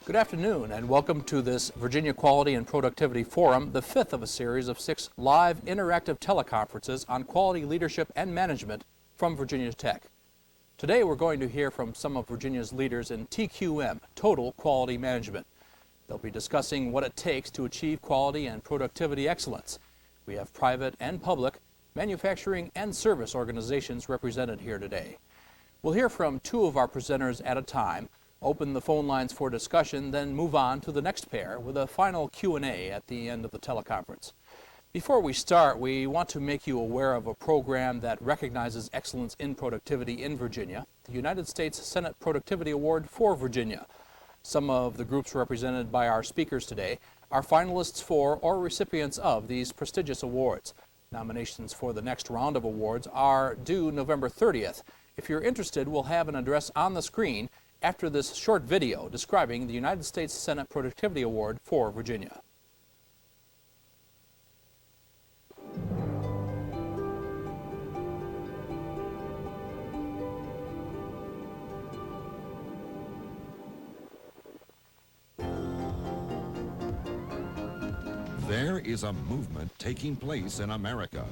Good afternoon and welcome to this Virginia Quality and Productivity Forum, the fifth of a series of 6 live interactive teleconferences on quality leadership and management from Virginia Tech. Today we're going to hear from some of Virginia's leaders in TQM, Total Quality Management. They'll be discussing what it takes to achieve quality and productivity excellence. We have private and public, manufacturing and service organizations represented here today. We'll hear from 2 of our presenters at a time, open the phone lines for discussion, then move on to the next pair with a final Q&A at the end of the teleconference. Before we start, we want to make you aware of a program that recognizes excellence in productivity in Virginia, the United States Senate Productivity Award for Virginia. Some of the groups represented by our speakers today are finalists for or recipients of these prestigious awards. Nominations for the next round of awards are due November 30th. If you're interested, we'll have an address on the screen after this short video describing the United States Senate Productivity Award for Virginia. There is a movement taking place in America.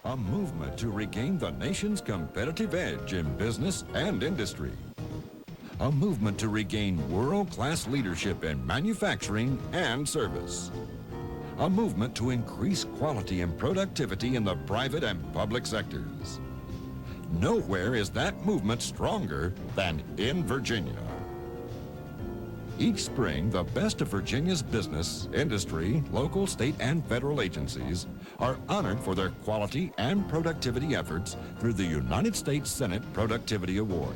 A movement to regain the nation's competitive edge in business and industry. A movement to regain world-class leadership in manufacturing and service. A movement to increase quality and productivity in the private and public sectors. Nowhere is that movement stronger than in Virginia. Each spring, the best of Virginia's business, industry, local, state, and federal agencies are honored for their quality and productivity efforts through the United States Senate Productivity Award.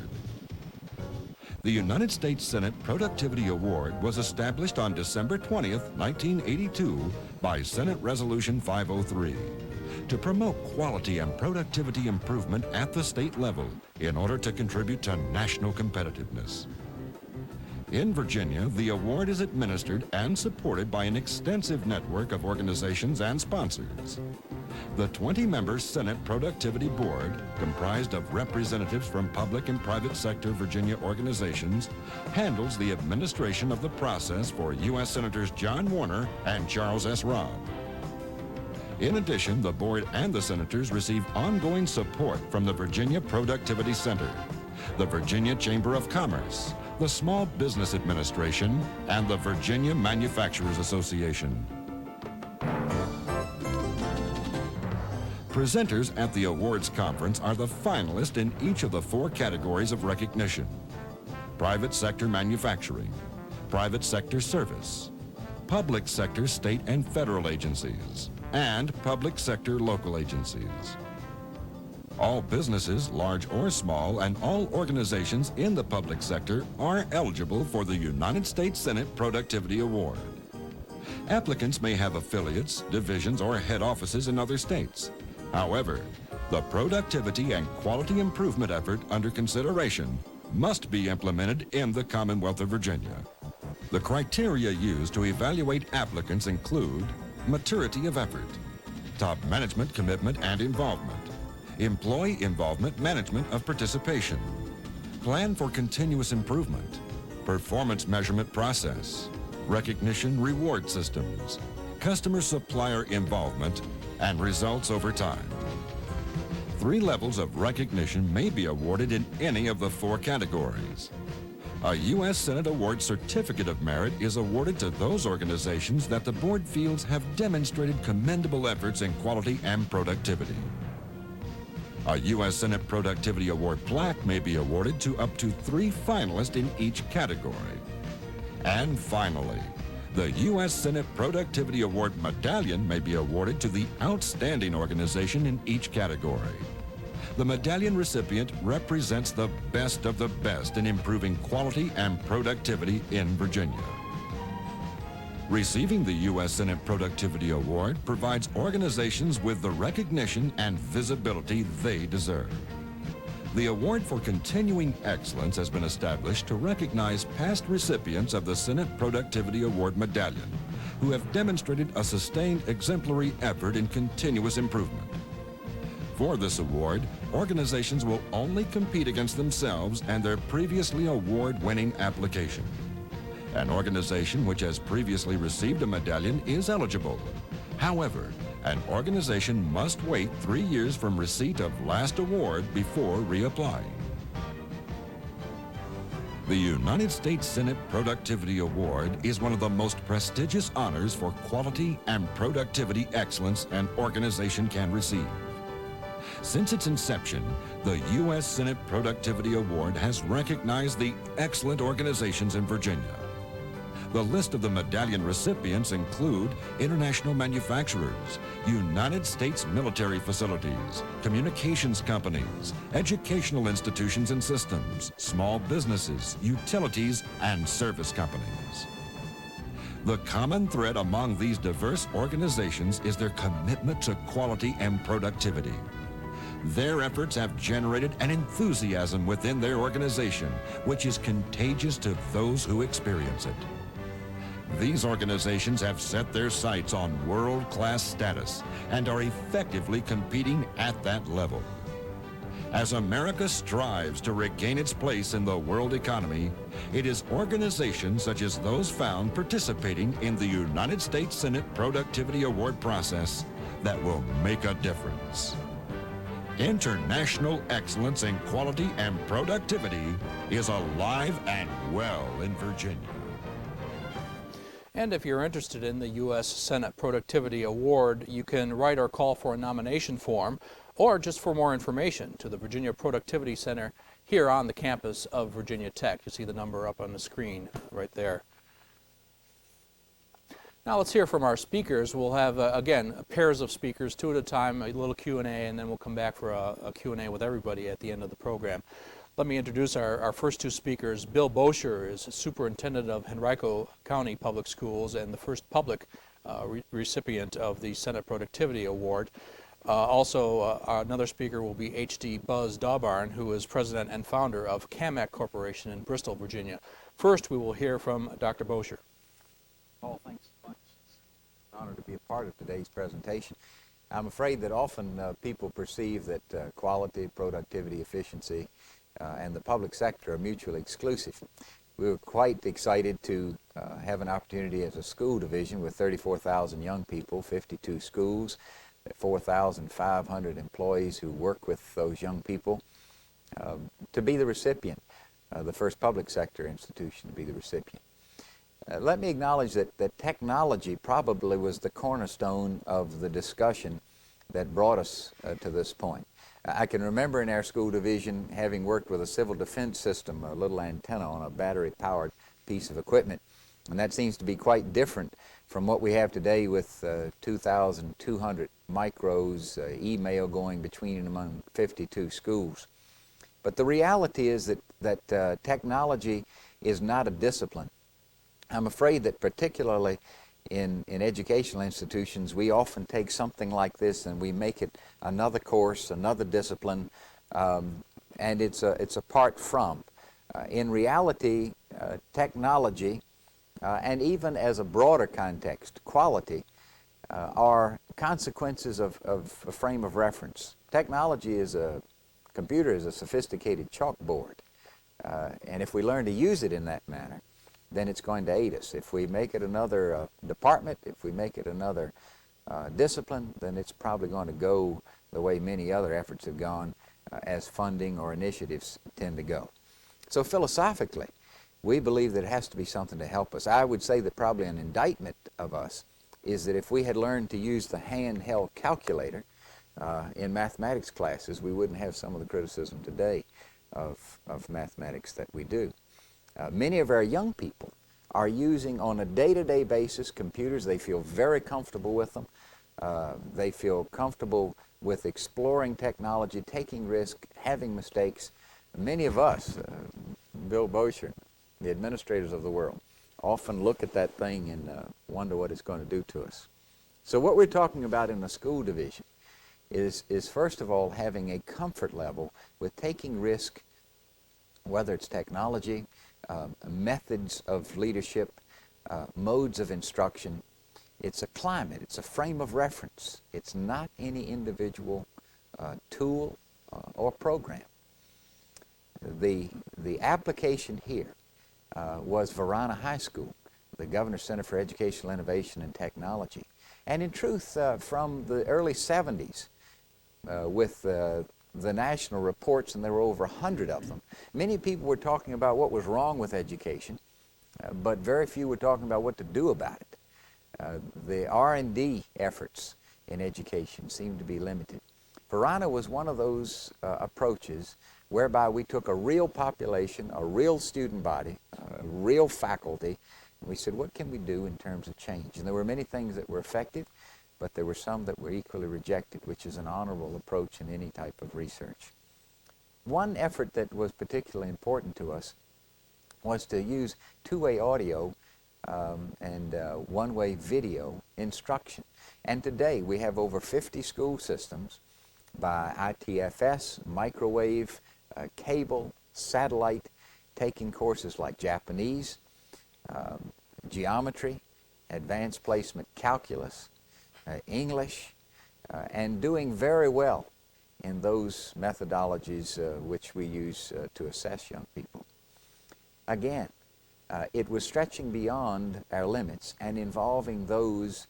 The United States Senate Productivity Award was established on December 20th, 1982 by Senate Resolution 503 to promote quality and productivity improvement at the state level in order to contribute to national competitiveness. In Virginia, the award is administered and supported by an extensive network of organizations and sponsors. The 20-member Senate Productivity Board, comprised of representatives from public and private sector Virginia organizations, handles the administration of the process for U.S. Senators John Warner and Charles S. Robb. In addition, the board and the senators receive ongoing support from the Virginia Productivity Center, the Virginia Chamber of Commerce, the Small Business Administration, and the Virginia Manufacturers Association. Presenters at the awards conference are the finalists in each of the 4 categories of recognition: private sector manufacturing, private sector service, public sector state and federal agencies, and public sector local agencies. All businesses, large or small, and all organizations in the public sector are eligible for the United States Senate Productivity Award. Applicants may have affiliates, divisions, or head offices in other states. However, the productivity and quality improvement effort under consideration must be implemented in the Commonwealth of Virginia. The criteria used to evaluate applicants include maturity of effort, top management commitment and involvement, employee involvement management of participation, plan for continuous improvement, performance measurement process, recognition reward systems, customer supplier involvement, and results over time. 3 levels of recognition may be awarded in any of the 4 categories. A U.S. Senate Award Certificate of Merit is awarded to those organizations that the board feels have demonstrated commendable efforts in quality and productivity. A U.S. Senate Productivity Award plaque may be awarded to up to 3 finalists in each category. And finally, the U.S. Senate Productivity Award medallion may be awarded to the outstanding organization in each category. The medallion recipient represents the best of the best in improving quality and productivity in Virginia. Receiving the U.S. Senate Productivity Award provides organizations with the recognition and visibility they deserve. The Award for Continuing Excellence has been established to recognize past recipients of the Senate Productivity Award Medallion who have demonstrated a sustained exemplary effort in continuous improvement. For this award, organizations will only compete against themselves and their previously award-winning application. An organization which has previously received a medallion is eligible. However, an organization must wait 3 years from receipt of last award before reapplying. The United States Senate Productivity Award is one of the most prestigious honors for quality and productivity excellence an organization can receive. Since its inception, the U.S. Senate Productivity Award has recognized the excellent organizations in Virginia. The list of the medallion recipients include international manufacturers, United States military facilities, communications companies, educational institutions and systems, small businesses, utilities, and service companies. The common thread among these diverse organizations is their commitment to quality and productivity. Their efforts have generated an enthusiasm within their organization, which is contagious to those who experience it. These organizations have set their sights on world-class status and are effectively competing at that level. As America strives to regain its place in the world economy, it is organizations such as those found participating in the United States Senate Productivity Award process that will make a difference. International excellence in quality and productivity is alive and well in Virginia. And if you're interested in the U.S. Senate Productivity Award, you can write or call for a nomination form, or just for more information to the Virginia Productivity Center here on the campus of Virginia Tech. You see the number up on the screen right there. Now let's hear from our speakers. We'll have, again, pairs of speakers, 2 at a time, a little Q&A, and then we'll come back for a Q&A with everybody at the end of the program. Let me introduce our first 2 speakers. Bill Bosher is Superintendent of Henrico County Public Schools and the first public recipient of the Senate Productivity Award. Also, another speaker will be H.D. Buzz Dawbarn, who is president and founder of CAMAC Corporation in Bristol, Virginia. First, we will hear from Dr. Bosher. Paul, thanks so much. It's an honor to be a part of today's presentation. I'm afraid that often people perceive that quality, productivity, efficiency, and the public sector are mutually exclusive. We were quite excited to have an opportunity as a school division with 34,000 young people, 52 schools, 4,500 employees who work with those young people, to be the recipient, the first public sector institution to be the recipient. Let me acknowledge that technology probably was the cornerstone of the discussion that brought us to this point. I can remember in our school division having worked with a civil defense system, a little antenna on a battery-powered piece of equipment, and that seems to be quite different from what we have today with 2,200 micros, email going between and among 52 schools. But the reality is that technology is not a discipline. I'm afraid that particularly in educational institutions, we often take something like this and we make it another course, another discipline, and it's apart from. In reality, technology, and even as a broader context, quality, are consequences of a frame of reference. Computer is a sophisticated chalkboard, and if we learn to use it in that manner, then it's going to aid us. If we make it another department, if we make it another discipline, then it's probably going to go the way many other efforts have gone as funding or initiatives tend to go. So philosophically, we believe that it has to be something to help us. I would say that probably an indictment of us is that if we had learned to use the handheld calculator in mathematics classes, we wouldn't have some of the criticism today of mathematics that we do. Many of our young people are using on a day-to-day basis computers. They feel very comfortable with them. They feel comfortable with exploring technology, taking risks, having mistakes. Many of us, Bill Bosher, the administrators of the world, often look at that thing and wonder what it's going to do to us. So what we're talking about in the school division is first of all having a comfort level with taking risk, whether it's technology, methods of leadership, modes of instruction. It's a climate, it's a frame of reference. It's not any individual tool or program. The application here was Varina High School, the Governor's Center for Educational Innovation and Technology. And in truth, from the early 70s, with the national reports, and there were over 100 of them, many people were talking about what was wrong with education, but very few were talking about what to do about it. The R&D efforts in education seemed to be limited. Varina was one of those approaches whereby we took a real population, a real student body, a real faculty, and we said, what can we do in terms of change? And there were many things that were effective, but there were some that were equally rejected, which is an honorable approach in any type of research. One effort that was particularly important to us was to use two-way audio and one-way video instruction. And today we have over 50 school systems by ITFS, microwave, cable, satellite, taking courses like Japanese, geometry, advanced placement calculus, English, and doing very well in those methodologies which we use to assess young people. Again, it was stretching beyond our limits and involving those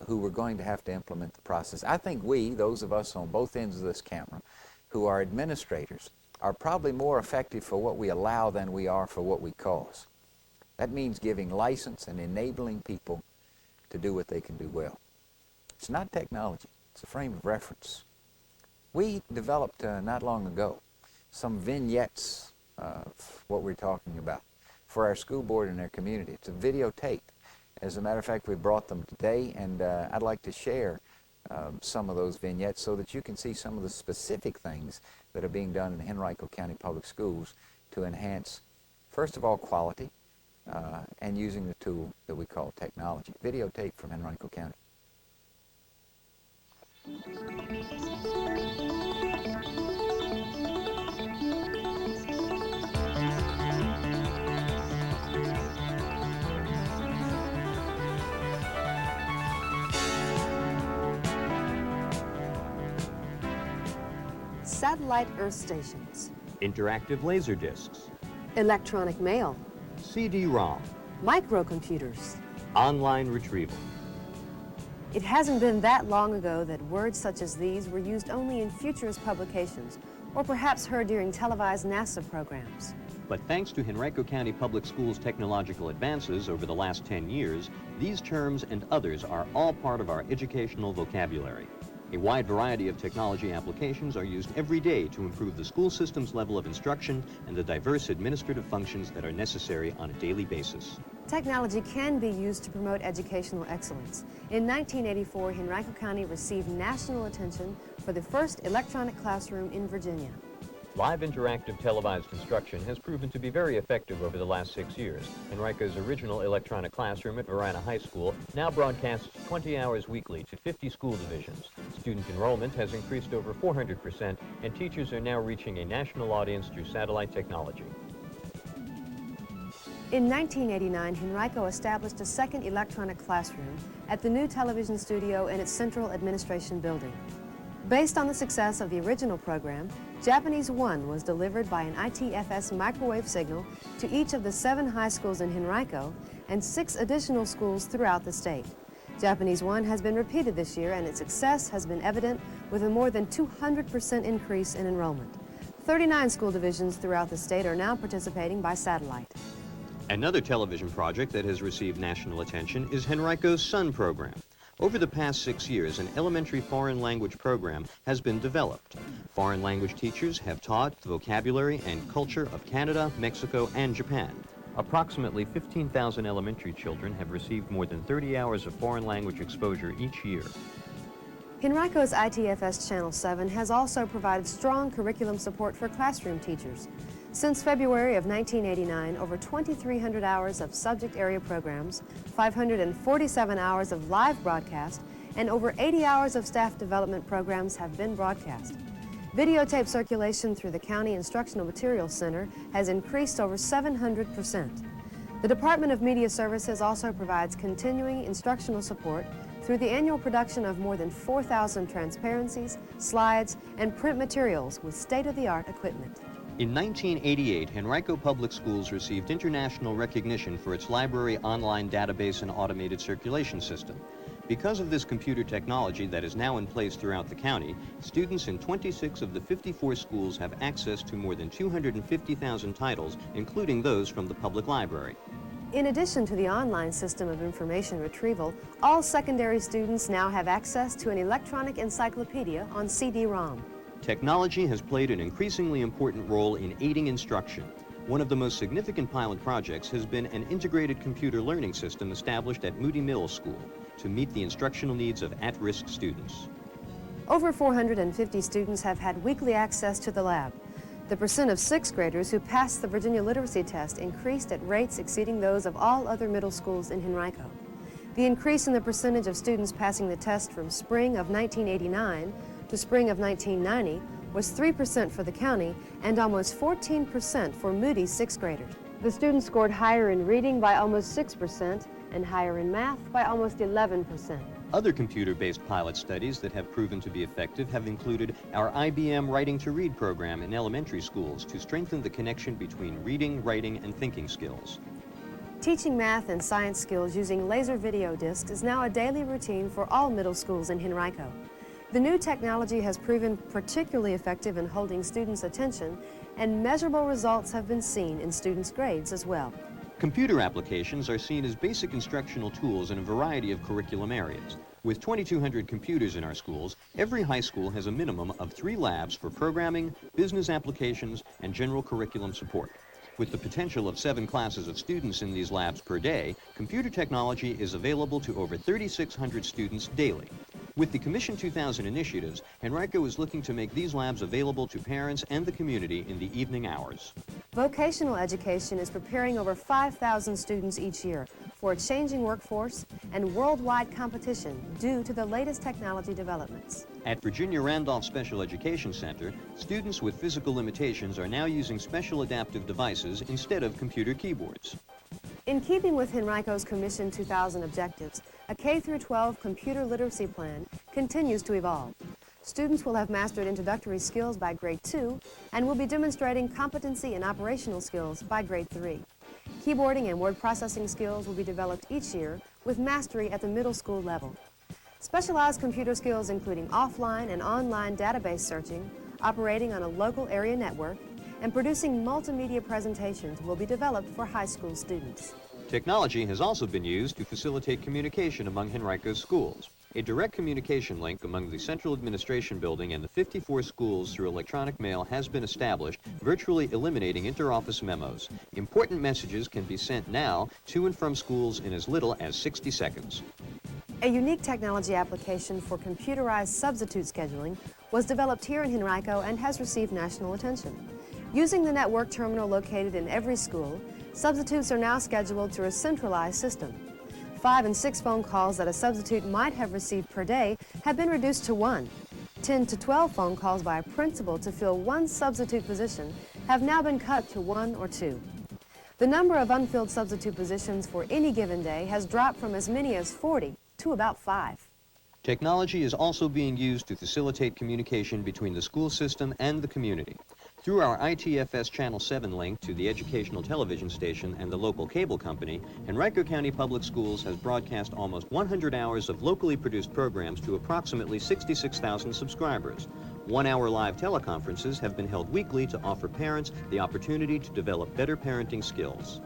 who were going to have to implement the process. I think we, those of us on both ends of this camera, who are administrators, are probably more effective for what we allow than we are for what we cause. That means giving license and enabling people to do what they can do well. It's not technology, it's a frame of reference. We developed not long ago some vignettes of what we're talking about for our school board and our community. It's a videotape. As a matter of fact, we brought them today, and I'd like to share some of those vignettes so that you can see some of the specific things that are being done in Henrico County Public Schools to enhance, first of all, quality and using the tool that we call technology. Videotape from Henrico County. Satellite earth stations, interactive laser discs, electronic mail, CD-ROM, microcomputers. online retrieval. It hasn't been that long ago that words such as these were used only in futurist publications or perhaps heard during televised NASA programs. But thanks to Henrico County Public Schools' technological advances over the last 10 years, these terms and others are all part of our educational vocabulary. A wide variety of technology applications are used every day to improve the school system's level of instruction and the diverse administrative functions that are necessary on a daily basis. Technology can be used to promote educational excellence. In 1984, Henrico County received national attention for the first electronic classroom in Virginia. Live interactive televised instruction has proven to be very effective over the last 6 years. Henrico's original electronic classroom at Varina High School now broadcasts 20 hours weekly to 50 school divisions. Student enrollment has increased over 400%, and teachers are now reaching a national audience through satellite technology. In 1989, Henrico established a second electronic classroom at the new television studio in its central administration building. Based on the success of the original program, Japanese 1 was delivered by an ITFS microwave signal to each of the 7 high schools in Henrico and 6 additional schools throughout the state. Japanese 1 has been repeated this year, and its success has been evident with a more than 200% increase in enrollment. 39 school divisions throughout the state are now participating by satellite. Another television project that has received national attention is Henrico's Sun program. Over the past 6 years, an elementary foreign language program has been developed. Foreign language teachers have taught the vocabulary and culture of Canada, Mexico, and Japan. Approximately 15,000 elementary children have received more than 30 hours of foreign language exposure each year. Henrico's ITFS Channel 7 has also provided strong curriculum support for classroom teachers. Since February of 1989, over 2,300 hours of subject area programs, 547 hours of live broadcast, and over 80 hours of staff development programs have been broadcast. Videotape circulation through the County Instructional Materials Center has increased over 700%. The Department of Media Services also provides continuing instructional support through the annual production of more than 4,000 transparencies, slides, and print materials with state-of-the-art equipment. In 1988, Henrico Public Schools received international recognition for its library online database and automated circulation system. Because of this computer technology that is now in place throughout the county, students in 26 of the 54 schools have access to more than 250,000 titles, including those from the public library. In addition to the online system of information retrieval, all secondary students now have access to an electronic encyclopedia on CD-ROM. Technology has played an increasingly important role in aiding instruction. One of the most significant pilot projects has been an integrated computer learning system established at Moody Middle School to meet the instructional needs of at-risk students. Over 450 students have had weekly access to the lab. The percent of sixth graders who passed the Virginia literacy test increased at rates exceeding those of all other middle schools in Henrico. The increase in the percentage of students passing the test from spring of 1989 to spring of 1990 was 3% for the county and almost 14% for Moody's sixth graders. The students scored higher in reading by almost 6% and higher in math by almost 11%. Other computer-based pilot studies that have proven to be effective have included our IBM Writing to Read program in elementary schools to strengthen the connection between reading, writing, and thinking skills. Teaching math and science skills using laser video discs is now a daily routine for all middle schools in Henrico. The new technology has proven particularly effective in holding students' attention, and measurable results have been seen in students' grades as well. Computer applications are seen as basic instructional tools in a variety of curriculum areas. With 2,200 computers in our schools, every high school has a minimum of 3 labs for programming, business applications, and general curriculum support. With the potential of 7 classes of students in these labs per day, computer technology is available to over 3,600 students daily. With the Commission 2000 initiatives, Henrico is looking to make these labs available to parents and the community in the evening hours. Vocational education is preparing over 5,000 students each year for a changing workforce and worldwide competition due to the latest technology developments. At Virginia Randolph Special Education Center, students with physical limitations are now using special adaptive devices instead of computer keyboards. In keeping with Henrico's Commission 2000 objectives, a K-12 computer literacy plan continues to evolve. Students will have mastered introductory skills by grade 2 and will be demonstrating competency and operational skills by grade 3. Keyboarding and word processing skills will be developed each year with mastery at the middle school level. Specialized computer skills including offline and online database searching, operating on a local area network, and producing multimedia presentations will be developed for high school students. Technology has also been used to facilitate communication among Henrico's schools. A direct communication link among the Central Administration Building and the 54 schools through electronic mail has been established, virtually eliminating interoffice memos. Important messages can be sent now to and from schools in as little as 60 seconds. A unique technology application for computerized substitute scheduling was developed here in Henrico and has received national attention. Using the network terminal located in every school, substitutes are now scheduled through a centralized system. 5 and 6 phone calls that a substitute might have received per day have been reduced to 1. 10 to 12 phone calls by a principal to fill one substitute position have now been cut to 1 or 2. The number of unfilled substitute positions for any given day has dropped from as many as 40 to about 5. Technology is also being used to facilitate communication between the school system and the community. Through our ITFS Channel 7 link to the educational television station and the local cable company, Henrico County Public Schools has broadcast almost 100 hours of locally produced programs to approximately 66,000 subscribers. 1-hour live teleconferences have been held weekly to offer parents the opportunity to develop better parenting skills.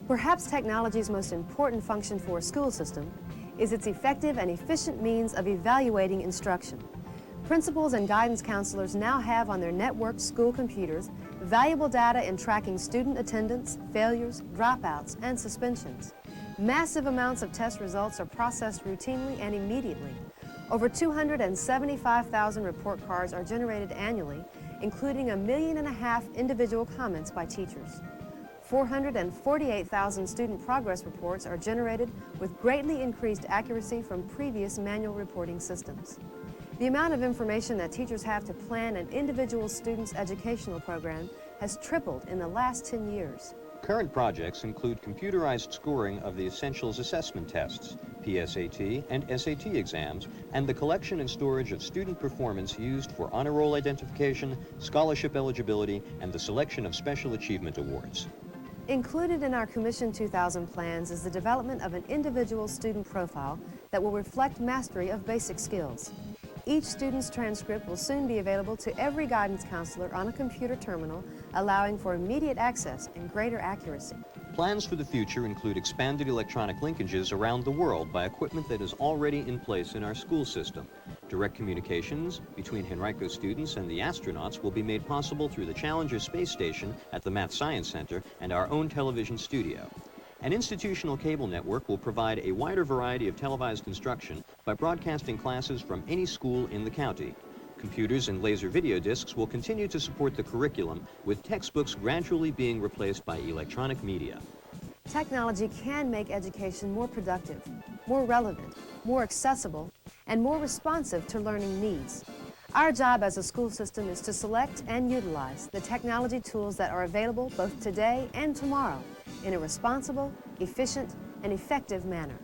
Perhaps technology's most important function for a school system is its effective and efficient means of evaluating instruction. Principals and guidance counselors now have on their networked school computers valuable data in tracking student attendance, failures, dropouts, and suspensions. Massive amounts of test results are processed routinely and immediately. Over 275,000 report cards are generated annually, including 1.5 million individual comments by teachers. 448,000 student progress reports are generated with greatly increased accuracy from previous manual reporting systems. The amount of information that teachers have to plan an individual student's educational program has tripled in the last 10 years. Current projects include computerized scoring of the Essentials Assessment Tests, PSAT and SAT exams, and the collection and storage of student performance used for honor roll identification, scholarship eligibility, and the selection of special achievement awards. Included in our Commission 2000 plans is the development of an individual student profile that will reflect mastery of basic skills. Each student's transcript will soon be available to every guidance counselor on a computer terminal, allowing for immediate access and greater accuracy. Plans for the future include expanded electronic linkages around the world by equipment that is already in place in our school system. Direct communications between Henrico students and the astronauts will be made possible through the Challenger Space Station at the Math Science Center and our own television studio. An institutional cable network will provide a wider variety of televised instruction by broadcasting classes from any school in the county. Computers and laser video discs will continue to support the curriculum, with textbooks gradually being replaced by electronic media. Technology can make education more productive, more relevant, more accessible, and more responsive to learning needs. Our job as a school system is to select and utilize the technology tools that are available both today and tomorrow in a responsible, efficient, and effective manner.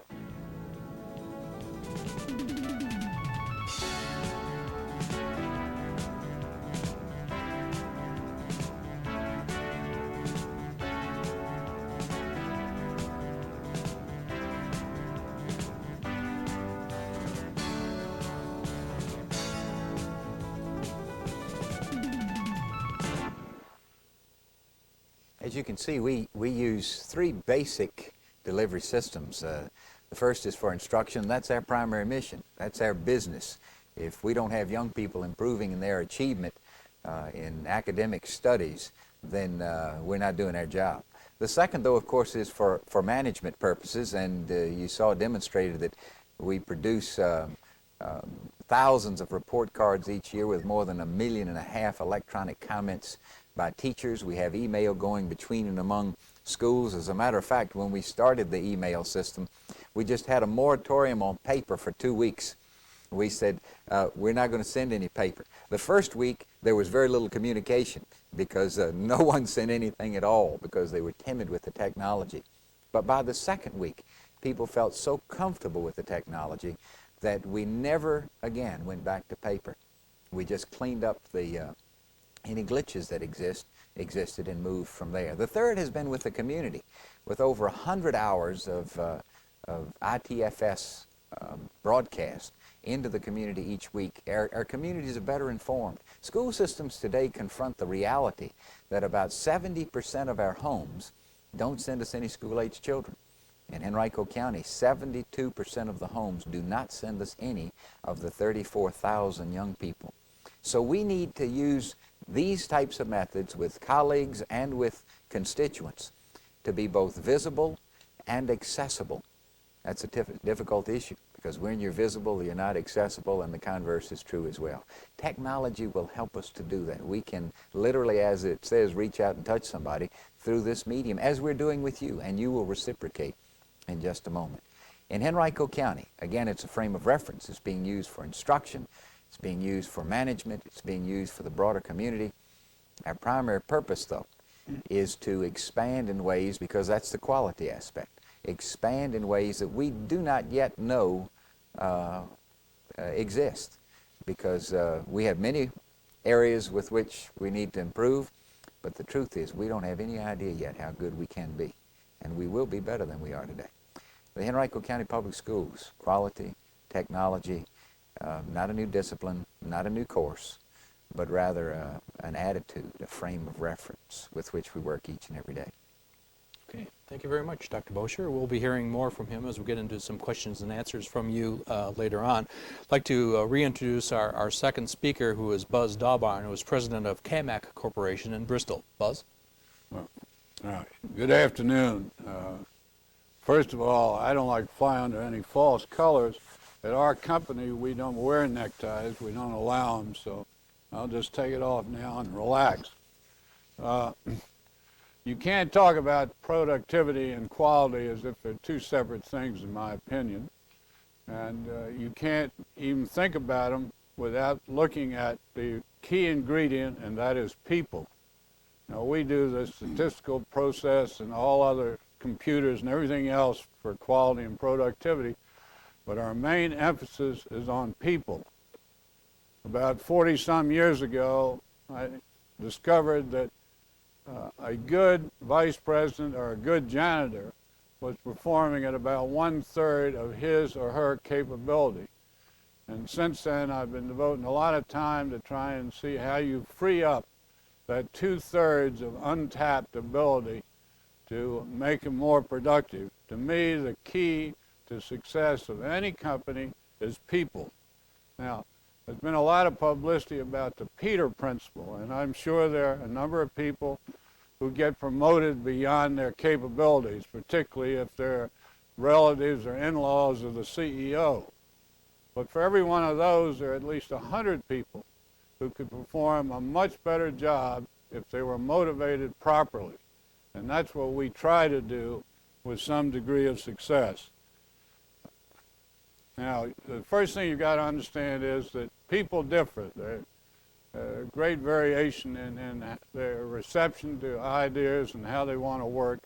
As you can see, we use three basic delivery systems. The first is for instruction. That's our primary mission. That's our business. If we don't have young people improving in their achievement in academic studies, then we're not doing our job. The second, though, of course, is for management purposes, and you saw demonstrated that we produce thousands of report cards each year with more than 1.5 million electronic comments by teachers. We have email going between and among schools. As a matter of fact, when we started the email system, we just had a moratorium on paper for 2 weeks. We said, we're not going to send any paper. The first week, there was very little communication because no one sent anything at all because they were timid with the technology. But by the second week, people felt so comfortable with the technology that we never again went back to paper. We just cleaned up the any glitches that existed and moved from there. The third has been with the community, with over 100 hours of ITFS broadcast into the community each week. Our communities are better informed. School systems today confront the reality that about 70% of our homes don't send us any school-age children. In Henrico County, 72% of the homes do not send us any of the 34,000 young people. So we need to use these types of methods with colleagues and with constituents to be both visible and accessible. That's a difficult issue because when you're visible, you're not accessible, and the converse is true as well. Technology will help us to do that. We can literally, as it says, reach out and touch somebody through this medium, as we're doing with you, and you will reciprocate in just a moment. In Henrico County, again, it's a frame of reference. It's being used for instruction. It's being used for management. It's being used for the broader community. Our primary purpose, though, is to expand in ways, because that's the quality aspect, expand in ways that we do not yet know exist, because we have many areas with which we need to improve, but the truth is we don't have any idea yet how good we can be, and we will be better than we are today. The Henrico County Public Schools, quality, technology, not a new discipline, not a new course, but rather an attitude, a frame of reference with which we work each and every day. Okay, thank you very much, Dr. Bosher. We'll be hearing more from him as we get into some questions and answers from you later on. I'd like to reintroduce our second speaker, who is Buzz Dawbarn, who is president of CAMAC Corporation in Bristol. Buzz? Well, good afternoon. First of all, I don't like to fly under any false colors. At our company, we don't wear neckties. We don't allow them, so I'll just take it off now and relax. You can't talk about productivity and quality as if they're two separate things, in my opinion. And you can't even think about them without looking at the key ingredient, and that is people. we do the statistical process and all other computers and everything else for quality and productivity, but our main emphasis is on people. About 40-some years ago, I discovered that a good vice president or a good janitor was performing at about 1/3 of his or her capability. And since then, I've been devoting a lot of time to try and see how you free up that 2/3 of untapped ability to make them more productive. To me, the key to success of any company is people. Now, there's been a lot of publicity about the Peter Principle, and I'm sure there are a number of people who get promoted beyond their capabilities, particularly if they're relatives or in-laws of the CEO. But for every one of those, there are at least 100 people who could perform a much better job if they were motivated properly. And that's what we try to do with some degree of success. Now, the first thing you've got to understand is that people differ. There's great variation in their reception to ideas and how they want to work.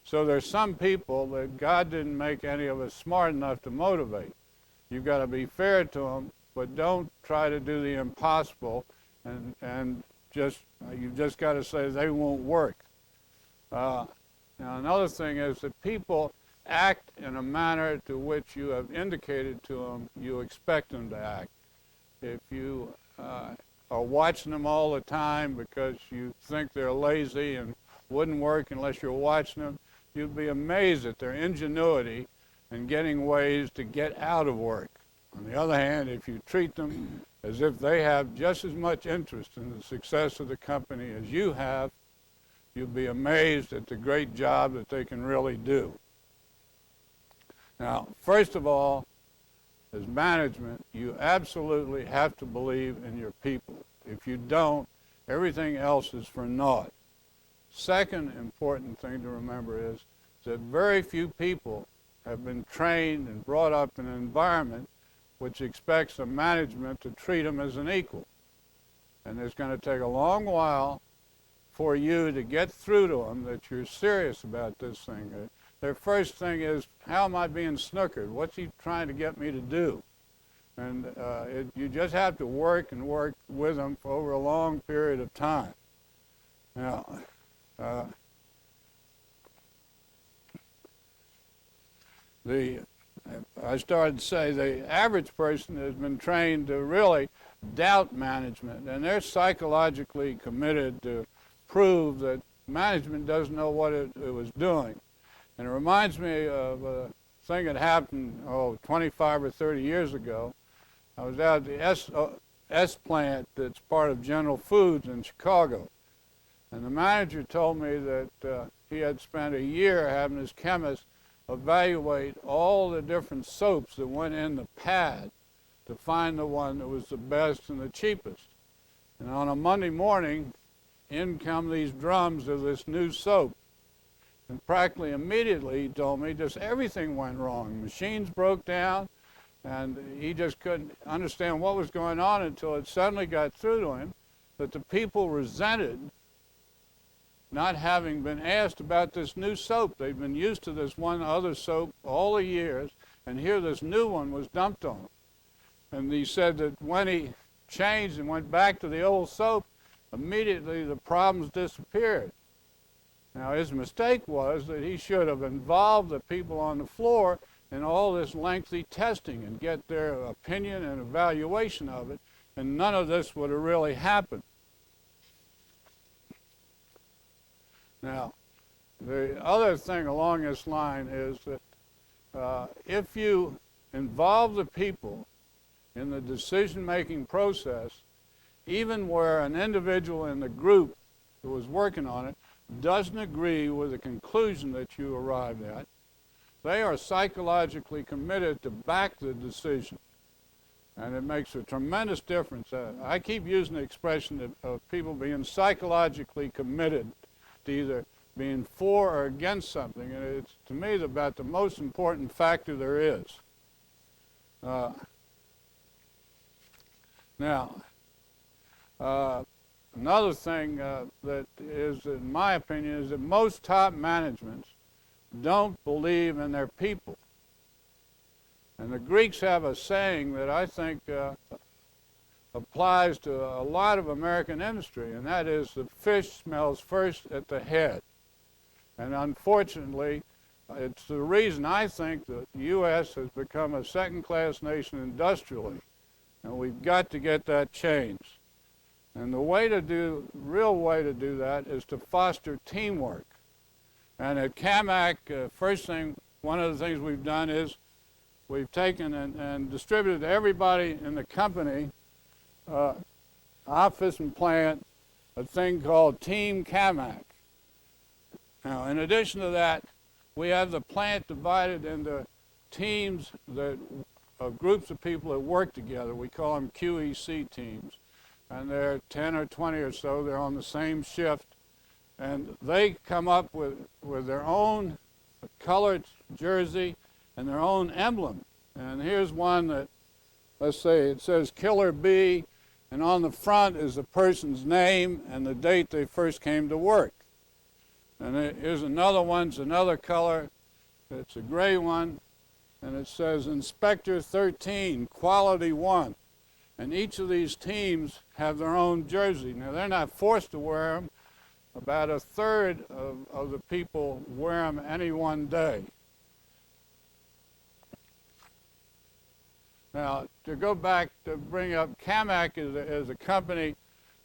So there's some people that God didn't make any of us smart enough to motivate. You've got to be fair to them, but don't try to do the impossible, and you've just got to say they won't work. Now, another thing is that people act in a manner to which you have indicated to them you expect them to act. If you are watching them all the time because you think they're lazy and wouldn't work unless you're watching them, you'd be amazed at their ingenuity in getting ways to get out of work. On the other hand, if you treat them as if they have just as much interest in the success of the company as you have, you'll be amazed at the great job that they can really do. Now, first of all, as management, you absolutely have to believe in your people. If you don't, everything else is for naught. Second important thing to remember is that very few people have been trained and brought up in an environment which expects the management to treat them as an equal. And it's going to take a long while for you to get through to them that you're serious about this thing. Their first thing is, how am I being snookered? What's he trying to get me to do? And you just have to work and work with them for over a long period of time. Now, I started to say the average person has been trained to really doubt management, and they're psychologically committed to prove that management doesn't know what it was doing. And it reminds me of a thing that happened, 25 or 30 years ago. I was out at the S plant that's part of General Foods in Chicago. And the manager told me that he had spent a year having his chemist evaluate all the different soaps that went in the pad to find the one that was the best and the cheapest. And on a Monday morning, in come these drums of this new soap. And practically immediately, he told me, just everything went wrong. Machines broke down, and he just couldn't understand what was going on until it suddenly got through to him that the people resented not having been asked about this new soap. They'd been used to this one other soap all the years, and here this new one was dumped on them. And he said that when he changed and went back to the old soap, immediately the problems disappeared. Now, his mistake was that he should have involved the people on the floor in all this lengthy testing and get their opinion and evaluation of it, and none of this would have really happened. Now, the other thing along this line is that if you involve the people in the decision-making process, even where an individual in the group who was working on it doesn't agree with the conclusion that you arrived at, they are psychologically committed to back the decision. And it makes a tremendous difference. I keep using the expression of people being psychologically committed to either being for or against something. And it's, to me, about the most important factor there is. Now, Another thing that is, in my opinion, is that most top managements don't believe in their people. And the Greeks have a saying that I think applies to a lot of American industry, and that is the fish smells first at the head. And unfortunately, it's the reason I think that the U.S. has become a second-class nation industrially, and we've got to get that changed. And the real way to do that is to foster teamwork. And at CAMAC, one of the things we've done is we've taken and distributed to everybody in the company, office and plant, a thing called Team CAMAC. Now, in addition to that, we have the plant divided into teams of groups of people that work together. We call them QEC teams. And they're 10 or 20 or so. They're on the same shift. And they come up with their own colored jersey and their own emblem. And here's one that, let's say, it says Killer B, and on the front is the person's name and the date they first came to work. And here's another one, it's another color. It's a gray one, and it says Inspector 13, Quality 1. And each of these teams have their own jersey. Now, they're not forced to wear them. About a third of the people wear them any one day. Now, to go back to bring up, CAMAC is a company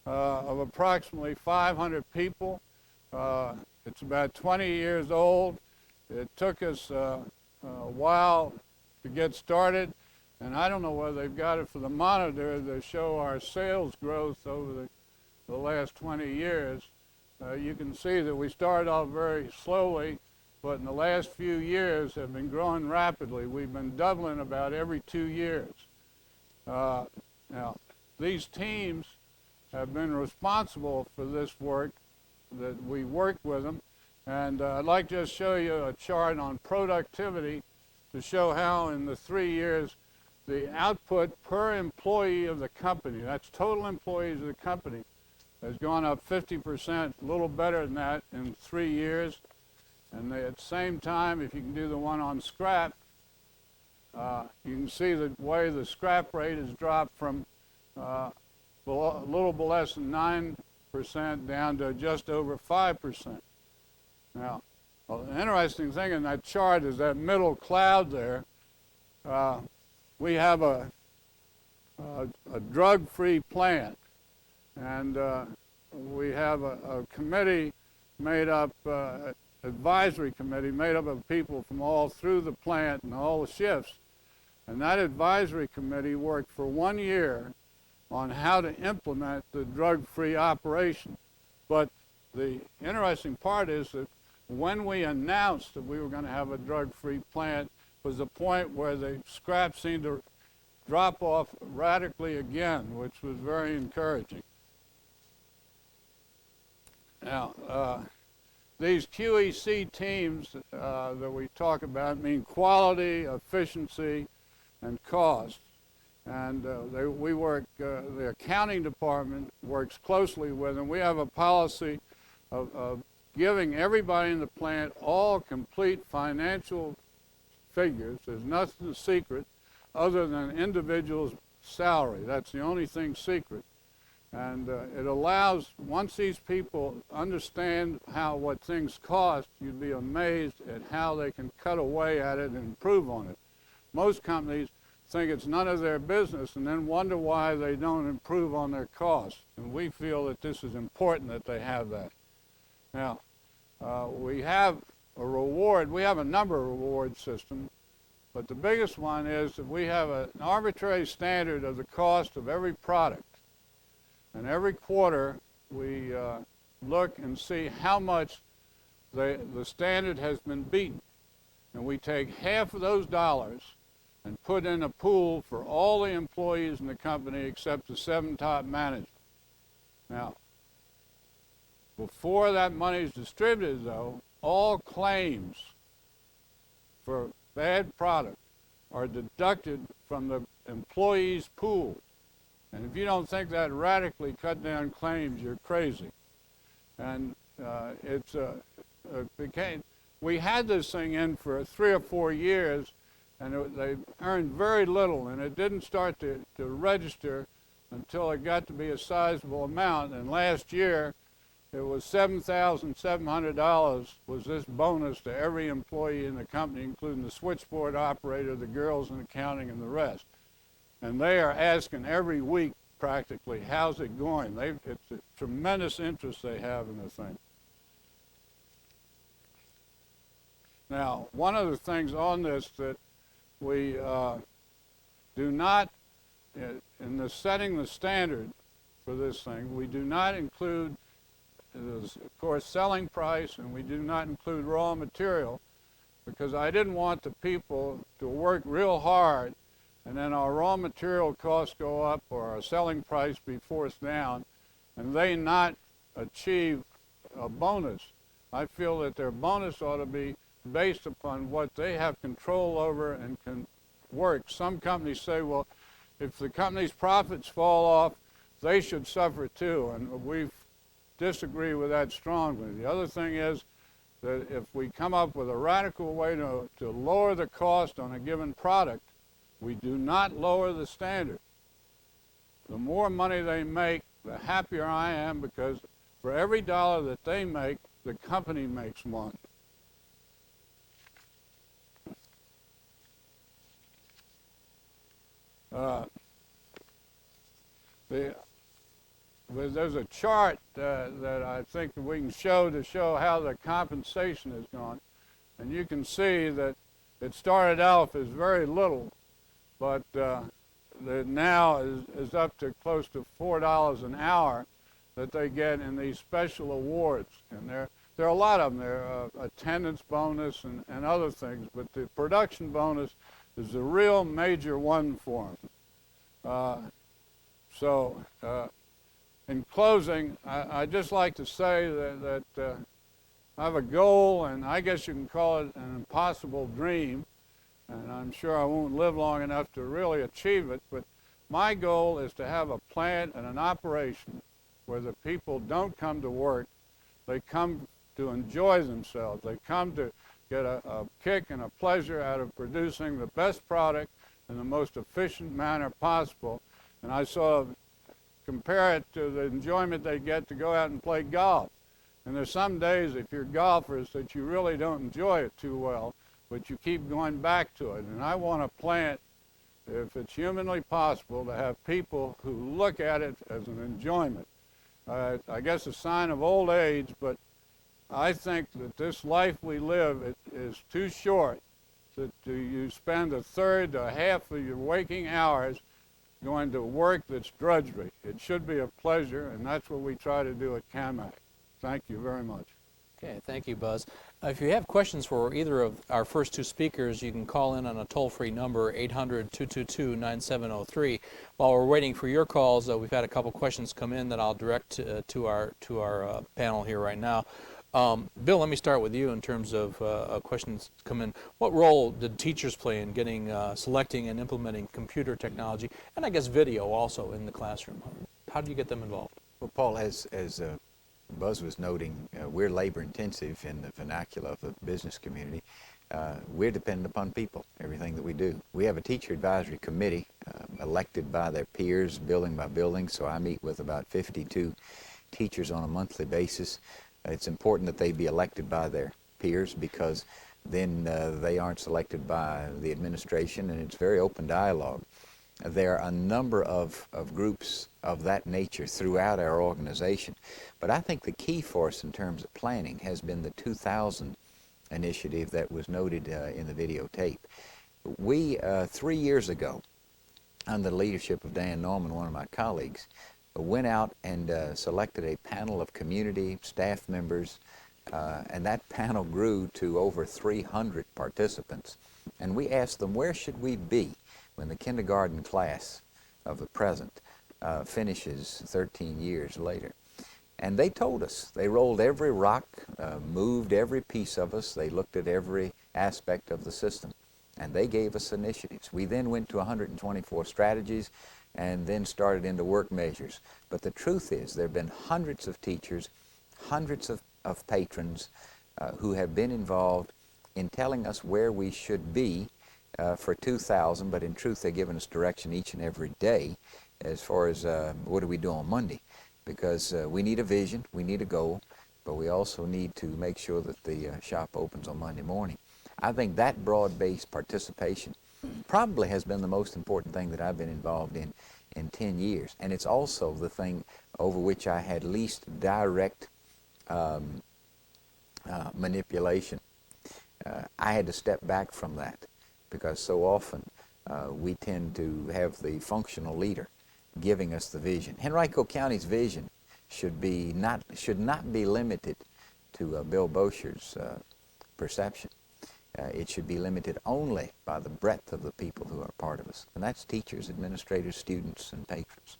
of approximately 500 people. It's about 20 years old. It took us a while to get started, and I don't know whether they've got it for the monitor to show our sales growth over the last 20 years. You can see that we started off very slowly, but in the last few years have been growing rapidly. We've been doubling about every 2 years. Now, these teams have been responsible for this work, that we work with them. And I'd like to just show you a chart on productivity to show how in the 3 years the output per employee of the company, that's total employees of the company, has gone up 50%, a little better than that in 3 years. And at the same time, if you can do the one on scrap, you can see the way the scrap rate has dropped from a little bit less than 9% down to just over 5%. Now, the interesting thing in that chart is that middle cloud there. We have a drug-free plant, and we have a committee made up, advisory committee made up of people from all through the plant and all the shifts. And that advisory committee worked for 1 year on how to implement the drug-free operation. But the interesting part is that when we announced that we were going to have a drug-free plant was the point where the scrap seemed to drop off radically again, which was very encouraging. Now, these QEC teams that we talk about mean quality, efficiency, and cost. And we work, the accounting department works closely with them. We have a policy of giving everybody in the plant all complete financial figures. There's nothing secret other than individual's salary. That's the only thing secret. And it allows, once these people understand what things cost, you'd be amazed at how they can cut away at it and improve on it. Most companies think it's none of their business and then wonder why they don't improve on their costs. And we feel that this is important that they have that. Now, we have a number of reward systems, but the biggest one is that we have an arbitrary standard of the cost of every product. And every quarter, we look and see how much the standard has been beaten. And we take half of those dollars and put in a pool for all the employees in the company except the 7 top management. Now, before that money is distributed, though, all claims for bad product are deducted from the employees' pool. And if you don't think that radically cut down claims, you're crazy. And we had this thing in for 3 or 4 years, and they earned very little, and it didn't start to register until it got to be a sizable amount. And last year, it was $7,700 was this bonus to every employee in the company, including the switchboard operator, the girls in accounting, and the rest. And they are asking every week, practically, how's it going? It's a tremendous interest they have in the thing. Now, one of the things on this that we do not, in the setting the standard for this thing, we do not include, of course, selling price, and we do not include raw material, because I didn't want the people to work real hard and then our raw material costs go up or our selling price be forced down and they not achieve a bonus. I feel that their bonus ought to be based upon what they have control over and can work. Some companies say, well, if the company's profits fall off, they should suffer too, and we disagree with that strongly. The other thing is that if we come up with a radical way to lower the cost on a given product, we do not lower the standard. The more money they make, the happier I am, because for every dollar that they make, the company makes one. There's a chart that I think we can show to show how the compensation has gone. And you can see that it started off as very little, but now is up to close to $4 an hour that they get in these special awards. And there are a lot of them. There are attendance bonus and other things, but the production bonus is the real major one for them. In closing, I'd just like to say that I have a goal, and I guess you can call it an impossible dream, and I'm sure I won't live long enough to really achieve it, but my goal is to have a plant and an operation where the people don't come to work, they come to enjoy themselves. They come to get a kick and a pleasure out of producing the best product in the most efficient manner possible. And I sort of compare it to the enjoyment they get to go out and play golf. And there's some days, if you're golfers, that you really don't enjoy it too well, but you keep going back to it. And I want a plant, if it's humanly possible, to have people who look at it as an enjoyment. I guess a sign of old age, but I think that this life we live is too short that you spend a third to a half of your waking hours going to work that's drudgery. It should be a pleasure, and that's what we try to do at CAMAC. Thank you very much. Okay, thank you, Buzz. If you have questions for either of our first two speakers, you can call in on a toll-free number, 800-222-9703. While we're waiting for your calls, we've had a couple questions come in that I'll direct to our panel here right now. Bill, let me start with you in terms of questions come in. What role did teachers play in getting, selecting and implementing computer technology, and I guess video also in the classroom? How do you get them involved? Well, Paul, as Buzz was noting, we're labor intensive in the vernacular of the business community. We're dependent upon people, everything that we do. We have a teacher advisory committee elected by their peers, building by building, so I meet with about 52 teachers on a monthly basis. It's important that they be elected by their peers, because then they aren't selected by the administration, and it's very open dialogue. There are a number of groups of that nature throughout our organization, but I think the key for us in terms of planning has been the 2000 initiative that was noted in the videotape. We, 3 years ago, under the leadership of Dan Norman, one of my colleagues, went out and selected a panel of community staff members, and that panel grew to over 300 participants. And we asked them, where should we be when the kindergarten class of the present finishes 13 years later? And they told us. They rolled every rock, moved every piece of us. They looked at every aspect of the system. And they gave us initiatives. We then went to 124 strategies and then started into work measures. But the truth is there have been hundreds of teachers, hundreds of patrons who have been involved in telling us where we should be for 2000, but in truth they're giving us direction each and every day as far as what do we do on Monday. Because we need a vision, we need a goal, but we also need to make sure that the shop opens on Monday morning. I think that broad-based participation probably has been the most important thing that I've been involved in 10 years. And it's also the thing over which I had least direct manipulation. I had to step back from that because so often we tend to have the functional leader giving us the vision. Henrico County's vision should not be limited to Bill Bosher's perception. It should be limited only by the breadth of the people who are part of us, and that's teachers, administrators, students, and patrons.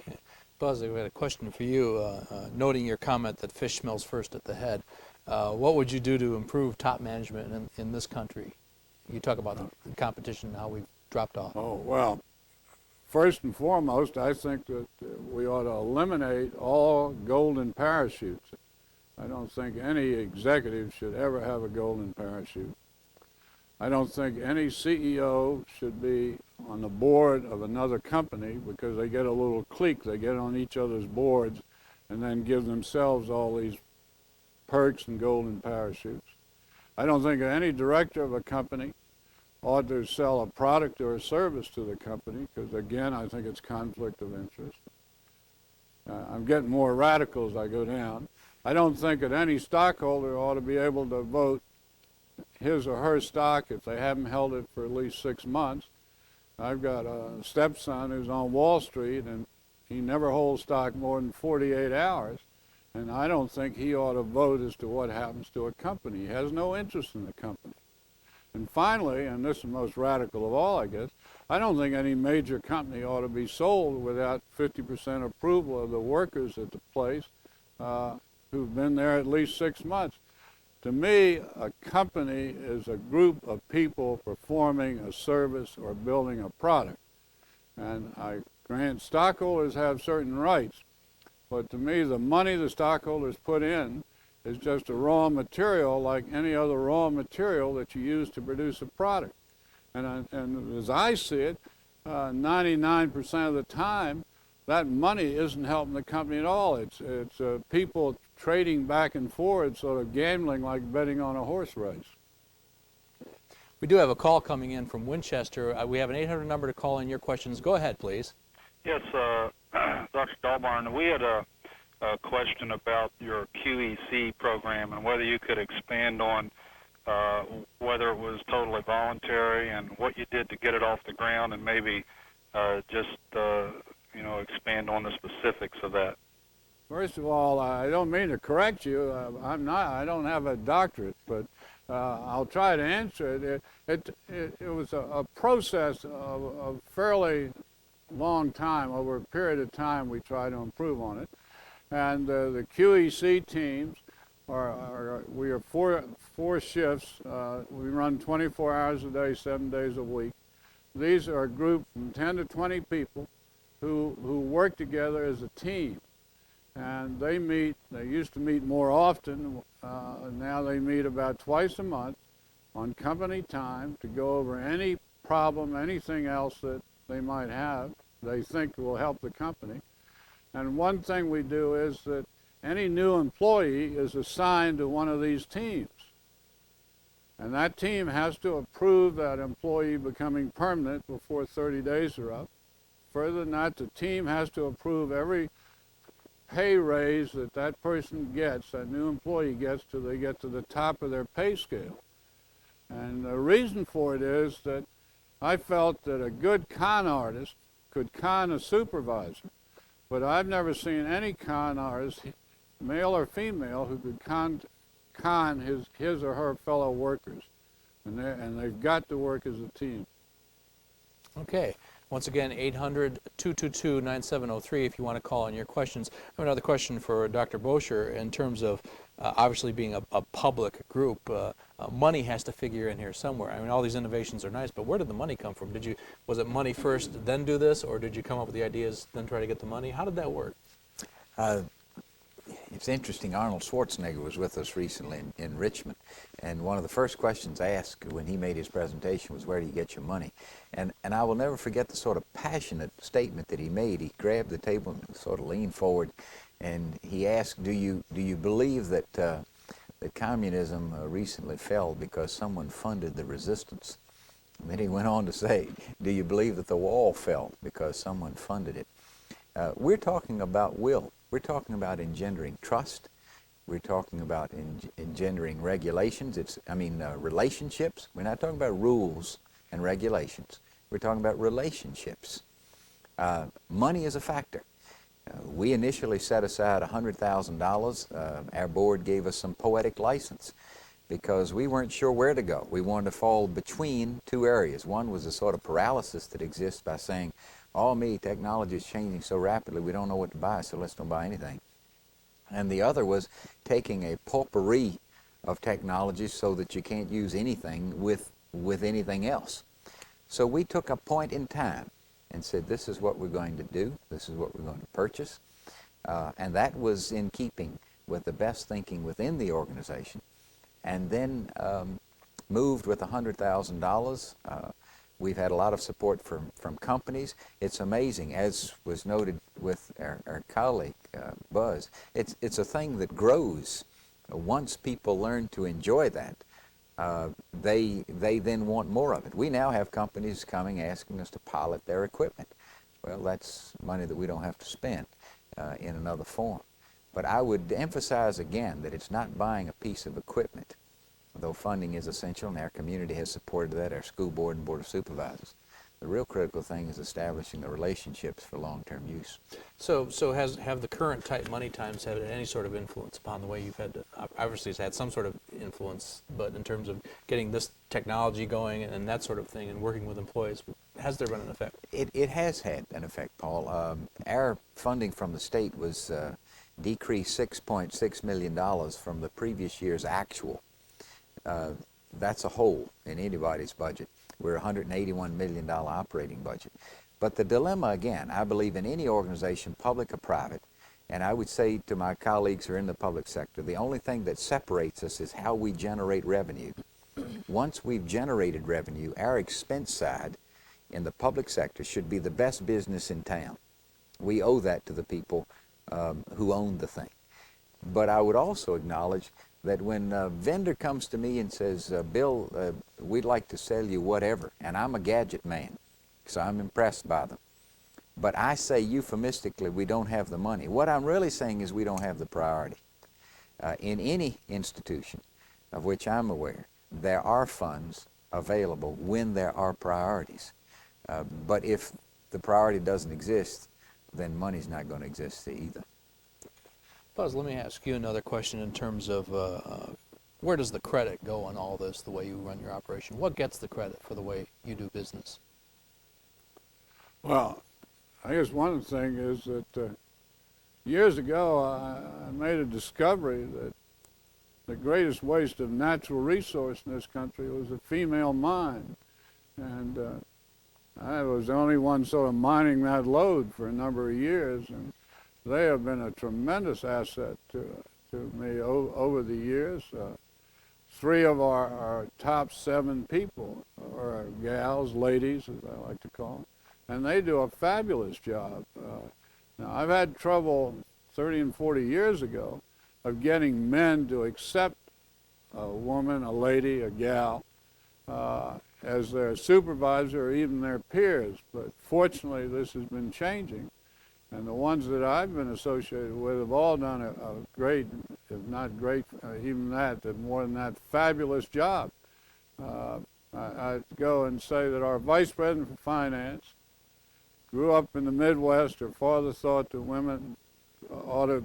Okay. Buzz, we had a question for you, noting your comment that fish smells first at the head. What would you do to improve top management in this country? You talk about the competition and how we've dropped off. Oh, well, first and foremost, I think that we ought to eliminate all golden parachutes. I don't think any executive should ever have a golden parachute. I don't think any CEO should be on the board of another company because they get a little clique, they get on each other's boards and then give themselves all these perks and golden parachutes. I don't think any director of a company ought to sell a product or a service to the company because, again, I think it's conflict of interest. I'm getting more radical as I go down. I don't think that any stockholder ought to be able to vote his or her stock if they haven't held it for at least 6 months. I've got a stepson who's on Wall Street, and he never holds stock more than 48 hours, and I don't think he ought to vote as to what happens to a company. He has no interest in the company. And finally, and this is the most radical of all, I guess, I don't think any major company ought to be sold without 50% approval of the workers at the place who've been there at least 6 months. To me, a company is a group of people performing a service or building a product. And I grant stockholders have certain rights, but to me, the money the stockholders put in is just a raw material like any other raw material that you use to produce a product. And as I see it, 99% of the time, that money isn't helping the company at all. It's people trading back and forth, sort of gambling like betting on a horse race. We do have a call coming in from Winchester. We have an 800 number to call in your questions. Go ahead, please. Yes, Dr. Dahlbarn, we had a question about your QEC program and whether you could expand on whether it was totally voluntary and what you did to get it off the ground, and maybe just expand on the specifics of that. First of all, I don't mean to correct you. I don't have a doctorate, but I'll try to answer it. It was a process of a fairly long time. Over a period of time, we try to improve on it. And the QEC teams we are four shifts. We run 24 hours a day, 7 days a week. These are a group from 10 to 20 people who work together as a team. And they used to meet more often. Now they meet about twice a month on company time to go over any problem, anything else that they might have, they think will help the company. And one thing we do is that any new employee is assigned to one of these teams. And that team has to approve that employee becoming permanent before 30 days are up. Further than that, the team has to approve every pay raise that person gets, that new employee gets, till they get to the top of their pay scale. And the reason for it is that I felt that a good con artist could con a supervisor, but I've never seen any con artist, male or female, who could con his or her fellow workers. And they've got to work as a team. Okay. Once again, 800-222-9703 if you want to call in your questions. I have another question for Dr. Bosher in terms of obviously being a public group. money has to figure in here somewhere. I mean, all these innovations are nice, but where did the money come from? Was it money first, then do this, or did you come up with the ideas, then try to get the money? How did that work? It's interesting, Arnold Schwarzenegger was with us recently in Richmond, and one of the first questions asked when he made his presentation was, where do you get your money? And I will never forget the sort of passionate statement that he made. He grabbed the table and sort of leaned forward, and he asked, do you believe that, that communism recently fell because someone funded the resistance? And then he went on to say, do you believe that the wall fell because someone funded it? We're talking about will. We're talking about engendering trust. We're talking about engendering regulations. Relationships. We're not talking about rules and regulations. We're talking about relationships. Money is a factor. We initially set aside $100,000. Our board gave us some poetic license because we weren't sure where to go. We wanted to fall between two areas. One was the sort of paralysis that exists by saying, technology is changing so rapidly we don't know what to buy, so let's don't buy anything. And the other was taking a potpourri of technologies so that you can't use anything with anything else. So we took a point in time and said, this is what we're going to do, this is what we're going to purchase. And that was in keeping with the best thinking within the organization. And then moved with $100,000. We've had a lot of support from companies. It's amazing, as was noted with our colleague, Buzz. It's a thing that grows. Once people learn to enjoy that, they then want more of it. We now have companies coming asking us to pilot their equipment. Well, that's money that we don't have to spend in another form. But I would emphasize again that it's not buying a piece of equipment, though funding is essential, and our community has supported that, our school board and board of supervisors. The real critical thing is establishing the relationships for long-term use. So have the current tight money times had any sort of influence upon the way you've had to, obviously it's had some sort of influence, but in terms of getting this technology going and that sort of thing and working with employees, has there been an effect? It has had an effect, Paul. Our funding from the state was decreased $6.6 million from the previous year's actual. That's a hole in anybody's budget. We're a $181 million operating budget. But the dilemma, again, I believe in any organization, public or private, and I would say to my colleagues who are in the public sector, the only thing that separates us is how we generate revenue. Once we've generated revenue, our expense side in the public sector should be the best business in town. We owe that to the people who own the thing. But I would also acknowledge that when a vendor comes to me and says, Bill, we'd like to sell you whatever, and I'm a gadget man, so I'm impressed by them. But I say euphemistically, we don't have the money. What I'm really saying is we don't have the priority. In any institution of which I'm aware, there are funds available when there are priorities. But if the priority doesn't exist, then money's not going to exist either. Buzz, let me ask you another question in terms of where does the credit go on all this, the way you run your operation? What gets the credit for the way you do business? Well, I guess one thing is that years ago I made a discovery that the greatest waste of natural resource in this country was the female mind. And I was the only one sort of mining that lode for a number of years. And they have been a tremendous asset to me over the years. 3 of our top 7 people are gals, ladies, as I like to call them, and they do a fabulous job. Now, I've had trouble 30 and 40 years ago of getting men to accept a woman, a lady, a gal, as their supervisor or even their peers, but fortunately this has been changing. And the ones that I've been associated with have all done a great, if not great, even that, more than that, fabulous job. I'd go and say that our vice president for finance grew up in the Midwest. Her father thought that women ought to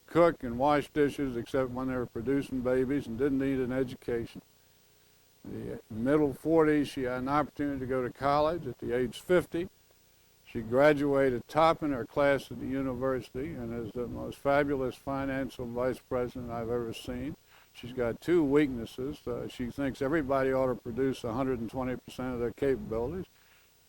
cook and wash dishes except when they were producing babies and didn't need an education. In the middle 40s, she had an opportunity to go to college at the age 50. She graduated top in her class at the university and is the most fabulous financial vice president I've ever seen. She's got two weaknesses. She thinks everybody ought to produce 120% of their capabilities.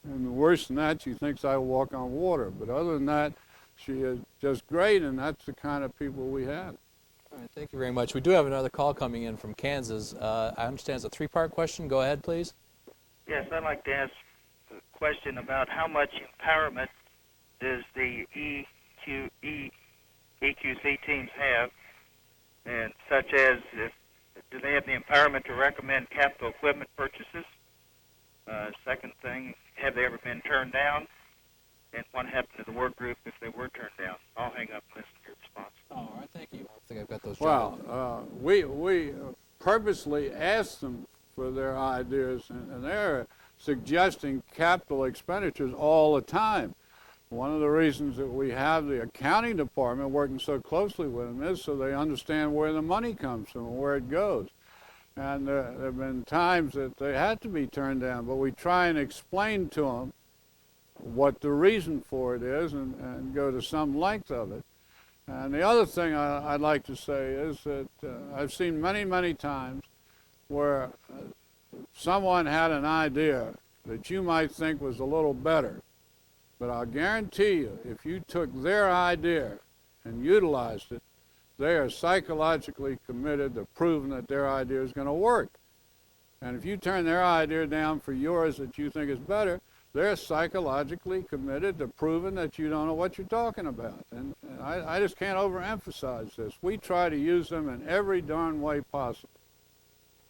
And worse than that, she thinks I walk on water. But other than that, she is just great, and that's the kind of people we have. All right, thank you very much. We do have another call coming in from Kansas. I understand it's a three-part question. Go ahead, please. Yes, I'd like to ask a question about how much empowerment does the EQC teams have, and such as do they have the empowerment to recommend capital equipment purchases? Second thing, have they ever been turned down? And what happened to the work group if they were turned down? I'll hang up and listen to your response. All right, thank you. I think I've got those. Well, we purposely asked them for their ideas, and they're suggesting capital expenditures all the time. One of the reasons that we have the accounting department working so closely with them is so they understand where the money comes from and where it goes. And there have been times that they had to be turned down, but we try and explain to them what the reason for it is and go to some length of it. And the other thing I'd like to say is that I've seen many, many times where someone had an idea that you might think was a little better, but I'll guarantee you, if you took their idea and utilized it, they are psychologically committed to proving that their idea is going to work. And if you turn their idea down for yours that you think is better, they're psychologically committed to proving that you don't know what you're talking about. And I just can't overemphasize this. We try to use them in every darn way possible.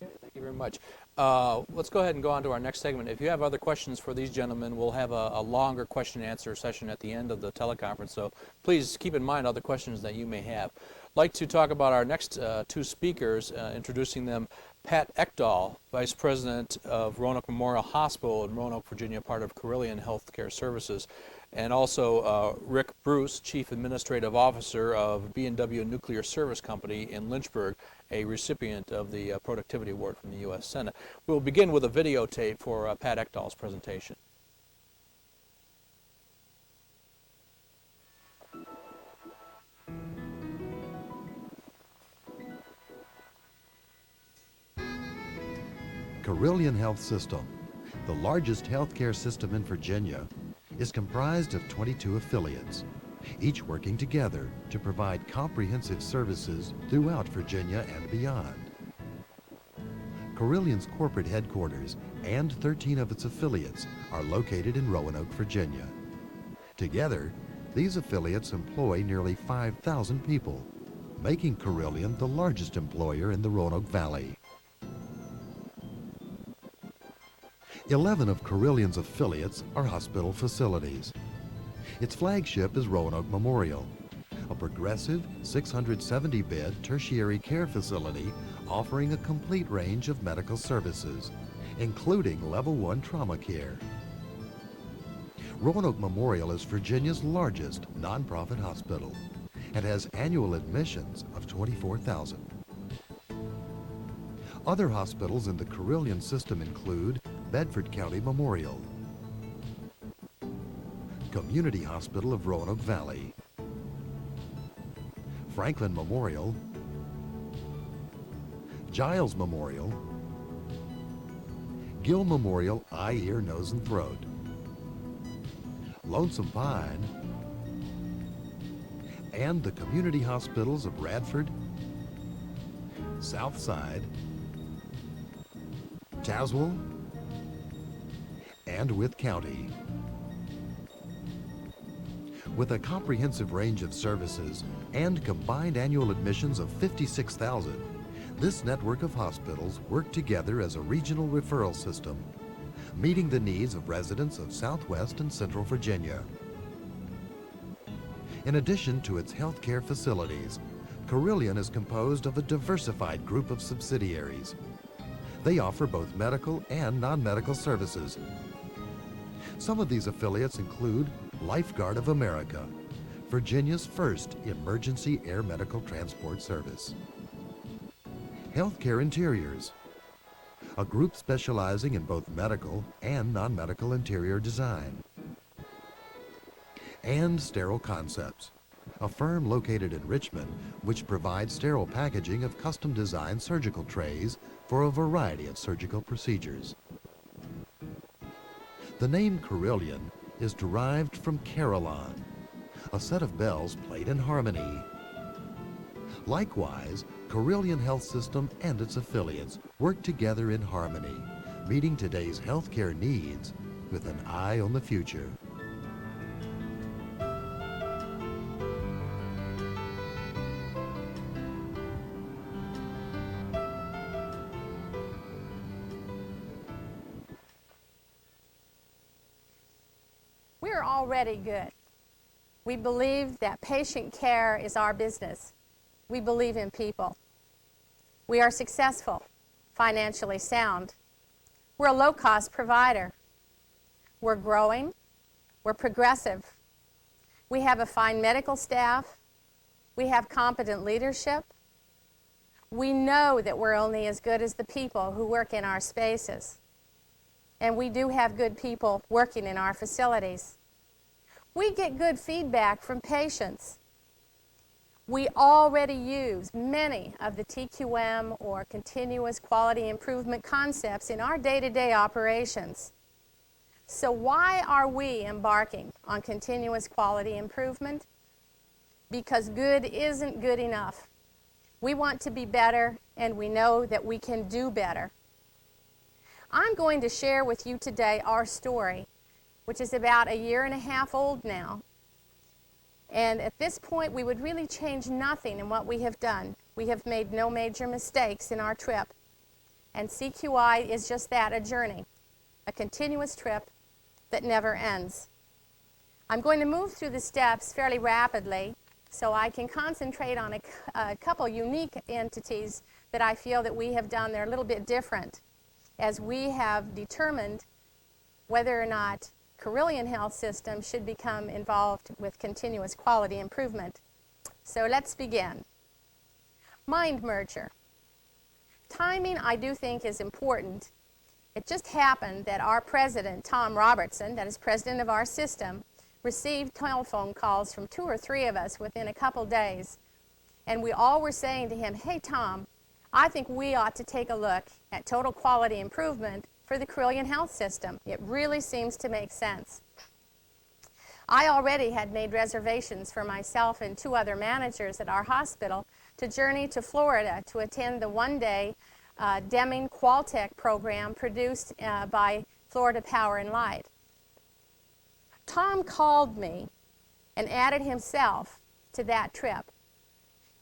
Okay, thank you very much. Let's go ahead and go on to our next segment. If you have other questions for these gentlemen, we'll have a longer question and answer session at the end of the teleconference. So please keep in mind other questions that you may have. I'd like to talk about our next two speakers, introducing them. Pat Ekdahl, Vice President of Roanoke Memorial Hospital in Roanoke, Virginia, part of Carillion Healthcare Services, and also Rick Bruce, Chief Administrative Officer of B&W Nuclear Service Company in Lynchburg, a recipient of the Productivity Award from the U.S. Senate. We'll begin with a videotape for Pat Ekdahl's presentation. Carillion Health System, the largest healthcare system in Virginia, is comprised of 22 affiliates, each working together to provide comprehensive services throughout Virginia and beyond. Carillion's corporate headquarters and 13 of its affiliates are located in Roanoke, Virginia. Together, these affiliates employ nearly 5,000 people, making Carillion the largest employer in the Roanoke Valley. 11 of Carillion's affiliates are hospital facilities. Its flagship is Roanoke Memorial, a progressive 670-bed tertiary care facility offering a complete range of medical services, including Level 1 trauma care. Roanoke Memorial is Virginia's largest nonprofit hospital and has annual admissions of 24,000. Other hospitals in the Carillion system include Bedford County Memorial, Community Hospital of Roanoke Valley, Franklin Memorial, Giles Memorial, Gill Memorial Eye, Ear, Nose, and Throat, Lonesome Pine, and the community hospitals of Radford, Southside, Tazewell, and Wythe County. With a comprehensive range of services and combined annual admissions of 56,000, this network of hospitals work together as a regional referral system, meeting the needs of residents of Southwest and Central Virginia. In addition to its healthcare facilities, Carillion is composed of a diversified group of subsidiaries. They offer both medical and non-medical services. Some of these affiliates include Lifeguard of America, Virginia's first emergency air medical transport service. Healthcare Interiors, a group specializing in both medical and non-medical interior design. And Sterile Concepts, a firm located in Richmond which provides sterile packaging of custom-designed surgical trays for a variety of surgical procedures. The name Carilion is derived from carillon, a set of bells played in harmony. Likewise, Carilion Health System and its affiliates work together in harmony, meeting today's healthcare needs with an eye on the future. We're already good. We believe that patient care is our business. We believe in people. We are successful, financially sound. We're a low-cost provider. We're growing. We're progressive. We have a fine medical staff. We have competent leadership. We know that we're only as good as the people who work in our spaces. And we do have good people working in our facilities. We get good feedback from patients. We already use many of the TQM or continuous quality improvement concepts in our day-to-day operations. So why are we embarking on continuous quality improvement? Because good isn't good enough. We want to be better, and we know that we can do better. I'm going to share with you today our story, which is about 1.5 years old now. And at this point, we would really change nothing in what we have done. We have made no major mistakes in our trip. And CQI is just that, a journey, a continuous trip that never ends. I'm going to move through the steps fairly rapidly so I can concentrate on a couple unique entities that I feel that we have done. They're a little bit different as we have determined whether or not Carilion Health System should become involved with continuous quality improvement. So let's begin. Mind merger. Timing, I do think, is important. It just happened that our president, Tom Robertson, that is president of our system, received telephone calls from 2 or 3 of us within a couple days. And we all were saying to him, hey, Tom, I think we ought to take a look at total quality improvement for the Carilion Health System. It really seems to make sense. I already had made reservations for myself and 2 other managers at our hospital to journey to Florida to attend the one-day Deming Qualtech program produced by Florida Power and Light. Tom called me and added himself to that trip.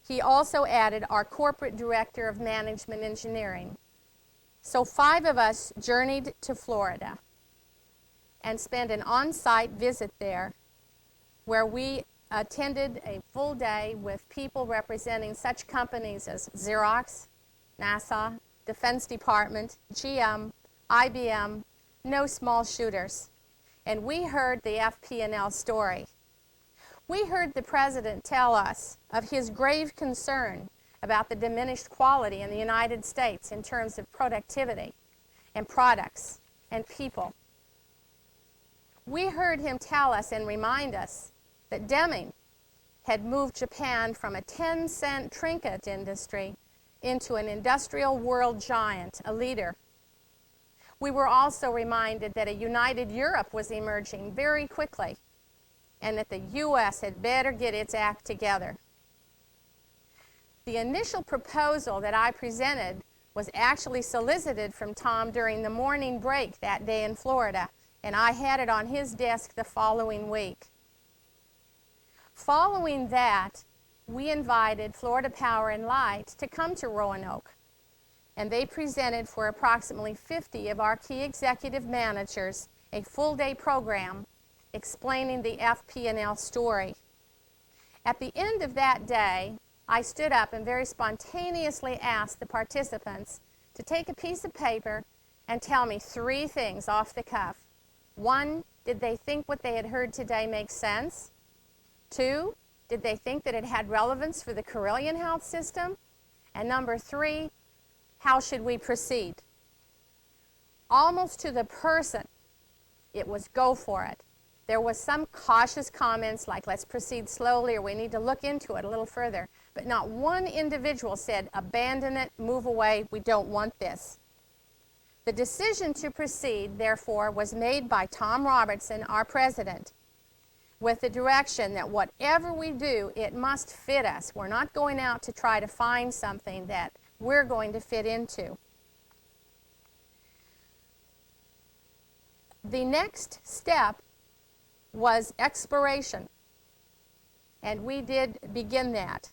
He also added our corporate director of management engineering. So 5 of us journeyed to Florida and spent an on-site visit there where we attended a full day with people representing such companies as Xerox, NASA, Defense Department, GM, IBM, no small shooters. And we heard the FP&L story. We heard the president tell us of his grave concern about the diminished quality in the United States in terms of productivity and products and people. We heard him tell us and remind us that Deming had moved Japan from a 10-cent trinket industry into an industrial world giant, a leader. We were also reminded that a united Europe was emerging very quickly and that the U.S. had better get its act together. The initial proposal that I presented was actually solicited from Tom during the morning break that day in Florida, and I had it on his desk the following week. Following that, we invited Florida Power and Light to come to Roanoke, and they presented for approximately 50 of our key executive managers a full-day program explaining the FP&L story. At the end of that day, I stood up and very spontaneously asked the participants to take a piece of paper and tell me 3 things off the cuff. 1, did they think what they had heard today makes sense? 2, did they think that it had relevance for the Carilion Health System? And number 3, how should we proceed? Almost to the person, it was go for it. There was some cautious comments like, let's proceed slowly, or we need to look into it a little further. But not one individual said, abandon it, move away, we don't want this. The decision to proceed, therefore, was made by Tom Robertson, our president, with the direction that whatever we do, it must fit us. We're not going out to try to find something that we're going to fit into. The next step was exploration, and we did begin that.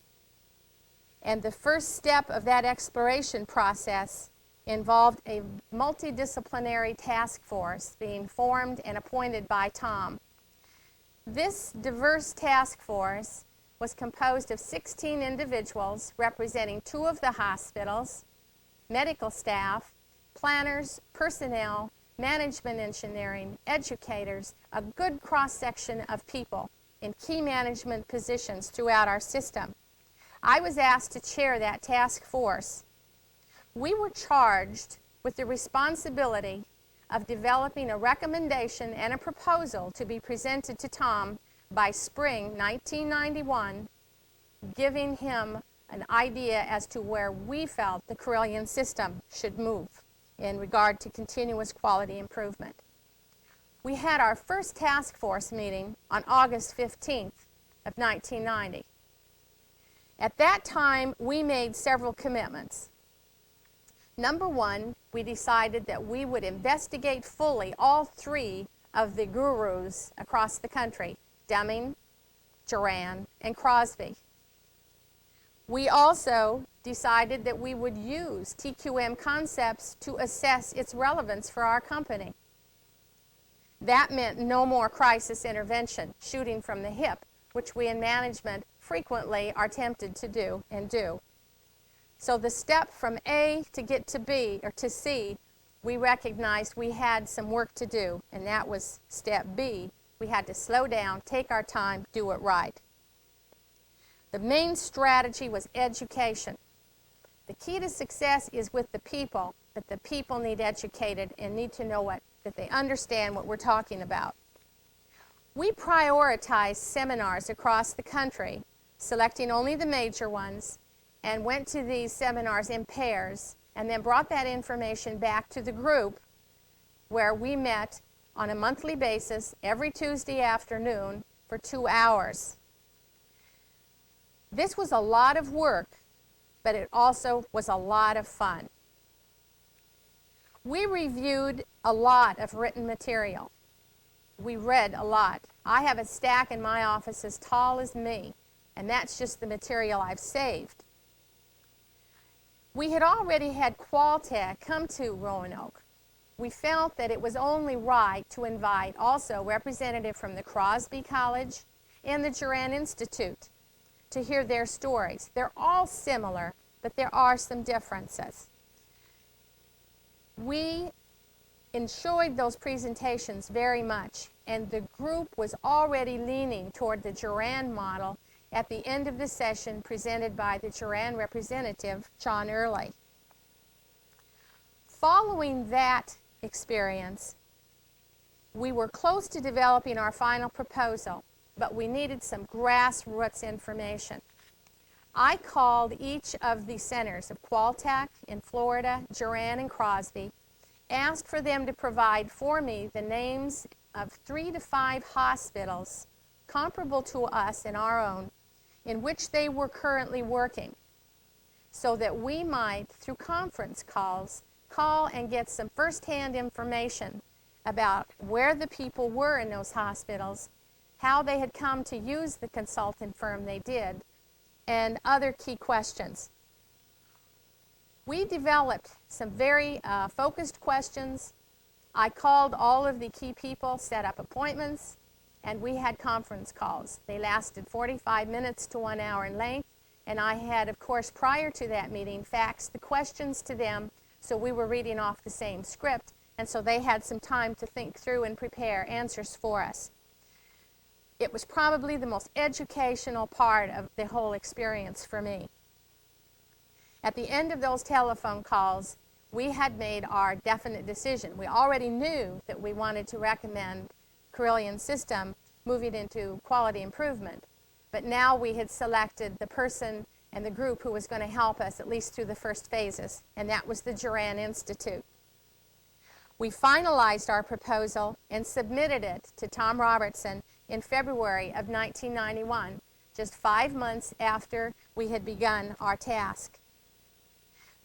And the first step of that exploration process involved a multidisciplinary task force being formed and appointed by Tom. This diverse task force was composed of 16 individuals representing 2 of the hospitals, medical staff, planners, personnel, management engineering, educators, a good cross-section of people in key management positions throughout our system. I was asked to chair that task force. We were charged with the responsibility of developing a recommendation and a proposal to be presented to Tom by spring 1991, giving him an idea as to where we felt the Carilion system should move in regard to continuous quality improvement. We had our first task force meeting on August 15th of 1990. At that time, we made several commitments. Number one, we decided that we would investigate fully all 3 of the gurus across the country, Deming, Duran, and Crosby. We also decided that we would use TQM concepts to assess its relevance for our company. That meant no more crisis intervention, shooting from the hip, which we in management frequently are tempted to do and do. So the step from A to get to B or to C, we recognized we had some work to do, and that was step B. We had to slow down, take our time, do it right. The main strategy was education. The key to success is with the people, but the people need educated and need to know that they understand what we're talking about. We prioritized seminars across the country, selecting only the major ones, and went to these seminars in pairs, and then brought that information back to the group where we met on a monthly basis every Tuesday afternoon for 2 hours. This was a lot of work, but it also was a lot of fun. We reviewed a lot of written material. We read a lot. I have a stack in my office as tall as me, and that's just the material I've saved. We had already had Qualtech come to Roanoke. We felt that it was only right to invite also representatives from the Crosby College and the Duran Institute to hear their stories. They're all similar, but there are some differences. We enjoyed those presentations very much, and the group was already leaning toward the Duran model at the end of the session presented by the Duran representative, John Early. Following that experience, we were close to developing our final proposal, but we needed some grassroots information. I called each of the centers of Qualtech in Florida, Duran, and Crosby, asked for them to provide for me the names of 3 to 5 hospitals comparable to us in our own, in which they were currently working, so that we might, through conference calls, call and get some first-hand information about where the people were in those hospitals, how they had come to use the consultant firm they did, and other key questions. We developed some very focused questions. I called all of the key people, set up appointments, and we had conference calls. They lasted 45 minutes to 1 hour in length, and I had, of course, prior to that meeting, faxed the questions to them, so we were reading off the same script, and so they had some time to think through and prepare answers for us. It was probably the most educational part of the whole experience for me. At the end of those telephone calls, we had made our definite decision. We already knew that we wanted to recommend Carilion system moving into quality improvement. But now we had selected the person and the group who was going to help us at least through the first phases, and that was the Duran Institute. We finalized our proposal and submitted it to Tom Robertson in February of 1991, just 5 months after we had begun our task.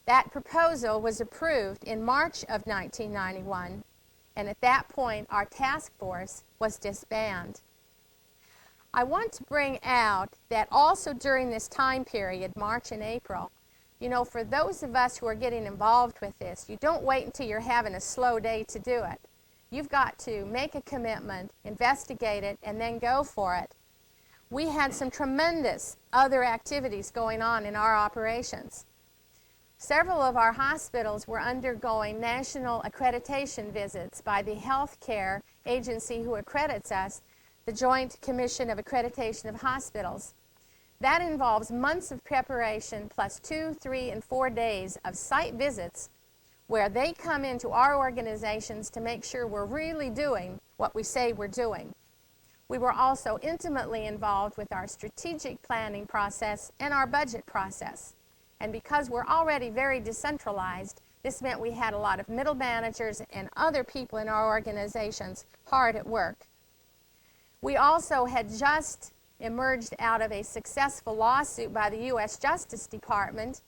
That proposal was approved in March of 1991, and at that point our task force was disbanded. I want to bring out that also during this time period, March and April, you know, for those of us who are getting involved with this, you don't wait until you're having a slow day to do it. You've got to make a commitment, investigate it, and then go for it. We had some tremendous other activities going on in our operations. Several of our hospitals were undergoing national accreditation visits by the healthcare agency who accredits us, the Joint Commission of Accreditation of Hospitals. That involves months of preparation plus 2, 3, and 4 days of site visits where they come into our organizations to make sure we're really doing what we say we're doing. We were also intimately involved with our strategic planning process and our budget process. And because we're already very decentralized, this meant we had a lot of middle managers and other people in our organizations hard at work. We also had just emerged out of a successful lawsuit by the U.S. Justice Department,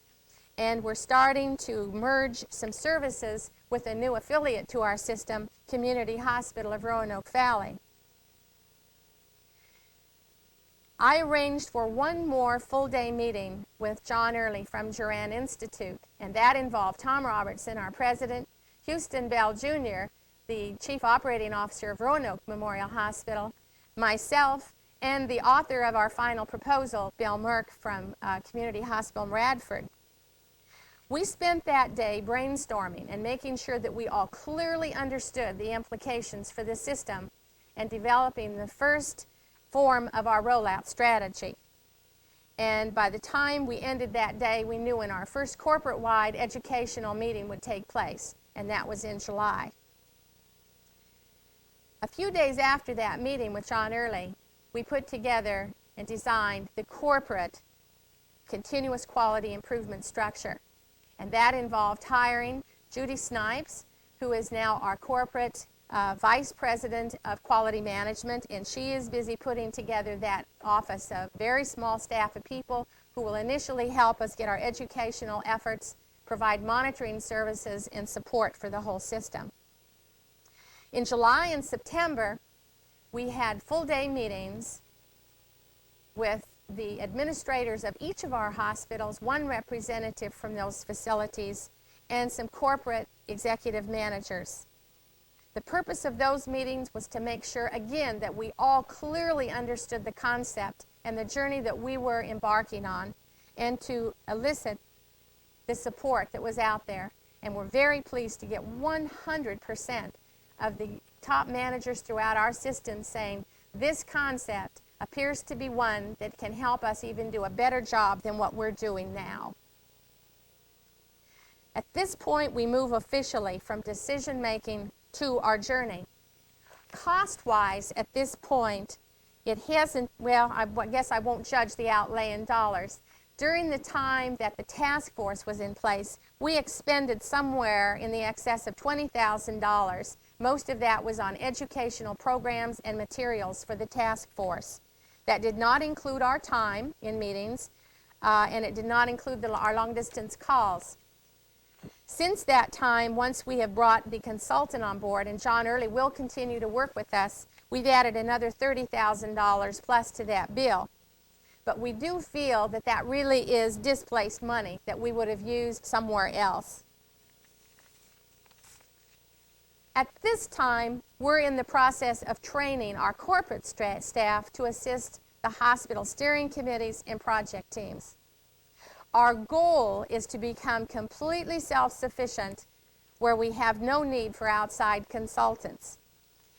and we're starting to merge some services with a new affiliate to our system, Community Hospital of Roanoke Valley. I arranged for one more full-day meeting with John Early from Duran Institute, and that involved Tom Robertson, our president, Houston Bell Jr., the chief operating officer of Roanoke Memorial Hospital, myself, and the author of our final proposal, Bill Merck from Community Hospital in Radford. We spent that day brainstorming and making sure that we all clearly understood the implications for the system and developing the first form of our rollout strategy. And by the time we ended that day, we knew when our first corporate-wide educational meeting would take place, and that was in July. A few days after that meeting with John Early, we put together and designed the corporate continuous quality improvement structure. And that involved hiring Judy Snipes, who is now our corporate Vice President of Quality Management, and she is busy putting together that office of very small staff of people who will initially help us get our educational efforts, provide monitoring services, and support for the whole system. In July and September, we had full-day meetings with the administrators of each of our hospitals, one representative from those facilities, and some corporate executive managers. The purpose of those meetings was to make sure, again, that we all clearly understood the concept and the journey that we were embarking on, and to elicit the support that was out there. And we're very pleased to get 100% of the top managers throughout our system saying, this concept appears to be one that can help us even do a better job than what we're doing now. At this point, we move officially from decision-making to our journey. Cost-wise, at this point, it hasn't, well, I guess I won't judge the outlay in dollars. During the time that the task force was in place, we expended somewhere in the excess of $20,000. Most of that was on educational programs and materials for the task force. That did not include our time in meetings, and it did not include our long-distance calls. Since that time, once we have brought the consultant on board, and John Early will continue to work with us, we've added another $30,000 plus to that bill. But we do feel that that really is displaced money that we would have used somewhere else. At this time, we're in the process of training our corporate staff to assist the hospital steering committees and project teams. Our goal is to become completely self-sufficient where we have no need for outside consultants.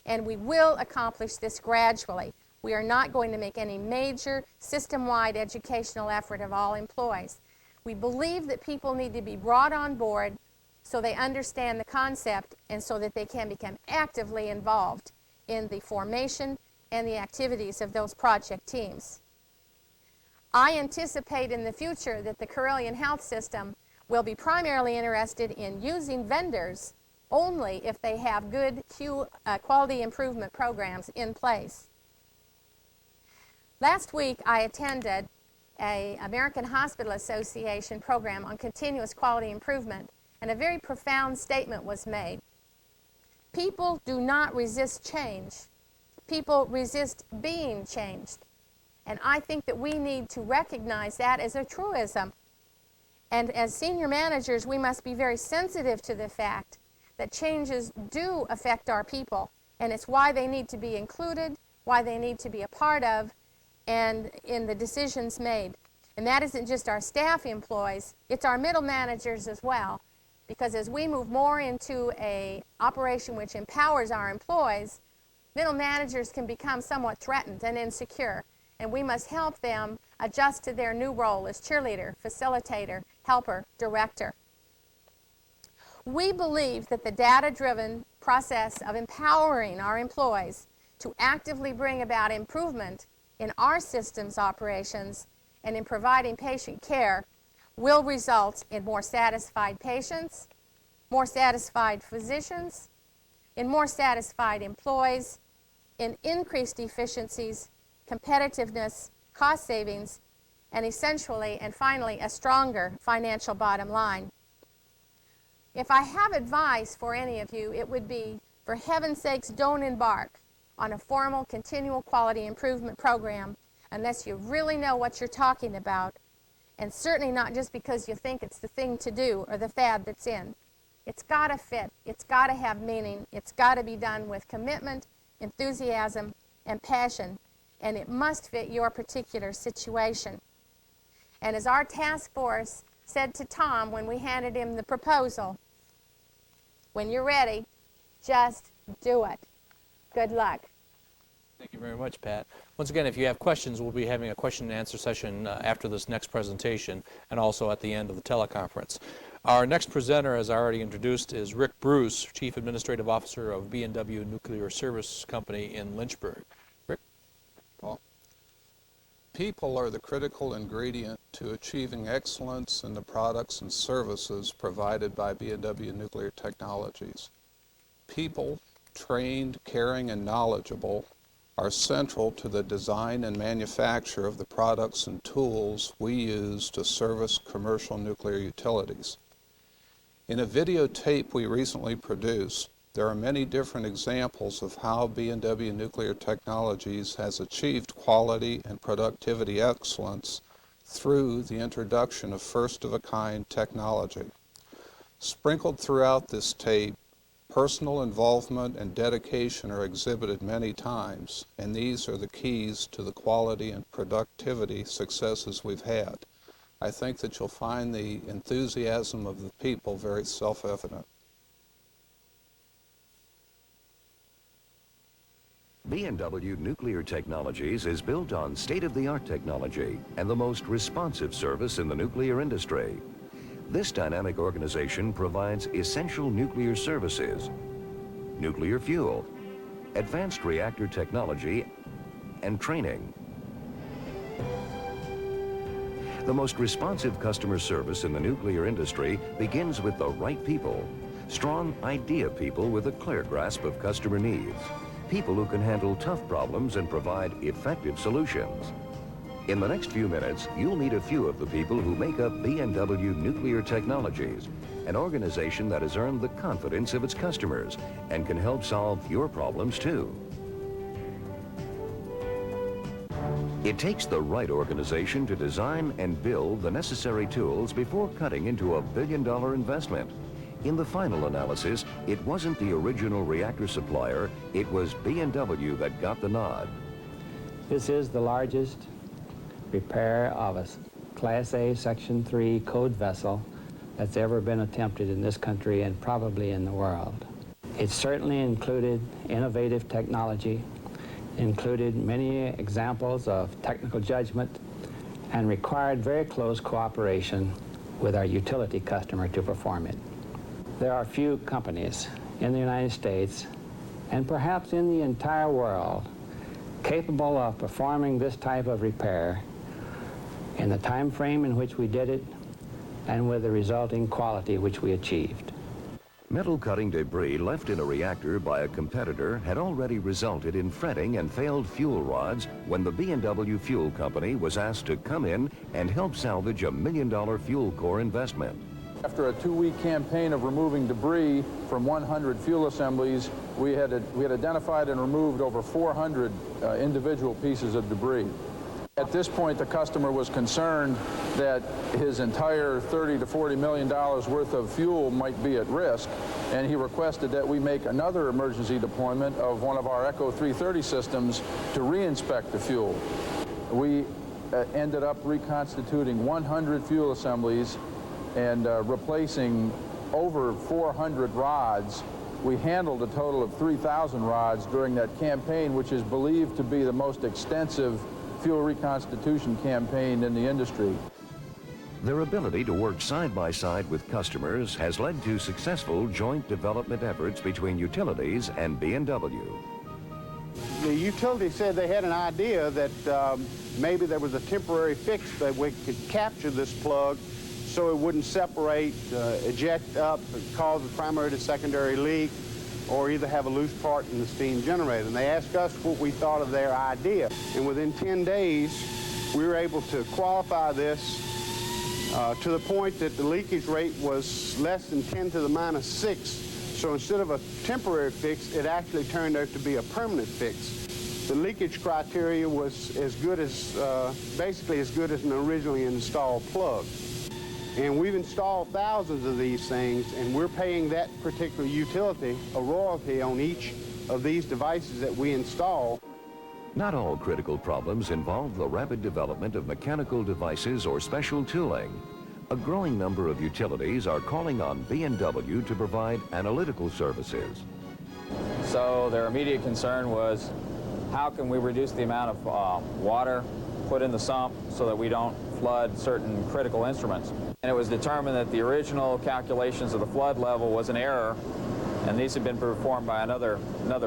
And we will accomplish this gradually. We are not going to make any major system-wide educational effort of all employees. We believe that people need to be brought on board so they understand the concept and so that they can become actively involved in the formation and the activities of those project teams. I anticipate in the future that the Carillion Health System will be primarily interested in using vendors only if they have good quality improvement programs in place. Last week I attended an American Hospital Association program on continuous quality improvement, and a very profound statement was made. People do not resist change. People resist being changed. And I think that we need to recognize that as a truism. And as senior managers, we must be very sensitive to the fact that changes do affect our people, and it's why they need to be included, why they need to be a part of, and in the decisions made. And that isn't just our staff employees, it's our middle managers as well. Because as we move more into an operation which empowers our employees, middle managers can become somewhat threatened and insecure. And we must help them adjust to their new role as cheerleader, facilitator, helper, director. We believe that the data-driven process of empowering our employees to actively bring about improvement in our system's operations and in providing patient care will result in more satisfied patients, more satisfied physicians, in more satisfied employees, in increased efficiencies, competitiveness, cost savings, and essentially and finally a stronger financial bottom line. If I have advice for any of you, it would be, for heaven's sakes, don't embark on a formal continual quality improvement program unless you really know what you're talking about, and certainly not just because you think it's the thing to do or the fad that's in. It's got to fit, it's got to have meaning, it's got to be done with commitment, enthusiasm, and passion, and it must fit your particular situation. And as our task force said to Tom when we handed him the proposal, when you're ready, just do it. Good luck. Thank you very much, Pat. Once again, if you have questions, we'll be having a question and answer session after this next presentation and also at the end of the teleconference. Our next presenter, as I already introduced, is Rick Bruce, Chief Administrative Officer of B&W Nuclear Service Company in Lynchburg. Rick? Well, people are the critical ingredient to achieving excellence in the products and services provided by B&W Nuclear Technologies. People, trained, caring, and knowledgeable, are central to the design and manufacture of the products and tools we use to service commercial nuclear utilities. In a videotape we recently produced, there are many different examples of how B&W Nuclear Technologies has achieved quality and productivity excellence through the introduction of first-of-a-kind technology. Sprinkled throughout this tape, personal involvement and dedication are exhibited many times, and these are the keys to the quality and productivity successes we've had. I think that you'll find the enthusiasm of the people very self-evident. B&W Nuclear Technologies is built on state-of-the-art technology and the most responsive service in the nuclear industry. This dynamic organization provides essential nuclear services, nuclear fuel, advanced reactor technology, and training. The most responsive customer service in the nuclear industry begins with the right people. Strong idea people with a clear grasp of customer needs. People who can handle tough problems and provide effective solutions. In the next few minutes, you'll meet a few of the people who make up B&W Nuclear Technologies, an organization that has earned the confidence of its customers and can help solve your problems too. It takes the right organization to design and build the necessary tools before cutting into a billion-dollar investment. In the final analysis, it wasn't the original reactor supplier, it was B&W that got the nod. This is the largest repair of a Class A Section 3 code vessel that's ever been attempted in this country and probably in the world. It certainly included innovative technology, included many examples of technical judgment, and required very close cooperation with our utility customer to perform it. There are few companies in the United States and perhaps in the entire world, capable of performing this type of repair in the time frame in which we did it and with the resulting quality which we achieved. Metal cutting debris left in a reactor by a competitor had already resulted in fretting and failed fuel rods when the B&W Fuel Company was asked to come in and help salvage a $1 million fuel core investment. After a 2-week campaign of removing debris from 100 fuel assemblies, we had identified and removed over 400 individual pieces of debris. At this point, the customer was concerned that his entire $30 to $40 million worth of fuel might be at risk, and he requested that we make another emergency deployment of one of our Echo 330 systems to re-inspect the fuel. We ended up reconstituting 100 fuel assemblies and replacing over 400 rods. We handled a total of 3,000 rods during that campaign, which is believed to be the most extensive fuel reconstitution campaign in the industry. Their ability to work side by side with customers has led to successful joint development efforts between utilities and B&W. The utility said they had an idea that maybe there was a temporary fix that we could capture this plug so it wouldn't separate, eject up, cause a primary to secondary leak, or either have a loose part in the steam generator. And they asked us what we thought of their idea. And within 10 days, we were able to qualify this to the point that the leakage rate was less than 10 to the minus 6. So instead of a temporary fix, it actually turned out to be a permanent fix. The leakage criteria was as good as, basically as good as an originally installed plug. And we've installed thousands of these things, and we're paying that particular utility a royalty on each of these devices that we install. Not all critical problems involve the rapid development of mechanical devices or special tooling. A growing number of utilities are calling on B&W to provide analytical services. So their immediate concern was, how can we reduce the amount of water put in the sump so that we don't flood certain critical instruments? And it was determined that the original calculations of the flood level was an error, and these had been performed by another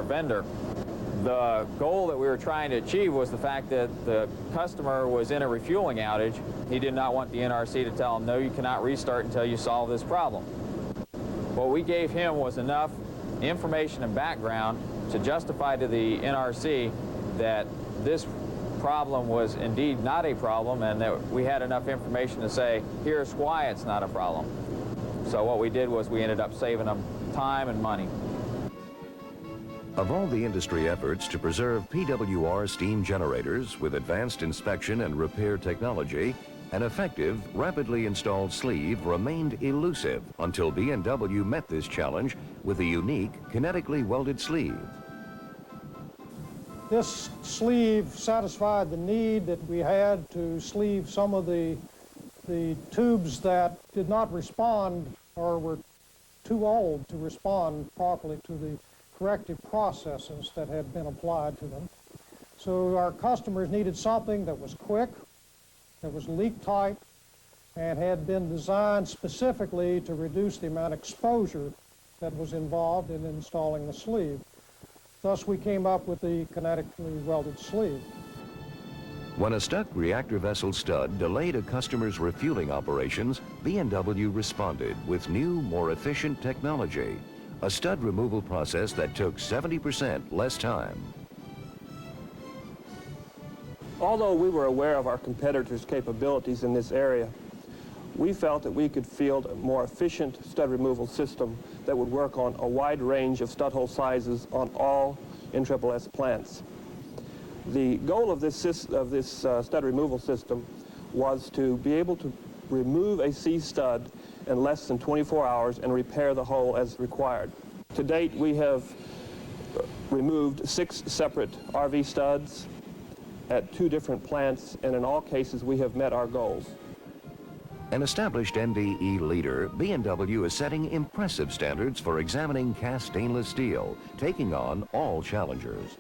vendor. The goal that we were trying to achieve was the fact that the customer was in a refueling outage. He did not want the NRC to tell him, no, you cannot restart until you solve this problem. What we gave him was enough information and background to justify to the NRC that this problem was indeed not a problem, and that we had enough information to say, here's why it's not a problem. So what we did was we ended up saving them time and money. Of all the industry efforts to preserve PWR steam generators with advanced inspection and repair technology, an effective, rapidly installed sleeve remained elusive until B&W met this challenge with a unique, kinetically welded sleeve. This sleeve satisfied the need that we had to sleeve some of the tubes that did not respond or were too old to respond properly to the corrective processes that had been applied to them. So our customers needed something that was quick, that was leak tight, and had been designed specifically to reduce the amount of exposure that was involved in installing the sleeve. Thus, we came up with the kinetically welded sleeve. When a stuck reactor vessel stud delayed a customer's refueling operations, B&W responded with new, more efficient technology, a stud removal process that took 70% less time. Although we were aware of our competitors' capabilities in this area, we felt that we could field a more efficient stud removal system that would work on a wide range of stud hole sizes on all NSSS plants. The goal of this stud removal system was to be able to remove a C stud in less than 24 hours and repair the hole as required. To date, we have removed 6 separate RV studs at 2 different plants, and in all cases, we have met our goals. An established NDE leader, B&W is setting impressive standards for examining cast stainless steel, taking on all challengers.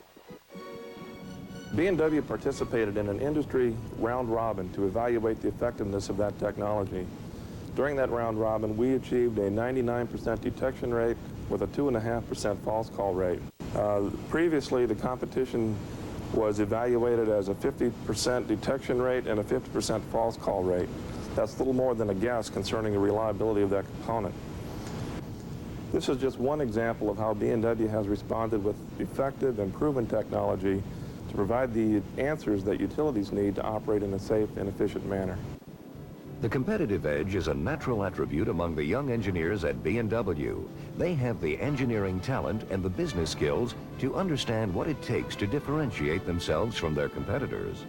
B&W participated in an industry round robin to evaluate the effectiveness of that technology. During that round robin, we achieved a 99% detection rate with a 2.5% false call rate. Previously, the competition was evaluated as a 50% detection rate and a 50% false call rate. That's little more than a guess concerning the reliability of that component. This is just one example of how B&W has responded with effective and proven technology to provide the answers that utilities need to operate in a safe and efficient manner. The competitive edge is a natural attribute among the young engineers at B&W. They have the engineering talent and the business skills to understand what it takes to differentiate themselves from their competitors.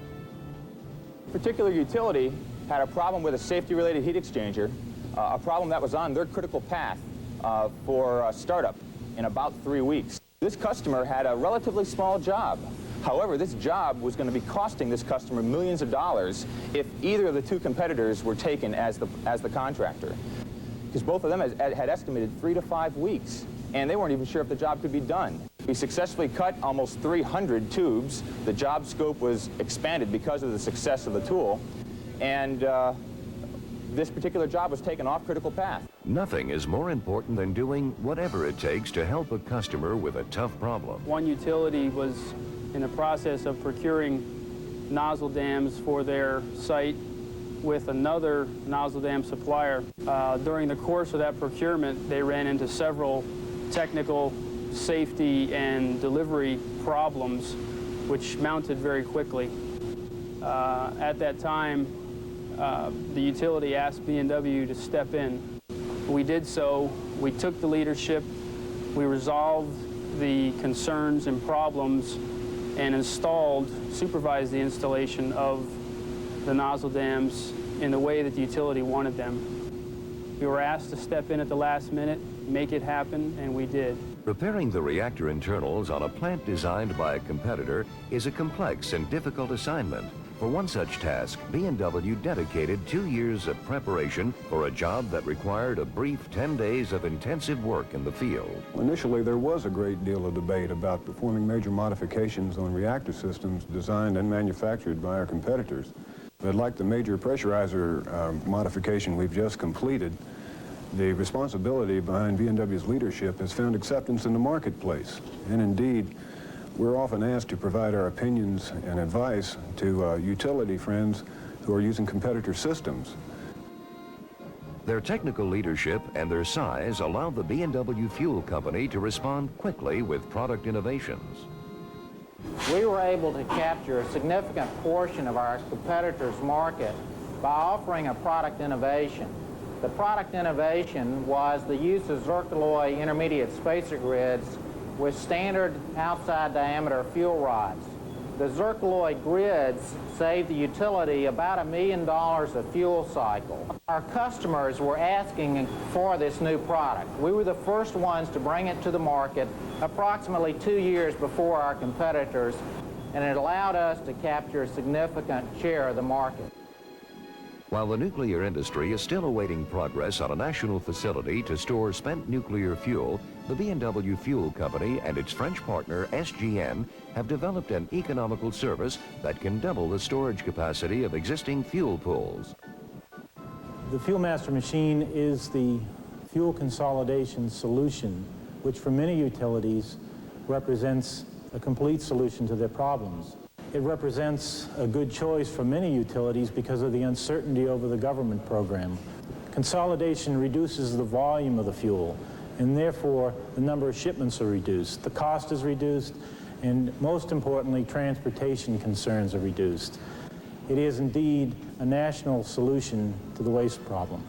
A particular utility had a problem with a safety-related heat exchanger, a problem that was on their critical path for startup in about 3 weeks. This customer had a relatively small job. However, this job was going to be costing this customer millions of dollars if either of the two competitors were taken as the contractor. Because both of them had estimated 3 to 5 weeks, and they weren't even sure if the job could be done. We successfully cut almost 300 tubes. The job scope was expanded because of the success of the tool, and this particular job was taken off critical path. Nothing is more important than doing whatever it takes to help a customer with a tough problem. One utility was in the process of procuring nozzle dams for their site with another nozzle dam supplier. During the course of that procurement, they ran into several technical, safety, and delivery problems which mounted very quickly. At that time, the utility asked B&W to step in. We did so. We took the leadership. We resolved the concerns and problems and supervised the installation of the nozzle dams in the way that the utility wanted them. We were asked to step in at the last minute, make it happen, and we did. Repairing the reactor internals on a plant designed by a competitor is a complex and difficult assignment. For one such task, B&W dedicated 2 years of preparation for a job that required a brief 10 days of intensive work in the field. Initially, there was a great deal of debate about performing major modifications on reactor systems designed and manufactured by our competitors. But like the major pressurizer modification we've just completed, the responsibility behind B&W's leadership has found acceptance in the marketplace. And indeed, we're often asked to provide our opinions and advice to utility friends who are using competitor systems. Their technical leadership and their size allowed the B&W Fuel Company to respond quickly with product innovations. We were able to capture a significant portion of our competitors' market by offering a product innovation. The product innovation was the use of zircaloy intermediate spacer grids with standard outside diameter fuel rods. The zircaloy grids saved the utility about $1 million of fuel cycle. Our customers were asking for this new product. We were the first ones to bring it to the market approximately 2 years before our competitors, and it allowed us to capture a significant share of the market. While the nuclear industry is still awaiting progress on a national facility to store spent nuclear fuel, the B&W Fuel Company and its French partner SGN have developed an economical service that can double the storage capacity of existing fuel pools. The Fuel Master machine is the fuel consolidation solution, which for many utilities represents a complete solution to their problems. It represents a good choice for many utilities because of the uncertainty over the government program. Consolidation reduces the volume of the fuel, and therefore the number of shipments are reduced. The cost is reduced, and most importantly, transportation concerns are reduced. It is indeed a national solution to the waste problem.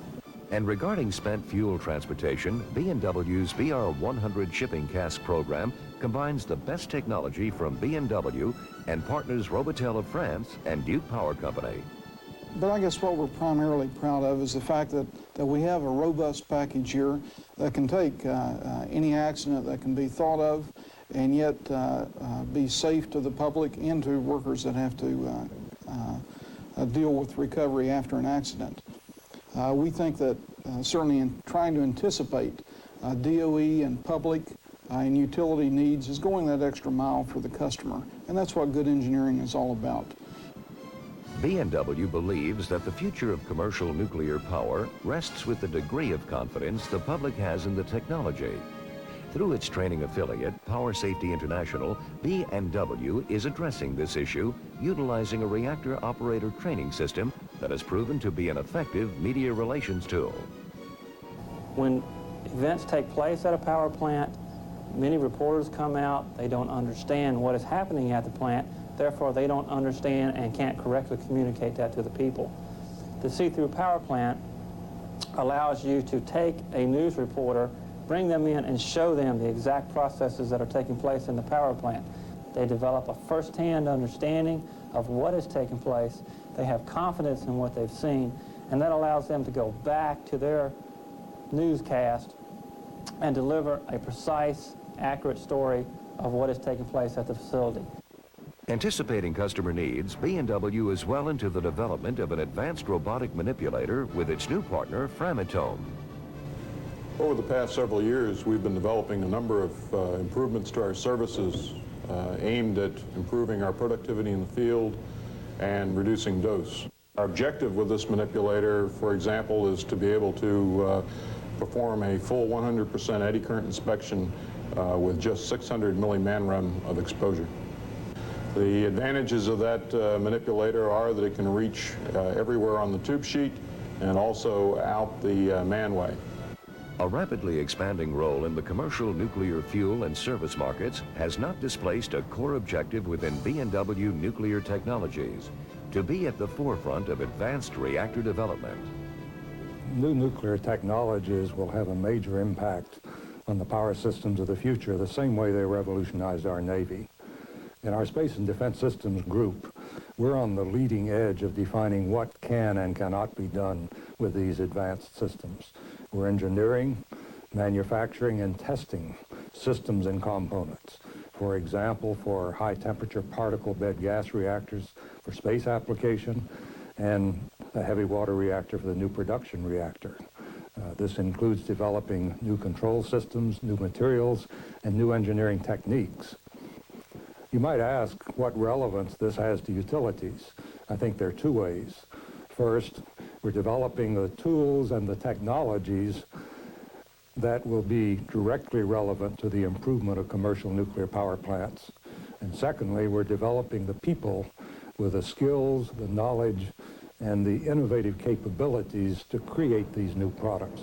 And regarding spent fuel transportation, B&W's BR100 shipping cask program combines the best technology from B&W and partners Robotel of France and Duke Power Company. But I guess what we're primarily proud of is the fact that we have a robust package here that can take any accident that can be thought of and yet be safe to the public and to workers that have to deal with recovery after an accident. We think that certainly in trying to anticipate DOE and public and utility needs is going that extra mile for the customer, and that's what good engineering is all about. B&W believes that the future of commercial nuclear power rests with the degree of confidence the public has in the technology. Through its training affiliate, Power Safety International, B&W is addressing this issue, utilizing a reactor operator training system that has proven to be an effective media relations tool. When events take place at a power plant, many reporters come out, they don't understand what is happening at the plant, therefore they don't understand and can't correctly communicate that to the people. The see-through power plant allows you to take a news reporter, bring them in and show them the exact processes that are taking place in the power plant. They develop a first-hand understanding of what is taking place, they have confidence in what they've seen, and that allows them to go back to their newscast and deliver a precise, accurate story of what is taking place at the facility. Anticipating customer needs, B&W is well into the development of an advanced robotic manipulator with its new partner, Framatome. Over the past several years, we've been developing a number of improvements to our services aimed at improving our productivity in the field and reducing dose. Our objective with this manipulator, for example, is to be able to perform a full 100% eddy current inspection with just 600 millimanrem of exposure. The advantages of that manipulator are that it can reach everywhere on the tube sheet and also out the manway. A rapidly expanding role in the commercial nuclear fuel and service markets has not displaced a core objective within B&W Nuclear Technologies, to be at the forefront of advanced reactor development. New nuclear technologies will have a major impact on the power systems of the future, the same way they revolutionized our Navy. In our Space and Defense Systems group, we're on the leading edge of defining what can and cannot be done with these advanced systems. We're engineering, manufacturing, and testing systems and components. For example, for high-temperature particle bed gas reactors for space application, and a heavy water reactor for the new production reactor. This includes developing new control systems, new materials, and new engineering techniques. You might ask what relevance this has to utilities. I think there are two ways. First, we're developing the tools and the technologies that will be directly relevant to the improvement of commercial nuclear power plants. And secondly, we're developing the people with the skills, the knowledge, and the innovative capabilities to create these new products.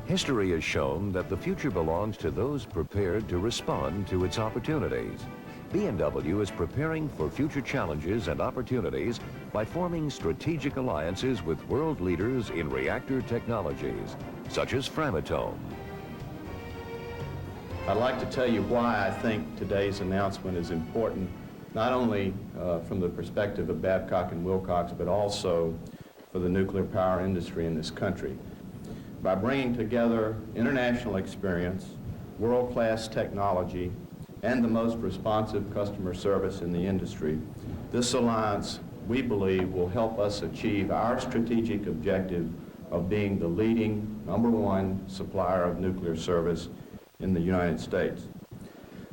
History has shown that the future belongs to those prepared to respond to its opportunities. B&W is preparing for future challenges and opportunities by forming strategic alliances with world leaders in reactor technologies, such as Framatome. I'd like to tell you why I think today's announcement is important, not only from the perspective of Babcock and Wilcox, but also for the nuclear power industry in this country. By bringing together international experience, world-class technology, and the most responsive customer service in the industry, this alliance, we believe, will help us achieve our strategic objective of being the leading #1 supplier of nuclear service in the United States.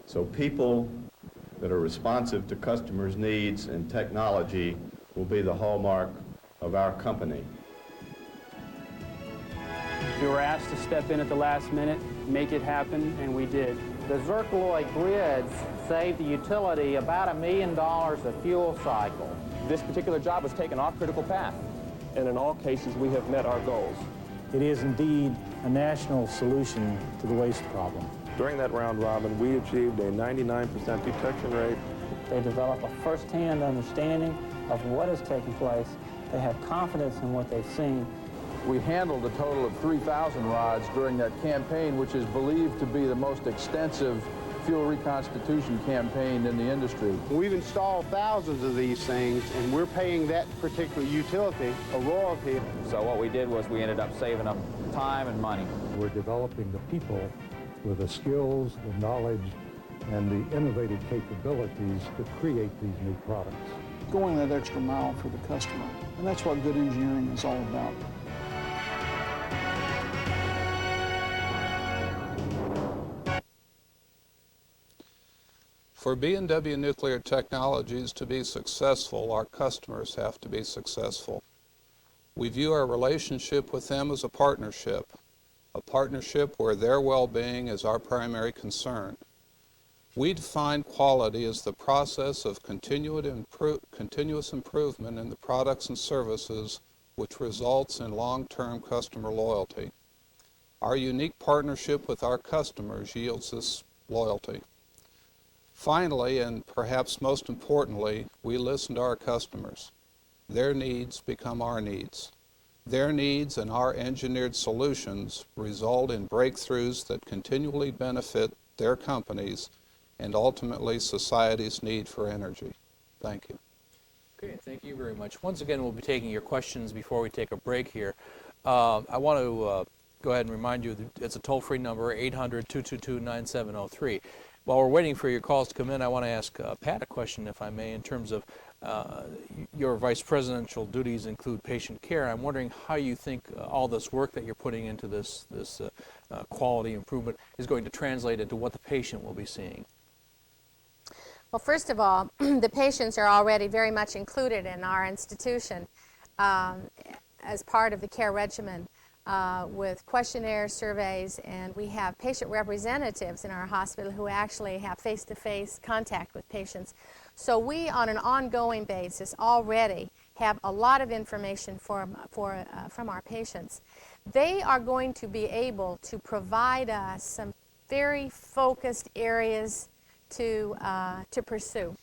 So people that are responsive to customers' needs and technology will be the hallmark of our company. We were asked to step in at the last minute, make it happen, and we did. The Zircaloy grids saved the utility about $1 million a fuel cycle. This particular job was taken off critical path, and in all cases we have met our goals. It is indeed a national solution to the waste problem. During that round robin, we achieved a 99% detection rate. They develop a first-hand understanding of what is taking place. They have confidence in what they've seen. We handled a total of 3,000 rods during that campaign, which is believed to be the most extensive fuel reconstitution campaign in the industry. We've installed thousands of these things, and we're paying that particular utility a royalty. So what we did was we ended up saving them time and money. We're developing the people with the skills, the knowledge, and the innovative capabilities to create these new products. Going that extra mile for the customer, and that's what good engineering is all about. For B&W Nuclear Technologies to be successful, our customers have to be successful. We view our relationship with them as a partnership a partnership where their well-being is our primary concern. We define quality as the process of continuous improvement in the products and services which results in long-term customer loyalty. Our unique partnership with our customers yields this loyalty. Finally, and perhaps most importantly, we listen to our customers. Their needs become our needs. Their needs and our engineered solutions result in breakthroughs that continually benefit their companies and ultimately society's need for energy. Thank you. Okay, thank you very much. Once again, we'll be taking your questions before we take a break here. I want to go ahead and remind you that it's a toll-free number, 800-222-9703. While we're waiting for your calls to come in, I want to ask Pat a question, if I may, in terms of your vice presidential duties include patient care. I'm wondering how you think all this work that you're putting into this quality improvement is going to translate into what the patient will be seeing. Well, first of all, the patients are already very much included in our institution as part of the care regimen with questionnaire surveys, and we have patient representatives in our hospital who actually have face-to-face contact with patients. So we, on an ongoing basis, already have a lot of information from our patients. They are going to be able to provide us some very focused areas to pursue,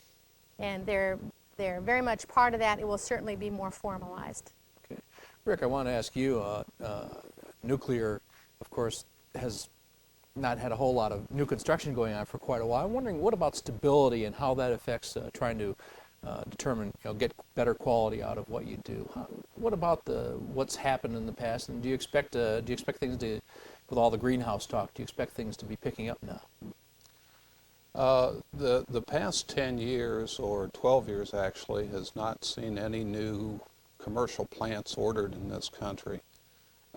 and they're very much part of that. It will certainly be more formalized. Okay. Rick, I want to ask you, nuclear, of course, has not had a whole lot of new construction going on for quite a while. I'm wondering, what about stability and how that affects trying to determine, get better quality out of what you do? What about what's happened in the past, and do you expect things to, with all the greenhouse talk, do you expect things to be picking up now? The past 10 years, or 12 years actually, has not seen any new commercial plants ordered in this country.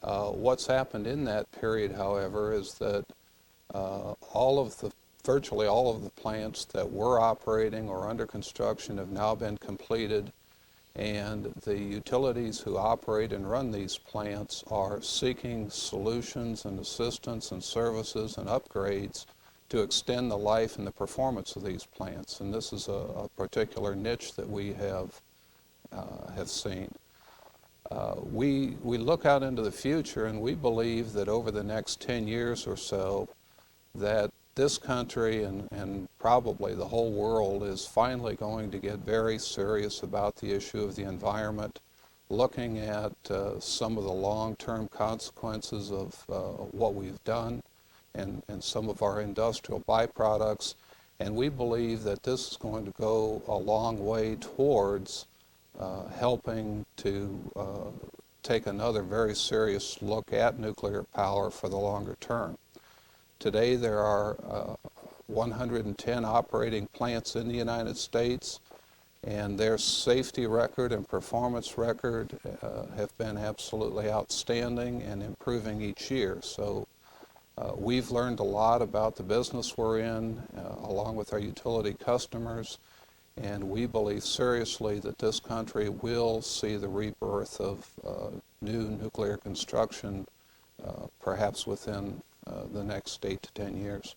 What's happened in that period, however, is that virtually all of the plants that were operating or under construction have now been completed, and the utilities who operate and run these plants are seeking solutions and assistance and services and upgrades to extend the life and the performance of these plants. And this is a particular niche that we have seen. We look out into the future, and we believe that over the next 10 years or so, that this country and probably the whole world is finally going to get very serious about the issue of the environment, looking at some of the long-term consequences of what we've done and some of our industrial byproducts. And we believe that this is going to go a long way towards helping to take another very serious look at nuclear power for the longer term. Today there are 110 operating plants in the United States, and their safety record and performance record have been absolutely outstanding and improving each year. So we've learned a lot about the business we're in, along with our utility customers, and we believe seriously that this country will see the rebirth of new nuclear construction perhaps within the next 8 to 10 years.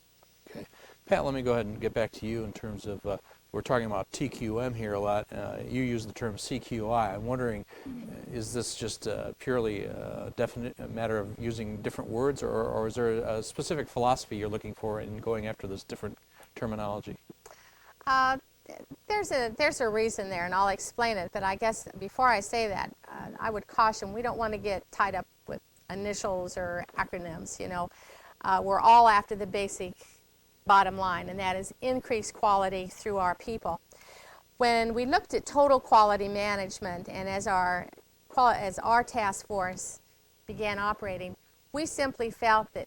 Okay. Pat, let me go ahead and get back to you in terms of, we're talking about TQM here a lot. You use the term CQI. I'm wondering, is this just purely a matter of using different words, or is there a specific philosophy you're looking for in going after this different terminology? There's a reason there, and I'll explain it, but I guess before I say that, I would caution, we don't want to get tied up with initials or acronyms, We're all after the basic bottom line, and that is increased quality through our people. When we looked at total quality management, and as our task force began operating, we simply felt that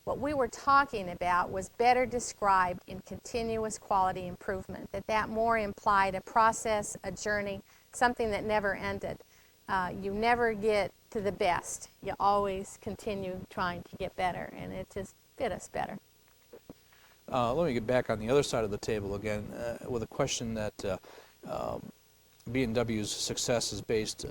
what we were talking about was better described in continuous quality improvement, that more implied a process, a journey, something that never ended. You never get to the best. You always continue trying to get better, and it just fit us better. Let me get back on the other side of the table again with a question that B&W's success is based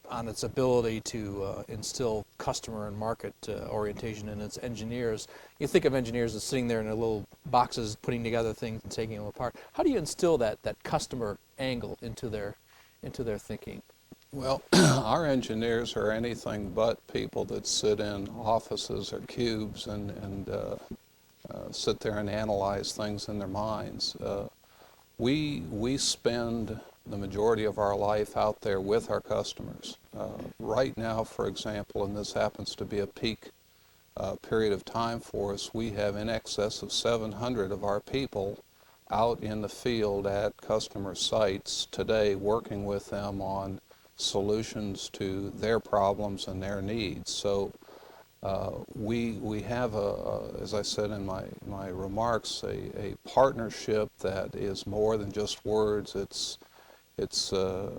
on its ability to instill customer and market orientation in its engineers. You think of engineers as sitting there in their little boxes putting together things and taking them apart. How do you instill that customer angle into their thinking? Well, our engineers are anything but people that sit in offices or cubes and sit there and analyze things in their minds. We spend the majority of our life out there with our customers. Right now, for example, and this happens to be a peak period of time for us, we have in excess of 700 of our people out in the field at customer sites today working with them on solutions to their problems and their needs. So we have, as I said in my remarks, a partnership that is more than just words. It's a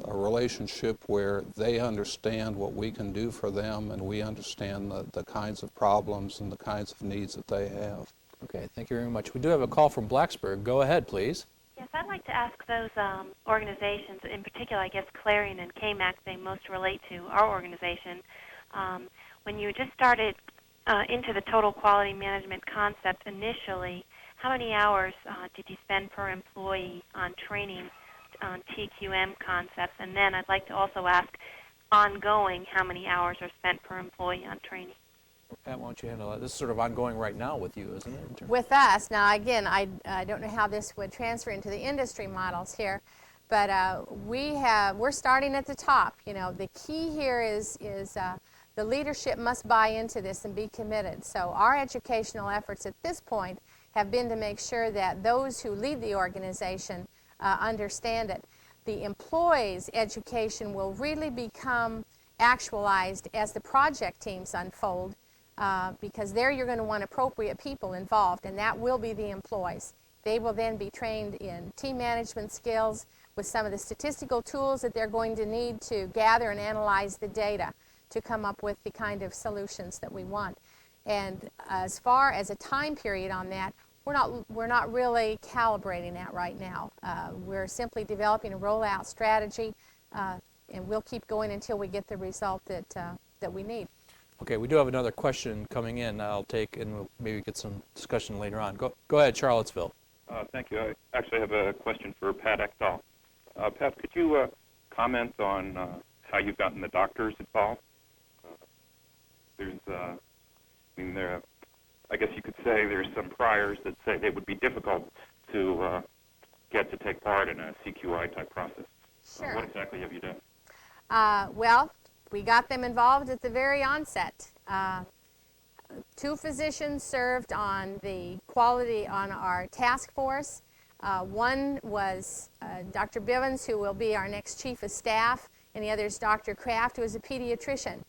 relationship where they understand what we can do for them, and we understand the kinds of problems and the kinds of needs that they have. Okay, thank you very much. We do have a call from Blacksburg. Go ahead, please. Yes, I'd like to ask those organizations, in particular, I guess Clarion and KMAC, they most relate to our organization. When you just started into the total quality management concept initially, how many hours did you spend per employee on training on TQM concepts? And then I'd like to also ask, ongoing, how many hours are spent per employee on training? Pat, why don't you handle that? This is sort of ongoing right now with you, isn't it? With us, now again, I don't know how this would transfer into the industry models here, but we're starting at the top. You know, the key here is the leadership must buy into this and be committed. So our educational efforts at this point have been to make sure that those who lead the organization understand it. The employees' education will really become actualized as the project teams unfold, because there you're going to want appropriate people involved, and that will be the employees. They will then be trained in team management skills with some of the statistical tools that they're going to need to gather and analyze the data to come up with the kind of solutions that we want. And as far as a time period on that, we're not really calibrating that right now. We're simply developing a rollout strategy, and we'll keep going until we get the result that we need. Okay, we do have another question coming in I'll take, and we'll maybe get some discussion later on. Go ahead, Charlottesville. Thank you. I actually have a question for Pat Ekdahl. Pat, could you comment on how you've gotten the doctors involved? I guess you could say there's some priors that say it would be difficult to get to take part in a CQI type process. Sure. What exactly have you done? Well, we got them involved at the very onset. 2 physicians served on the quality on our task force. One was Dr. Bivens, who will be our next chief of staff, and the other is Dr. Kraft, who is a pediatrician.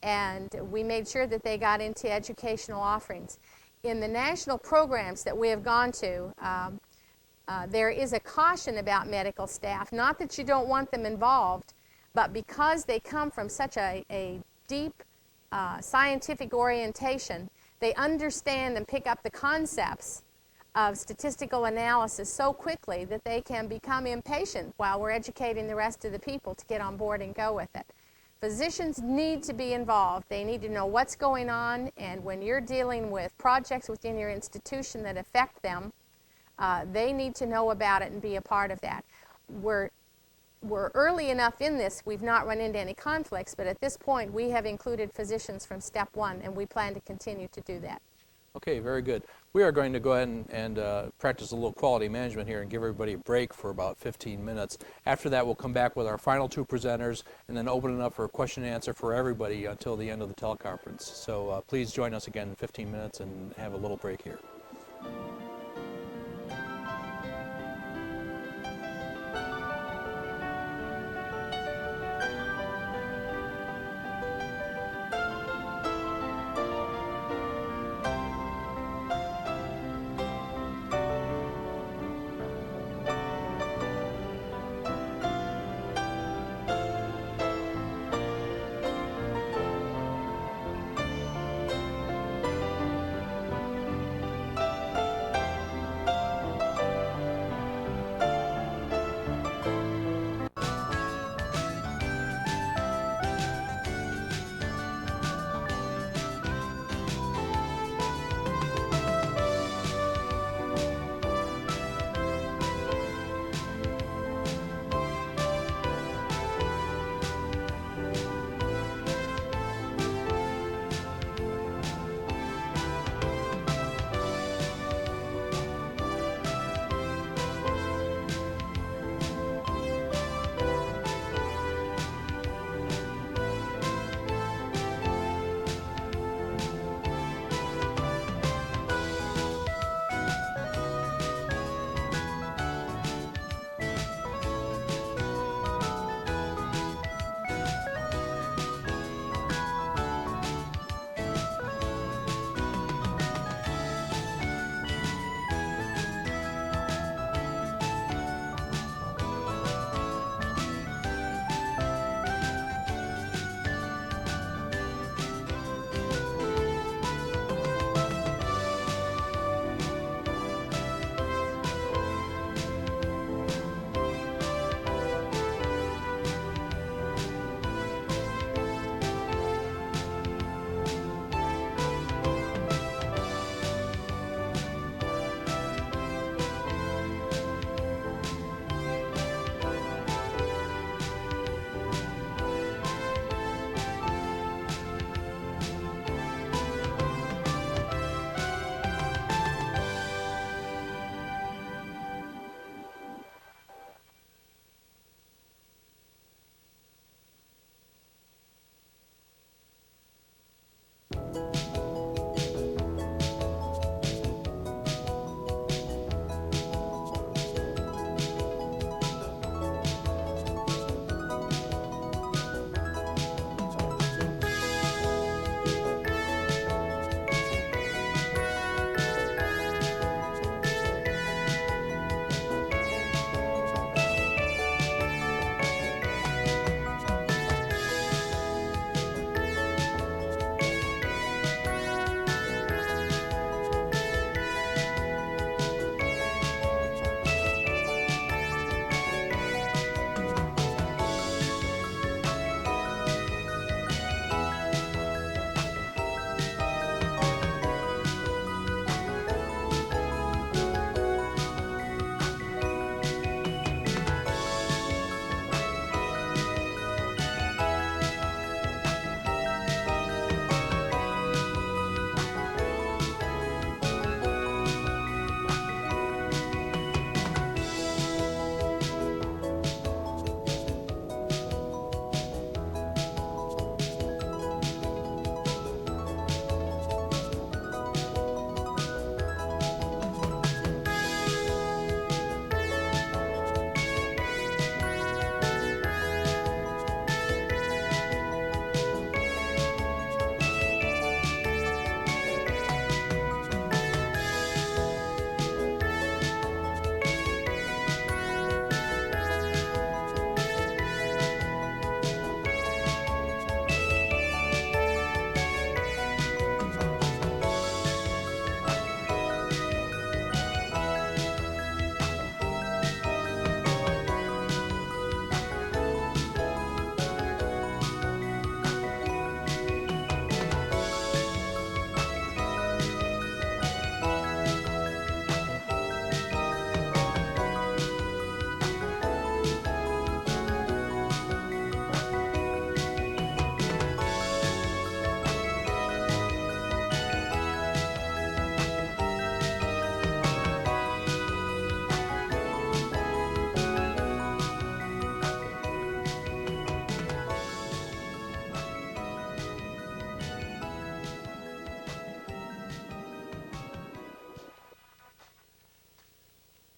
And we made sure that they got into educational offerings. In the national programs that we have gone to, there is a caution about medical staff, not that you don't want them involved, but because they come from such a deep scientific orientation, they understand and pick up the concepts of statistical analysis so quickly that they can become impatient while we're educating the rest of the people to get on board and go with it. Physicians need to be involved. They need to know what's going on, and when you're dealing with projects within your institution that affect them, they need to know about it and be a part of that. We're early enough in this, we've not run into any conflicts, but at this point we have included physicians from step 1, and we plan to continue to do that. Okay, very good. We are going to go ahead and practice a little quality management here and give everybody a break for about 15 minutes. After that, we'll come back with our final 2 presenters and then open it up for a question and answer for everybody until the end of the teleconference. So please join us again in 15 minutes and have a little break here.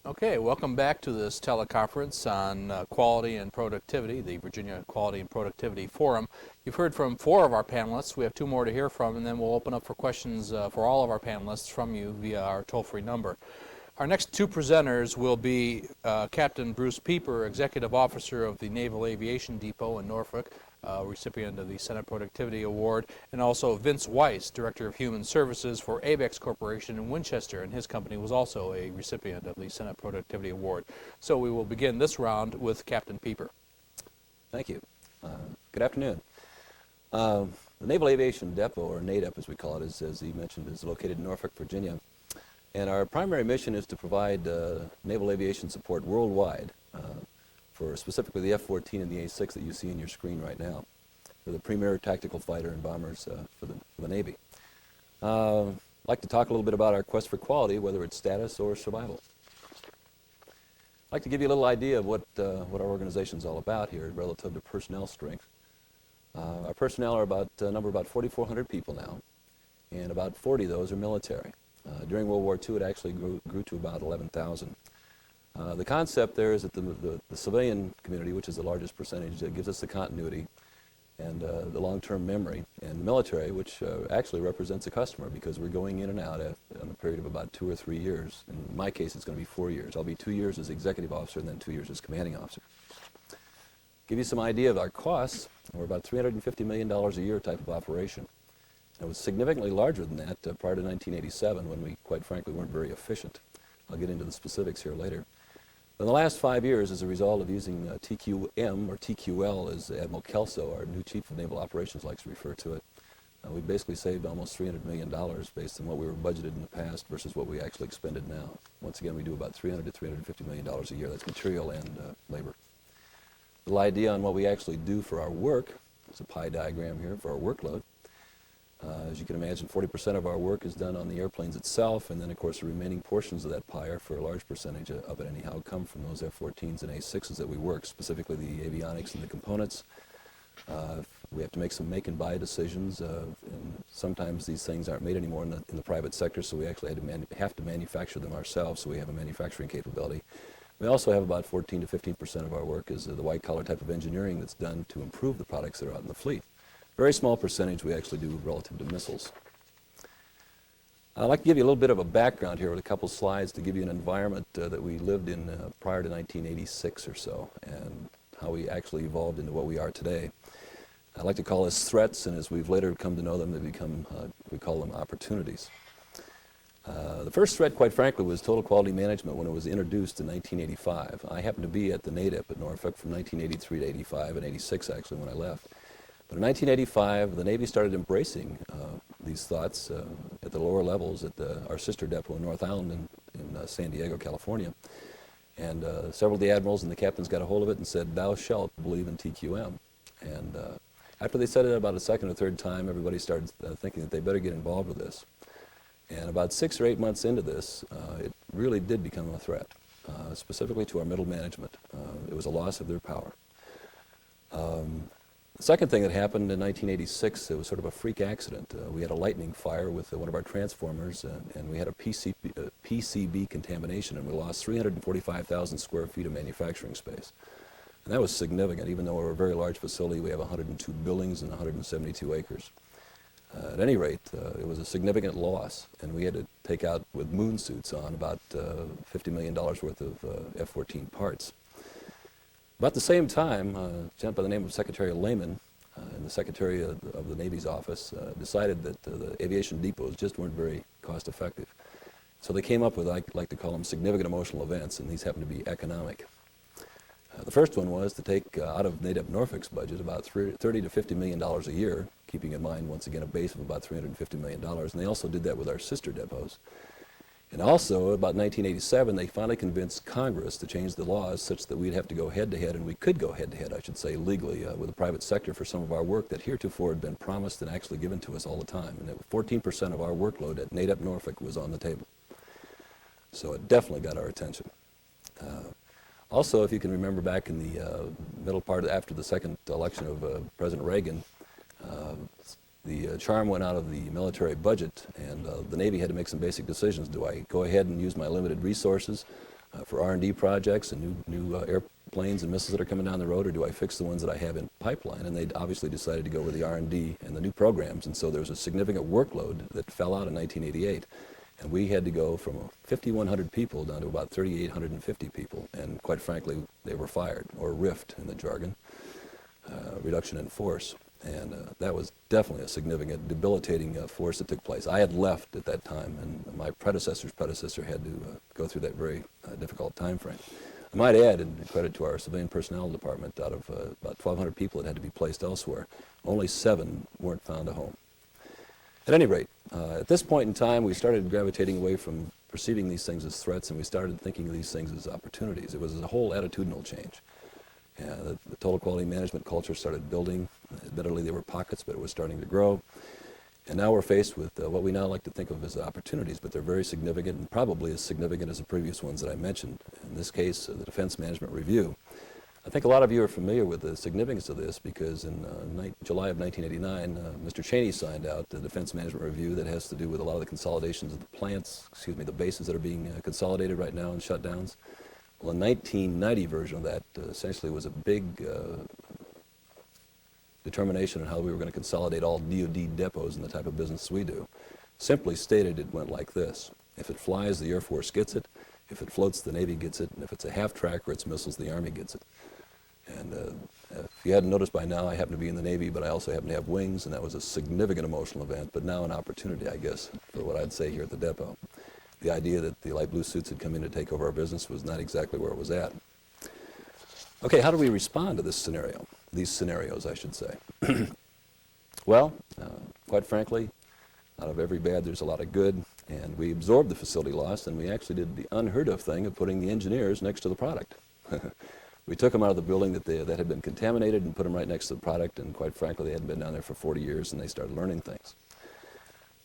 Okay, welcome back to this teleconference on quality and productivity, the Virginia Quality and Productivity Forum. You've heard from 4 of our panelists. We have 2 more to hear from, and then we'll open up for questions for all of our panelists from you via our toll-free number. Our next 2 presenters will be Captain Bruce Pieper, Executive Officer of the Naval Aviation Depot in Norfolk, recipient of the Senate Productivity Award, and also Vince Weiss, Director of Human Services for ABEX Corporation in Winchester, and his company was also a recipient of the Senate Productivity Award. So we will begin this round with Captain Pieper. Thank you. Good afternoon. The Naval Aviation Depot, or NADEP as we call it, as he mentioned, is located in Norfolk, Virginia. And our primary mission is to provide naval aviation support worldwide for specifically the F-14 and the A-6 that you see in your screen right now. They're the premier tactical fighter and bombers for the Navy. I'd like to talk a little bit about our quest for quality, whether it's status or survival. I'd like to give you a little idea of what our organization is all about here relative to personnel strength. Our personnel are number about 4,400 people now, and about 40 of those are military. During World War II, it actually grew to about 11,000. The concept there is that the civilian community, which is the largest percentage, gives us the continuity and the long-term memory, and the military, which actually represents a customer because we're going in and out in a period of about 2 or 3 years. In my case, it's going to be 4 years. I'll be 2 years as executive officer and then 2 years as commanding officer. Give you some idea of our costs. We're about $350 million a year type of operation. It was significantly larger than that prior to 1987 when we, quite frankly, weren't very efficient. I'll get into the specifics here later. In the last 5 years, as a result of using TQM, or TQL, as Admiral Kelso, our new Chief of Naval Operations, likes to refer to it, we basically saved almost $300 million based on what we were budgeted in the past versus what we actually expended now. Once again, we do about $300 to $350 million a year. That's material and labor. A little idea on what we actually do for our work. There's a pie diagram here for our workload. As you can imagine, 40% of our work is done on the airplanes itself, and then, of course, the remaining portions of that pie are, for a large percentage of it anyhow, come from those F-14s and A-6s that we work, specifically the avionics and the components. We have to make some make and buy decisions, and sometimes these things aren't made anymore in the private sector, so we actually have to manufacture them ourselves, so we have a manufacturing capability. We also have about 14 to 15% of our work is the white-collar type of engineering that's done to improve the products that are out in the fleet. Very small percentage we actually do relative to missiles. I'd like to give you a little bit of a background here with a couple slides to give you an environment that we lived in prior to 1986 or so, and how we actually evolved into what we are today. I like to call this threats, and as we've later come to know them, they become, we call them opportunities. The first threat, quite frankly, was total quality management when it was introduced in 1985. I happened to be at the NADEP at Norfolk from 1983 to 85, and 86 actually when I left. But in 1985, the Navy started embracing these thoughts at the lower levels at our sister depot in North Island in San Diego, California. And several of the admirals and the captains got a hold of it and said, "Thou shalt believe in TQM." And after they said it about a second or third time, everybody started thinking that they better get involved with this. And about 6 or 8 months into this, it really did become a threat, specifically to our middle management. It was a loss of their power. The second thing that happened in 1986, it was sort of a freak accident. We had a lightning fire with one of our transformers, and we had a PCB contamination, and we lost 345,000 square feet of manufacturing space. And that was significant. Even though we're a very large facility, we have 102 buildings and 172 acres. At any rate, it was a significant loss, and we had to take out, with moon suits on, about $50 million worth of F-14 parts. About the same time, a gentleman by the name of Secretary Lehman and the Secretary of the Navy's office decided that the aviation depots just weren't very cost effective. So they came up with, I like to call them, significant emotional events, and these happen to be economic. The first one was to take out of NADEP Norfolk's budget about $30 to $50 million a year, keeping in mind, once again, a base of about $350 million. And they also did that with our sister depots. And also, about 1987, they finally convinced Congress to change the laws such that we'd have to go head-to-head, and we could go head-to-head, I should say, legally, with the private sector for some of our work that heretofore had been promised and actually given to us all the time. And 14% of our workload at NADEP Norfolk was on the table. So it definitely got our attention. Also, if you can remember back in the middle part, after the second election of President Reagan, the charm went out of the military budget, and the Navy had to make some basic decisions. Do I go ahead and use my limited resources, for R&D projects and new airplanes and missiles that are coming down the road, or do I fix the ones that I have in pipeline? And they obviously decided to go with the R&D and the new programs, and so there's a significant workload that fell out in 1988. And we had to go from 5,100 people down to about 3,850 people, and quite frankly, they were fired, or RIFed in the jargon, reduction in force. And that was definitely a significant, debilitating force that took place. I had left at that time, and my predecessor's predecessor had to go through that very difficult time frame. I might add, in credit to our civilian personnel department, out of about 1,200 people that had to be placed elsewhere, only 7 weren't found a home. At any rate, at this point in time, we started gravitating away from perceiving these things as threats, and we started thinking of these things as opportunities. It was a whole attitudinal change. The total quality management culture started building. Admittedly, there were pockets, but it was starting to grow. And now we're faced with what we now like to think of as opportunities, but they're very significant and probably as significant as the previous ones that I mentioned. In this case, the Defense Management Review. I think a lot of you are familiar with the significance of this because in July of 1989, Mr. Cheney signed out the Defense Management Review that has to do with a lot of the consolidations of the plants, the bases that are being consolidated right now and shutdowns. Well, the 1990 version of that essentially was a big determination on how we were going to consolidate all DoD depots in the type of business we do. Simply stated, it went like this. If it flies, the Air Force gets it. If it floats, the Navy gets it. And if it's a half-track or it's missiles, the Army gets it. And if you hadn't noticed by now, I happen to be in the Navy, but I also happen to have wings, and that was a significant emotional event, but now an opportunity, I guess, for what I'd say here at the depot. The idea that the light blue suits had come in to take over our business was not exactly where it was at. Okay, how do we respond to this scenario? These scenarios, I should say. Well, quite frankly, out of every bad, there's a lot of good, and we absorbed the facility loss, and we actually did the unheard of thing of putting the engineers next to the product. We took them out of the building that had been contaminated and put them right next to the product, and quite frankly, they hadn't been down there for 40 years, and they started learning things.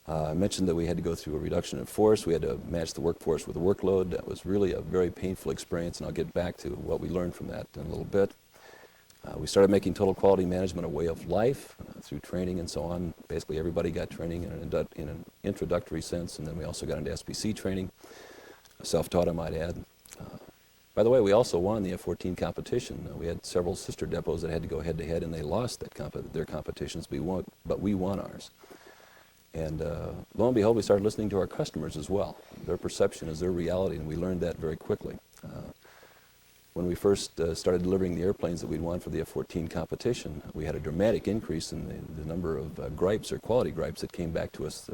I mentioned that we had to go through a reduction in force. We had to match the workforce with the workload. That was really a very painful experience, and I'll get back to what we learned from that in a little bit. We started making total quality management a way of life through training and so on. Basically, everybody got training in an introductory sense, and then we also got into SPC training, self-taught, I might add. By the way, we also won the F-14 competition. We had several sister depots that had to go head-to-head, and they lost their competitions, but we won ours. And lo and behold, we started listening to our customers as well. Their perception is their reality, and we learned that very quickly. When we first started delivering the airplanes that we'd won for the F-14 competition, we had a dramatic increase in the number of gripes or quality gripes that came back to us.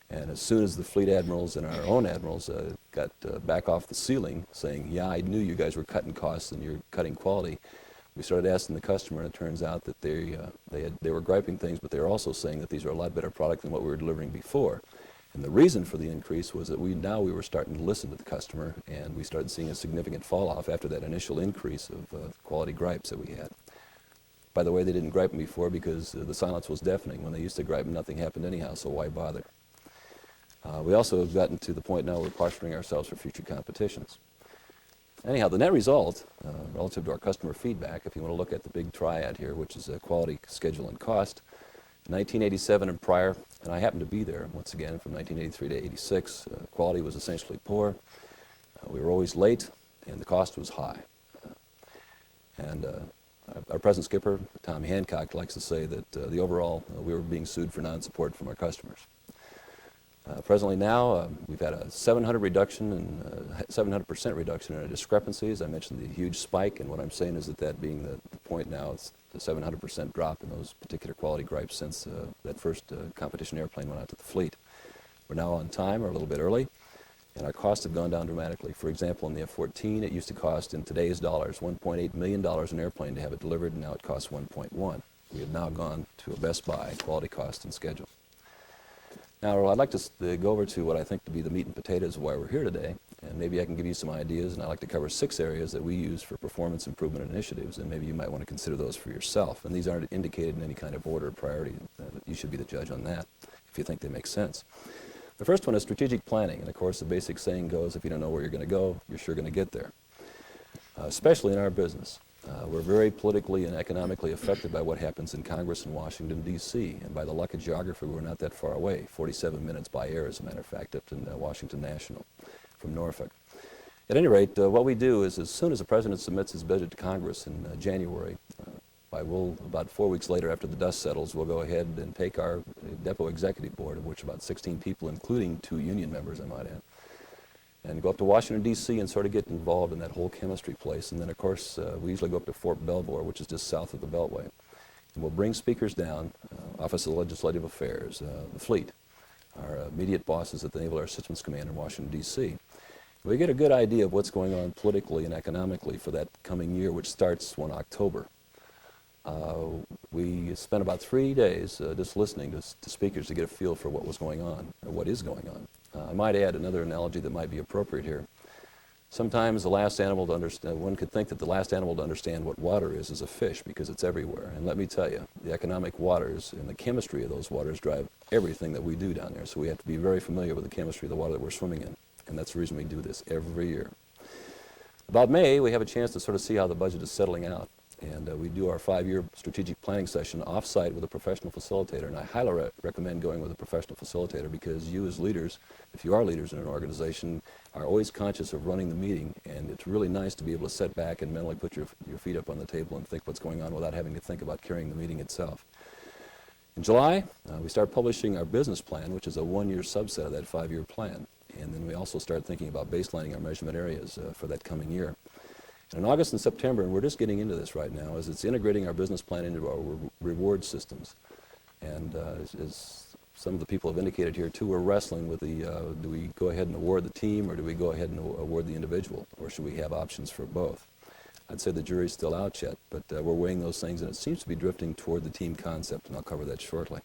And as soon as the fleet admirals and our own admirals got back off the ceiling saying, yeah, I knew you guys were cutting costs and you're cutting quality, we started asking the customer, and it turns out that they were griping things, but they were also saying that these are a lot better product than what we were delivering before. And the reason for the increase was that we were starting to listen to the customer, and we started seeing a significant fall off after that initial increase of quality gripes that we had. By the way, they didn't gripe them before because the silence was deafening. When they used to gripe them, nothing happened anyhow, so why bother? We also have gotten to the point now where we're posturing ourselves for future competitions. Anyhow, the net result, relative to our customer feedback, if you want to look at the big triad here, which is quality, schedule, and cost, 1987 and prior, and I happened to be there once again from 1983 to 86, quality was essentially poor. We were always late, and the cost was high. And our present skipper, Tom Hancock, likes to say that the overall, we were being sued for non-support from our customers. Presently now, we've had a 700% reduction in our discrepancies. I mentioned the huge spike, and what I'm saying is that being the point now, it's the 700% drop in those particular quality gripes since that first competition airplane went out to the fleet. We're now on time, or a little bit early, and our costs have gone down dramatically. For example, in the F-14, it used to cost, in today's dollars, $1.8 million an airplane to have it delivered, and now it costs $1.1. We have now gone to a Best Buy quality, cost, and schedule. Now, I'd like to go over to what I think to be the meat and potatoes of why we're here today, and maybe I can give you some ideas, and I'd like to cover 6 areas that we use for performance improvement initiatives, and maybe you might want to consider those for yourself. And these aren't indicated in any kind of order or priority. You should be the judge on that if you think they make sense. The first one is strategic planning, and of course the basic saying goes, if you don't know where you're going to go, you're sure going to get there, especially in our business. We're very politically and economically affected by what happens in Congress in Washington, D.C., and by the luck of geography, we're not that far away, 47 minutes by air, as a matter of fact, up to Washington National from Norfolk. At any rate, what we do is as soon as the President submits his budget to Congress in January, about 4 weeks later after the dust settles, we'll go ahead and take our depot executive board, of which about 16 people, including 2 union members, I might add, and go up to Washington, D.C. and sort of get involved in that whole chemistry place. And then, of course, we usually go up to Fort Belvoir, which is just south of the Beltway. And we'll bring speakers down, Office of Legislative Affairs, the fleet, our immediate bosses at the Naval Air Systems Command in Washington, D.C. We get a good idea of what's going on politically and economically for that coming year, which starts in October. We spent about 3 days just listening to speakers to get a feel for what was going on, or what is going on. I might add another analogy that might be appropriate here. Sometimes the last animal to understand, one could think that the last animal to understand what water is a fish, because it's everywhere. And let me tell you, the economic waters and the chemistry of those waters drive everything that we do down there. So we have to be very familiar with the chemistry of the water that we're swimming in. And that's the reason we do this every year. About May, we have a chance to sort of see how the budget is settling out. And we do our 5-year strategic planning session off-site with a professional facilitator. And I highly recommend going with a professional facilitator, because you as leaders, if you are leaders in an organization, are always conscious of running the meeting. And it's really nice to be able to sit back and mentally put your feet up on the table and think what's going on without having to think about carrying the meeting itself. In July, we start publishing our business plan, which is a 1-year subset of that 5-year plan. And then we also start thinking about baselining our measurement areas for that coming year. And in August and September, and we're just getting into this right now, is it's integrating our business plan into our reward systems. And as some of the people have indicated here too, we're wrestling with the, do we go ahead and award the team, or do we go ahead and award the individual, or should we have options for both? I'd say the jury's still out yet, but we're weighing those things, and it seems to be drifting toward the team concept, and I'll cover that shortly.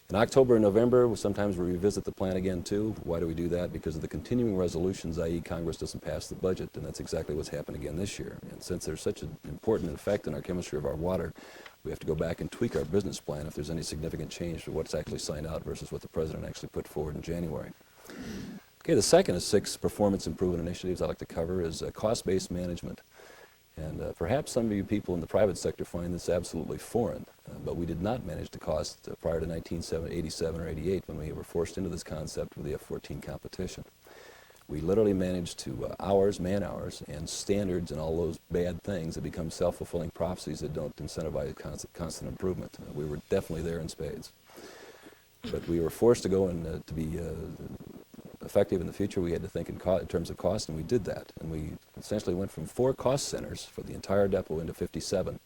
In October and November, sometimes we revisit the plan again too. Why do we do that? Because of the continuing resolutions, i.e. Congress doesn't pass the budget, and that's exactly what's happened again this year. And since there's such an important effect in our chemistry of our water, we have to go back and tweak our business plan if there's any significant change to what's actually signed out versus what the President actually put forward in January. Okay, the second of 6 performance improvement initiatives I'd like to cover is cost-based management. And perhaps some of you people in the private sector find this absolutely foreign, but we did not manage the cost prior to 1987 or 88 when we were forced into this concept with the F-14 competition. We literally managed to hours, man hours, and standards and all those bad things that become self-fulfilling prophecies that don't incentivize constant improvement. We were definitely there in spades. But we were forced to go and to be effective in the future. We had to think in terms of cost, and we did that. And we essentially went from 4 cost centers for the entire depot into 57.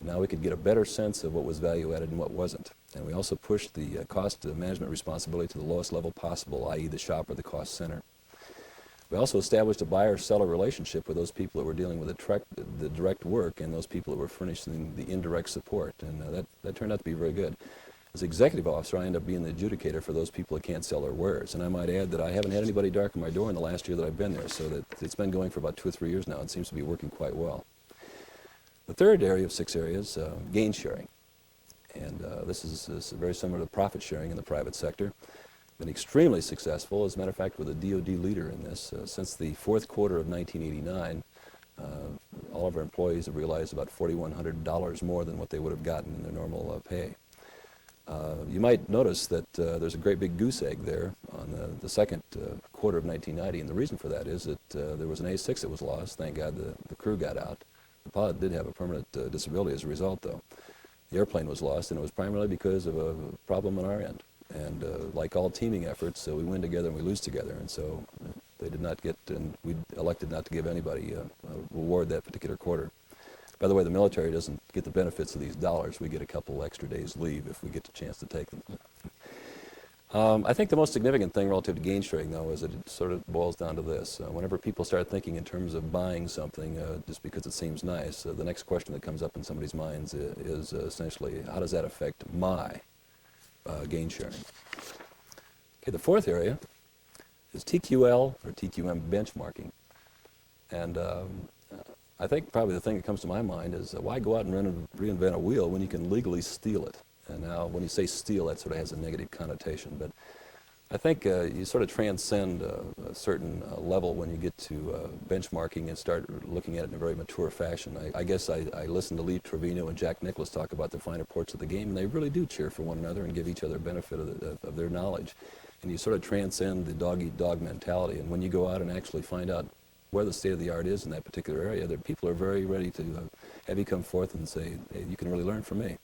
And now we could get a better sense of what was value added and what wasn't. And we also pushed the cost management responsibility to the lowest level possible, i.e. the shop or the cost center. We also established a buyer-seller relationship with those people that were dealing with the direct work and those people that were furnishing the indirect support. And that turned out to be very good. As executive officer, I end up being the adjudicator for those people that can't sell their wares. And I might add that I haven't had anybody darken my door in the last year that I've been there, so that it's been going for about 2 or 3 years now. It seems to be working quite well. The third area of 6 areas, gain sharing. And this is very similar to profit sharing in the private sector. Been extremely successful. As a matter of fact, we're the DoD leader in this. Since the 4th quarter of 1989, all of our employees have realized about $4,100 more than what they would have gotten in their normal pay. You might notice that there's a great big goose egg there on the 2nd quarter of 1990, and the reason for that is that there was an A6 that was lost. Thank God the crew got out. The pilot did have a permanent disability as a result, though. The airplane was lost, and it was primarily because of a problem on our end. And like all teaming efforts, we win together and we lose together, and so they did not get, and we elected not to give anybody a reward that particular quarter. By the way, the military doesn't get the benefits of these dollars. We get a couple extra days leave if we get the chance to take them. I think the most significant thing relative to gain sharing, though, is that it sort of boils down to this. Whenever people start thinking in terms of buying something just because it seems nice, the next question that comes up in somebody's minds is essentially, how does that affect my gain sharing? Okay, the 4th area is TQL, or TQM benchmarking. And I think probably the thing that comes to my mind is why go out and reinvent a wheel when you can legally steal it? And now when you say steal, that sort of has a negative connotation. But I think you sort of transcend a certain level when you get to benchmarking and start looking at it in a very mature fashion. I guess I listened to Lee Trevino and Jack Nicklaus talk about the finer parts of the game, and they really do cheer for one another and give each other benefit of their knowledge. And you sort of transcend the dog-eat-dog mentality. And when you go out and actually find out where the state of the art is in that particular area, that people are very ready to have you come forth and say, hey, you can really learn from me.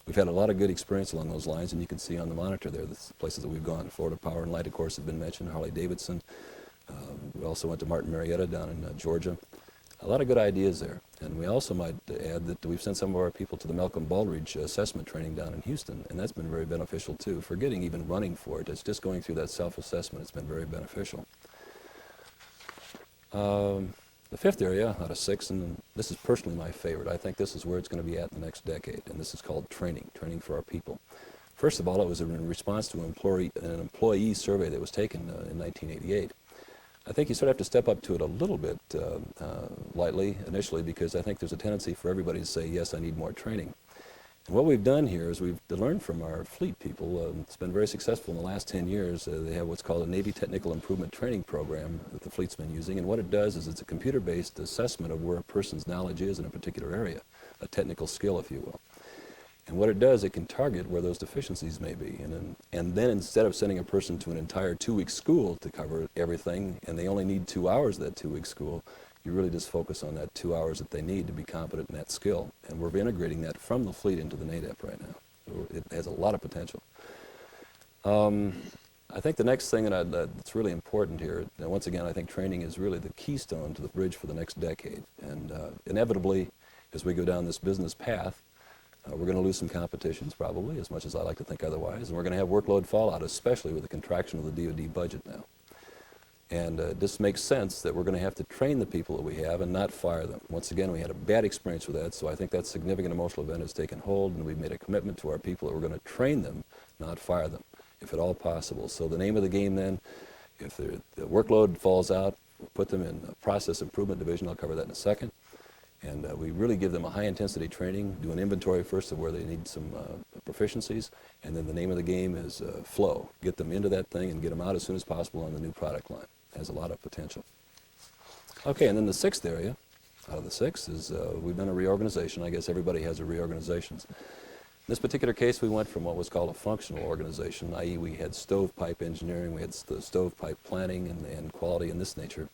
We've had a lot of good experience along those lines, and you can see on the monitor there the places that we've gone. Florida Power and Light, of course, have been mentioned, Harley-Davidson. We also went to Martin Marietta down in Georgia. A lot of good ideas there. And we also might add that we've sent some of our people to the Malcolm Baldridge assessment training down in Houston, and that's been very beneficial too. Forgetting even running for it, it's just going through that self-assessment. It's been very beneficial. The fifth area out of 6, and this is personally my favorite, I think this is where it's going to be at in the next decade, and this is called training for our people. First of all, it was in response to an employee survey that was taken in 1988. I think you sort of have to step up to it a little bit lightly initially, because I think there's a tendency for everybody to say, yes, I need more training. And what we've done here is we've learned from our fleet people. It's been very successful in the last 10 years. They have what's called a Navy Technical Improvement Training Program that the fleet's been using. And what it does is it's a computer-based assessment of where a person's knowledge is in a particular area, a technical skill, if you will. And what it does, it can target where those deficiencies may be. And then instead of sending a person to an entire 2-week school to cover everything, and they only need 2 hours of that 2-week school, you really just focus on that 2 hours that they need to be competent in that skill. And we're integrating that from the fleet into the NADEP right now. So it has a lot of potential. I think the next thing that's really important here, and once again, I think training is really the keystone to the bridge for the next decade. And inevitably, as we go down this business path, we're going to lose some competitions probably, as much as I like to think otherwise. And we're going to have workload fallout, especially with the contraction of the DoD budget now. And this makes sense that we're going to have to train the people that we have and not fire them. Once again, we had a bad experience with that, so I think that significant emotional event has taken hold, and we've made a commitment to our people that we're going to train them, not fire them, if at all possible. So the name of the game then, if the workload falls out, we'll put them in a process improvement division. I'll cover that in a second. And we really give them a high-intensity training, do an inventory first of where they need some proficiencies, and then the name of the game is flow. Get them into that thing and get them out as soon as possible on the new product line. It has a lot of potential. Okay, and then the 6th area out of the 6 is we've done a reorganization. I guess everybody has a reorganizations. In this particular case, we went from what was called a functional organization, i.e. we had stovepipe engineering, we had the stovepipe planning and quality in this nature.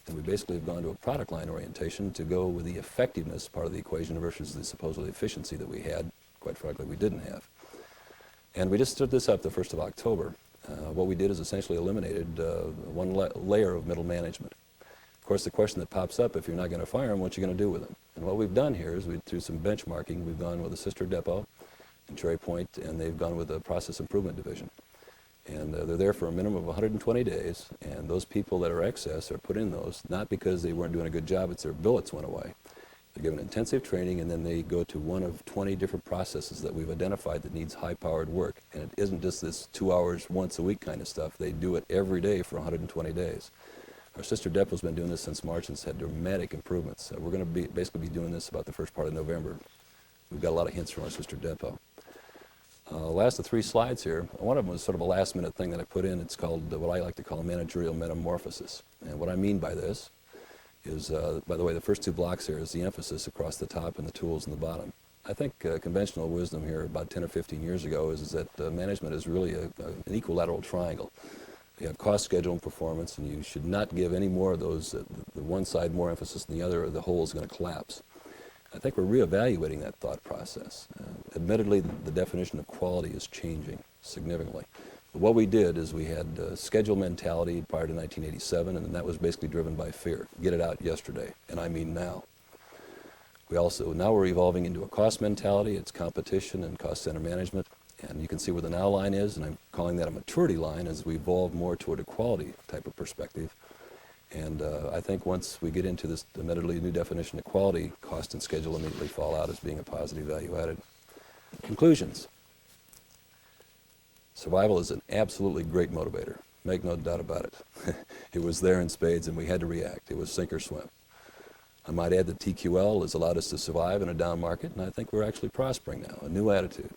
And we basically have gone to a product line orientation to go with the effectiveness part of the equation versus the supposedly efficiency that we had, quite frankly, we didn't have. And we just stood this up the 1st of October. What we did is essentially eliminated one layer of middle management. Of course, the question that pops up, if you're not going to fire them, what are you going to do with them? And what we've done here is through some benchmarking, we've gone with a sister depot in Cherry Point, and they've gone with a process improvement division. And they're there for a minimum of 120 days, and those people that are excess are put in those, not because they weren't doing a good job, it's their billets went away. They're given intensive training, and then they go to one of 20 different processes that we've identified that needs high-powered work. And it isn't just this 2 hours once a week kind of stuff. They do it every day for 120 days. Our sister depot's been doing this since March, and it's had dramatic improvements. We're going to basically be doing this about the first part of November. We've got a lot of hints from our sister depot. Last of 3 slides here. One of them was sort of a last-minute thing that I put in. It's called what I like to call managerial metamorphosis. And what I mean by this is, by the way, the first 2 blocks here is the emphasis across the top and the tools in the bottom. I think conventional wisdom here about 10 or 15 years ago is that management is really an equilateral triangle. You have cost, schedule, and performance, and you should not give any more of those, the one side more emphasis than the other, or the whole is going to collapse. I think we're reevaluating that thought process. Admittedly, the definition of quality is changing significantly. But what we did is we had schedule mentality prior to 1987, and that was basically driven by fear. Get it out yesterday, and I mean now. Now we're evolving into a cost mentality. It's competition and cost center management. And you can see where the now line is, and I'm calling that a maturity line as we evolve more toward a quality type of perspective. And I think once we get into this admittedly new definition of quality, cost and schedule immediately fall out as being a positive value added. Conclusions. Survival is an absolutely great motivator. Make no doubt about it. It was there in spades, and we had to react. It was sink or swim. I might add that TQL has allowed us to survive in a down market, and I think we're actually prospering now, a new attitude.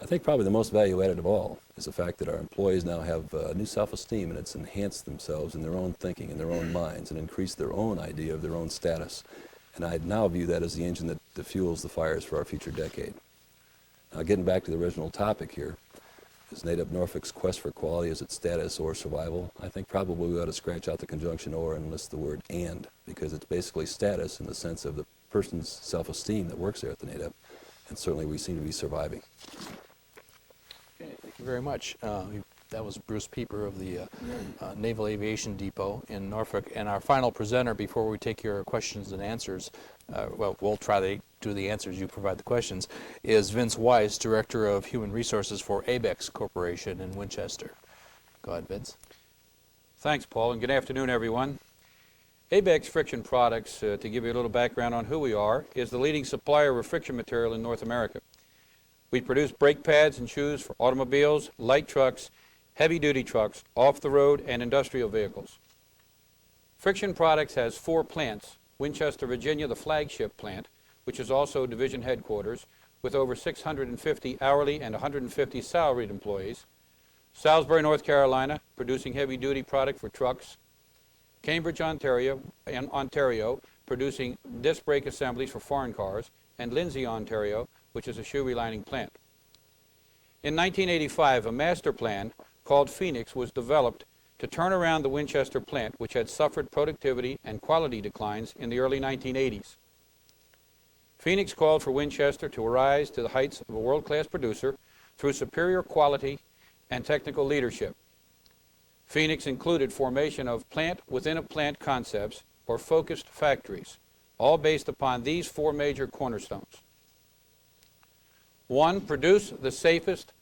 I think probably the most value added of all is the fact that our employees now have new self-esteem, and it's enhanced themselves in their own thinking, in their own minds, and increased their own idea of their own status. And I now view that as the engine that fuels the fires for our future decade. Now, getting back to the original topic here, is NADEP Norfolk's quest for quality, is it status or survival? I think probably we ought to scratch out the conjunction or and list the word and, because it's basically status in the sense of the person's self-esteem that works there at the NADEP, and certainly we seem to be surviving. Okay, thank you very much. That was Bruce Pieper of the Naval Aviation Depot in Norfolk. And our final presenter, before we take your questions and answers, well, we'll try to do the answers, you provide the questions, is Vince Weiss, Director of Human Resources for ABEX Corporation in Winchester. Go ahead, Vince. Thanks, Paul, and good afternoon, everyone. ABEX Friction Products, to give you a little background on who we are, is the leading supplier of friction material in North America. We produce brake pads and shoes for automobiles, light trucks, heavy-duty trucks, off-the-road, and industrial vehicles. Friction Products has 4 plants: Winchester, Virginia, the flagship plant, which is also division headquarters, with over 650 hourly and 150 salaried employees; Salisbury, North Carolina, producing heavy-duty product for trucks; Cambridge, Ontario, producing disc brake assemblies for foreign cars; and Lindsay, Ontario, which is a shoe relining plant. In 1985, a master plan called Phoenix was developed to turn around the Winchester plant, which had suffered productivity and quality declines in the early 1980s. Phoenix called for Winchester to rise to the heights of a world-class producer through superior quality and technical leadership. Phoenix included formation of plant-within-a-plant concepts, or focused factories, all based upon these 4 major cornerstones. 1, produce the safest,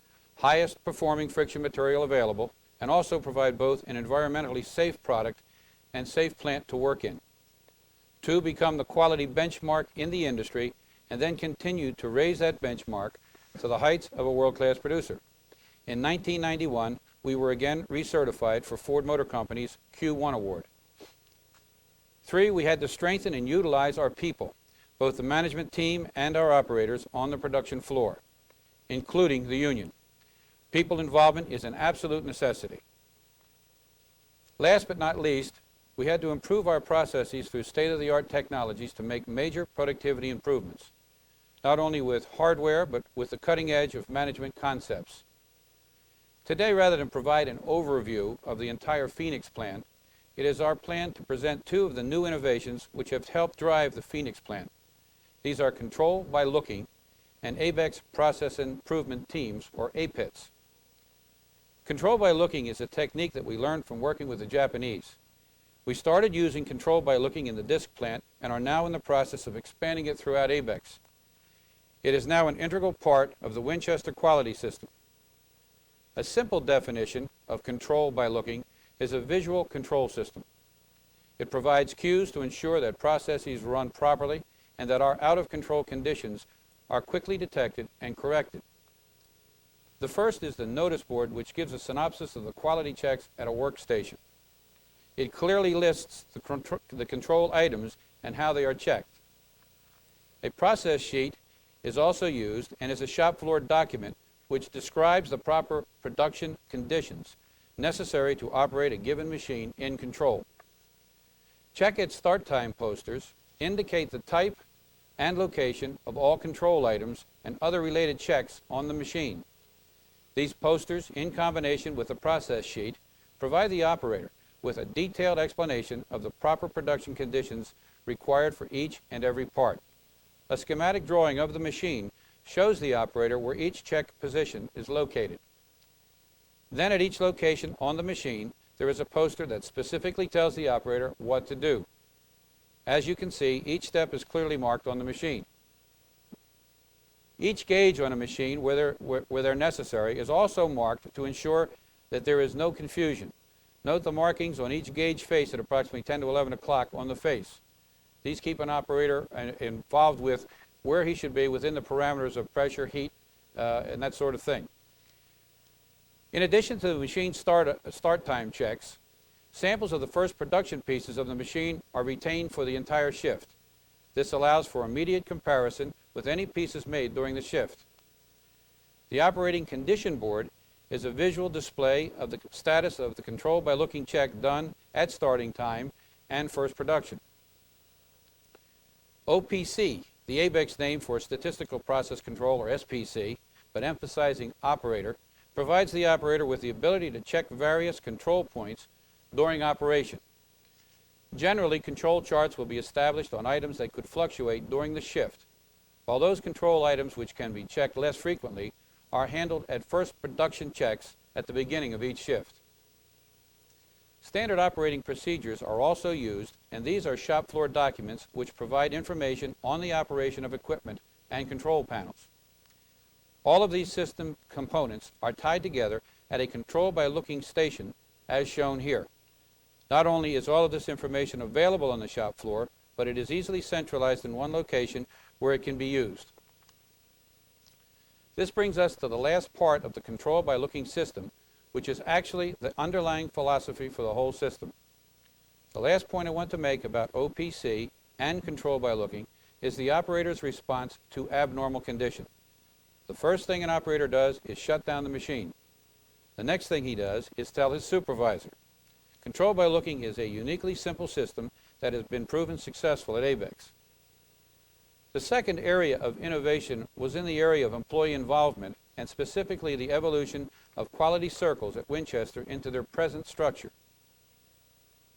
highest performing friction material available, and also provide both an environmentally safe product and safe plant to work in. 2, become the quality benchmark in the industry, and then continue to raise that benchmark to the heights of a world-class producer. In 1991, we were again recertified for Ford Motor Company's Q1 award. 3, we had to strengthen and utilize our people, both the management team and our operators on the production floor, including the union. People involvement is an absolute necessity. Last but not least, we had to improve our processes through state-of-the-art technologies to make major productivity improvements, not only with hardware, but with the cutting edge of management concepts. Today, rather than provide an overview of the entire Phoenix plant, it is our plan to present 2 of the new innovations which have helped drive the Phoenix plant. These are Control by Looking and ABEX Process Improvement Teams, or APITs. Control by Looking is a technique that we learned from working with the Japanese. We started using Control by Looking in the disc plant and are now in the process of expanding it throughout ABEX. It is now an integral part of the Winchester quality system. A simple definition of Control by Looking is a visual control system. It provides cues to ensure that processes run properly and that our out-of-control conditions are quickly detected and corrected. The first is the notice board, which gives a synopsis of the quality checks at a workstation. It clearly lists the control items and how they are checked. A process sheet is also used and is a shop floor document which describes the proper production conditions necessary to operate a given machine in control. Check at start time posters indicate the type and location of all control items and other related checks on the machine. These posters, in combination with the process sheet, provide the operator with a detailed explanation of the proper production conditions required for each and every part. A schematic drawing of the machine shows the operator where each check position is located. Then at each location on the machine, there is a poster that specifically tells the operator what to do. As you can see, each step is clearly marked on the machine. Each gauge on a machine, where they're necessary, is also marked to ensure that there is no confusion. Note the markings on each gauge face at approximately 10 to 11 o'clock on the face. These keep an operator involved with where he should be within the parameters of pressure, heat, and that sort of thing. In addition to the machine start time checks, samples of the first production pieces of the machine are retained for the entire shift. This allows for immediate comparison with any pieces made during the shift. The operating condition board is a visual display of the status of the Control by Looking check done at starting time and first production. OPC, the ABEX name for Statistical Process Control, or SPC, but emphasizing operator, provides the operator with the ability to check various control points during operation. Generally, control charts will be established on items that could fluctuate during the shift, while those control items which can be checked less frequently are handled at first production checks at the beginning of each shift. Standard operating procedures are also used, and these are shop floor documents which provide information on the operation of equipment and control panels. All of these system components are tied together at a control by looking station as shown here. Not only is all of this information available on the shop floor, but it is easily centralized in one location where it can be used. This brings us to the last part of the control by looking system, which is actually the underlying philosophy for the whole system. The last point I want to make about OPC and control by looking is the operator's response to abnormal condition. The first thing an operator does is shut down the machine. The next thing he does is tell his supervisor. Control by looking is a uniquely simple system that has been proven successful at ABEX. The second area of innovation was in the area of employee involvement, and specifically the evolution of quality circles at Winchester into their present structure.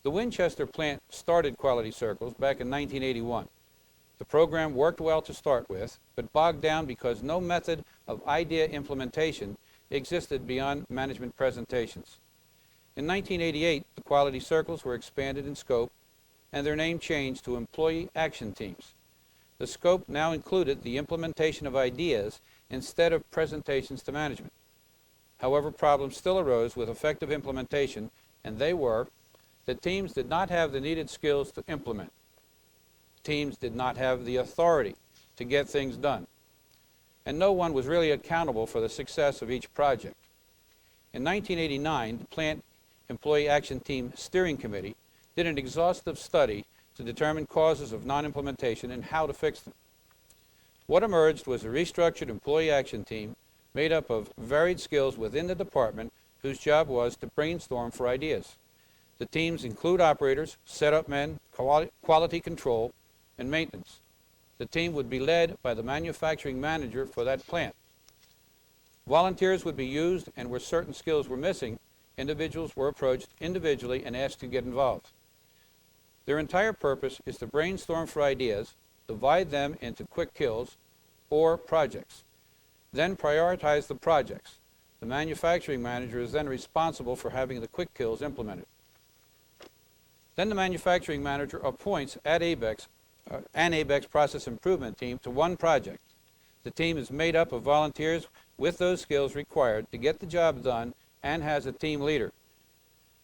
The Winchester plant started quality circles back in 1981. The program worked well to start with, but bogged down because no method of idea implementation existed beyond management presentations. In 1988, the quality circles were expanded in scope, and their name changed to employee action teams. The scope now included the implementation of ideas instead of presentations to management. However, problems still arose with effective implementation, and they were that teams did not have the needed skills to implement. Teams did not have the authority to get things done. And no one was really accountable for the success of each project. In 1989, the Plant Employee Action Team Steering Committee did an exhaustive study to determine causes of non-implementation and how to fix them. What emerged was a restructured employee action team made up of varied skills within the department whose job was to brainstorm for ideas. The teams include operators, setup men, quality control, and maintenance. The team would be led by the manufacturing manager for that plant. Volunteers would be used, and where certain skills were missing, individuals were approached individually and asked to get involved. Their entire purpose is to brainstorm for ideas, divide them into quick kills or projects, then prioritize the projects. The manufacturing manager is then responsible for having the quick kills implemented. Then the manufacturing manager appoints an ABEX process improvement team to one project. The team is made up of volunteers with those skills required to get the job done and has a team leader.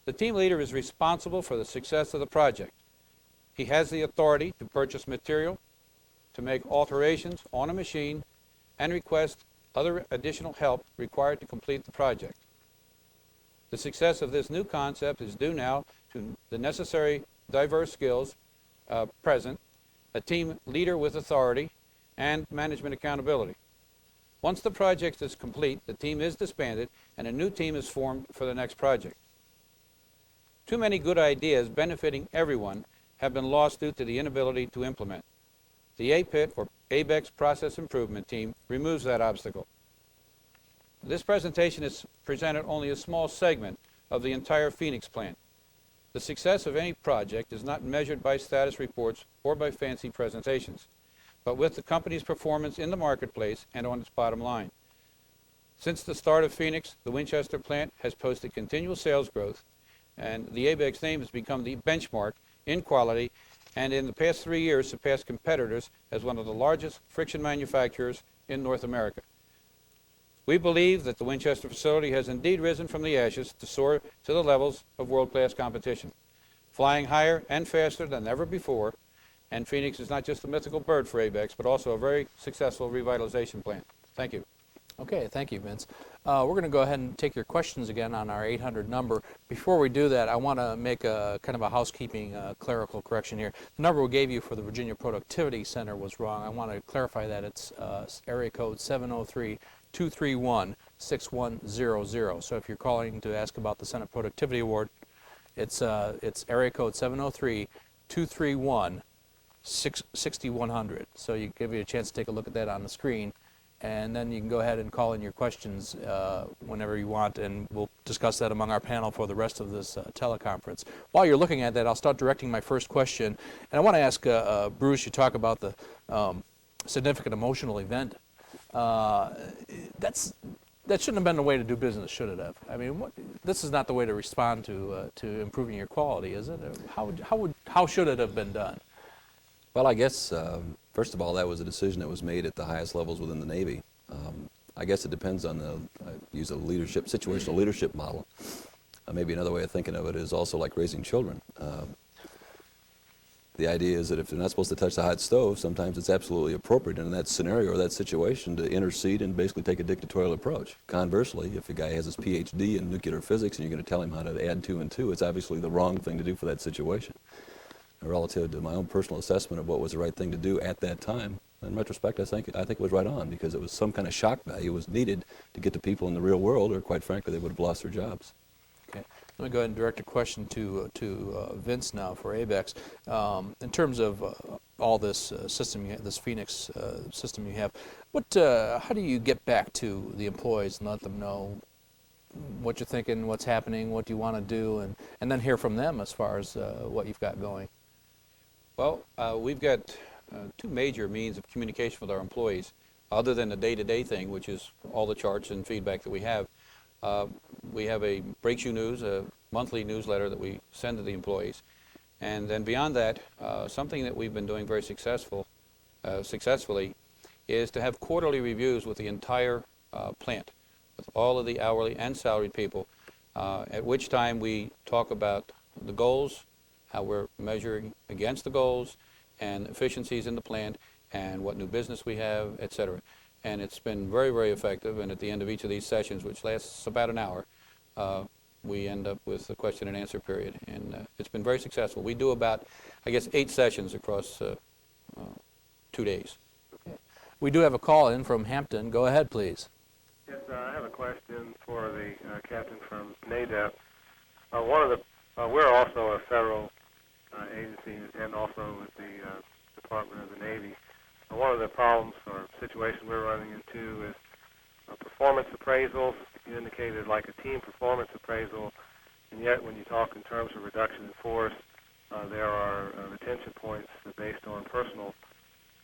The team leader is responsible for the success of the project. He has the authority to purchase material, to make alterations on a machine, and request other additional help required to complete the project. The success of this new concept is due now to the necessary diverse skills present, a team leader with authority, and management accountability. Once the project is complete, the team is disbanded and a new team is formed for the next project. Too many good ideas benefiting everyone have been lost due to the inability to implement. The APIT, or ABEX Process Improvement Team, removes that obstacle. This presentation has presented only a small segment of the entire Phoenix plant. The success of any project is not measured by status reports or by fancy presentations, but with the company's performance in the marketplace and on its bottom line. Since the start of Phoenix, the Winchester plant has posted continual sales growth, and the ABEX name has become the benchmark in quality, and in the past 3 years surpassed competitors as one of the largest friction manufacturers in North America. We believe that the Winchester facility has indeed risen from the ashes to soar to the levels of world-class competition, flying higher and faster than ever before, and Phoenix is not just a mythical bird for ABEX, but also a very successful revitalization plant. Thank you. Okay, thank you, Vince. We're going to go ahead and take your questions again on our 800 number. Before we do that, I want to make a kind of a housekeeping clerical correction here. The number we gave you for the Virginia Productivity Center was wrong. I want to clarify that it's area code 703-231-6100. So if you're calling to ask about the Senate Productivity Award, it's area code 703-231-6100. So give you a chance to take a look at that on the screen. and then you can go ahead and call in your questions whenever you want, and we'll discuss that among our panel for the rest of this teleconference. While you're looking at that, I'll start directing my first question, and I want to ask Bruce, you talk about the significant emotional event. That shouldn't have been the way to do business, should it have? I mean, this is not the way to respond to improving your quality, is it? How should it have been done? Well, I guess, first of all, that was a decision that was made at the highest levels within the Navy. I guess it depends on use a situational leadership model. Maybe another way of thinking of it is also like raising children. The idea is that if they're not supposed to touch the hot stove, sometimes it's absolutely appropriate in that scenario or that situation to intercede and basically take a dictatorial approach. Conversely, if a guy has his PhD in nuclear physics and you're going to tell him how to add 2 and 2, it's obviously the wrong thing to do for that situation. Relative to my own personal assessment of what was the right thing to do at that time, in retrospect, I think it was right on, because it was some kind of shock value was needed to get to people in the real world, or quite frankly, they would have lost their jobs. Okay. Let me go ahead and direct a question to Vince now for ABEX. In terms of all this system, this Phoenix system you have, how do you get back to the employees and let them know what you're thinking, what's happening, what you want to do, and then hear from them as far as what you've got going? Well, we've got 2 major means of communication with our employees, other than the day-to-day thing, which is all the charts and feedback that we have. We have a Breaks You News, a monthly newsletter that we send to the employees. And then beyond that, something that we've been doing very successfully is to have quarterly reviews with the entire plant, with all of the hourly and salaried people, at which time we talk about the goals, how we're measuring against the goals, and efficiencies in the plant, and what new business we have, et cetera. And it's been very, very effective, and at the end of each of these sessions, which lasts about an hour, we end up with a question and answer period, and it's been very successful. We do about, I guess, 8 sessions across 2 days. Okay. We do have a call in from Hampton. Go ahead, please. Yes, I have a question for the captain from NADEP. We're also a federal agency and also with the Department of the Navy. One of the problems or situations we're running into is performance appraisals. You indicated like a team performance appraisal, and yet when you talk in terms of reduction in force, there are retention points based on personal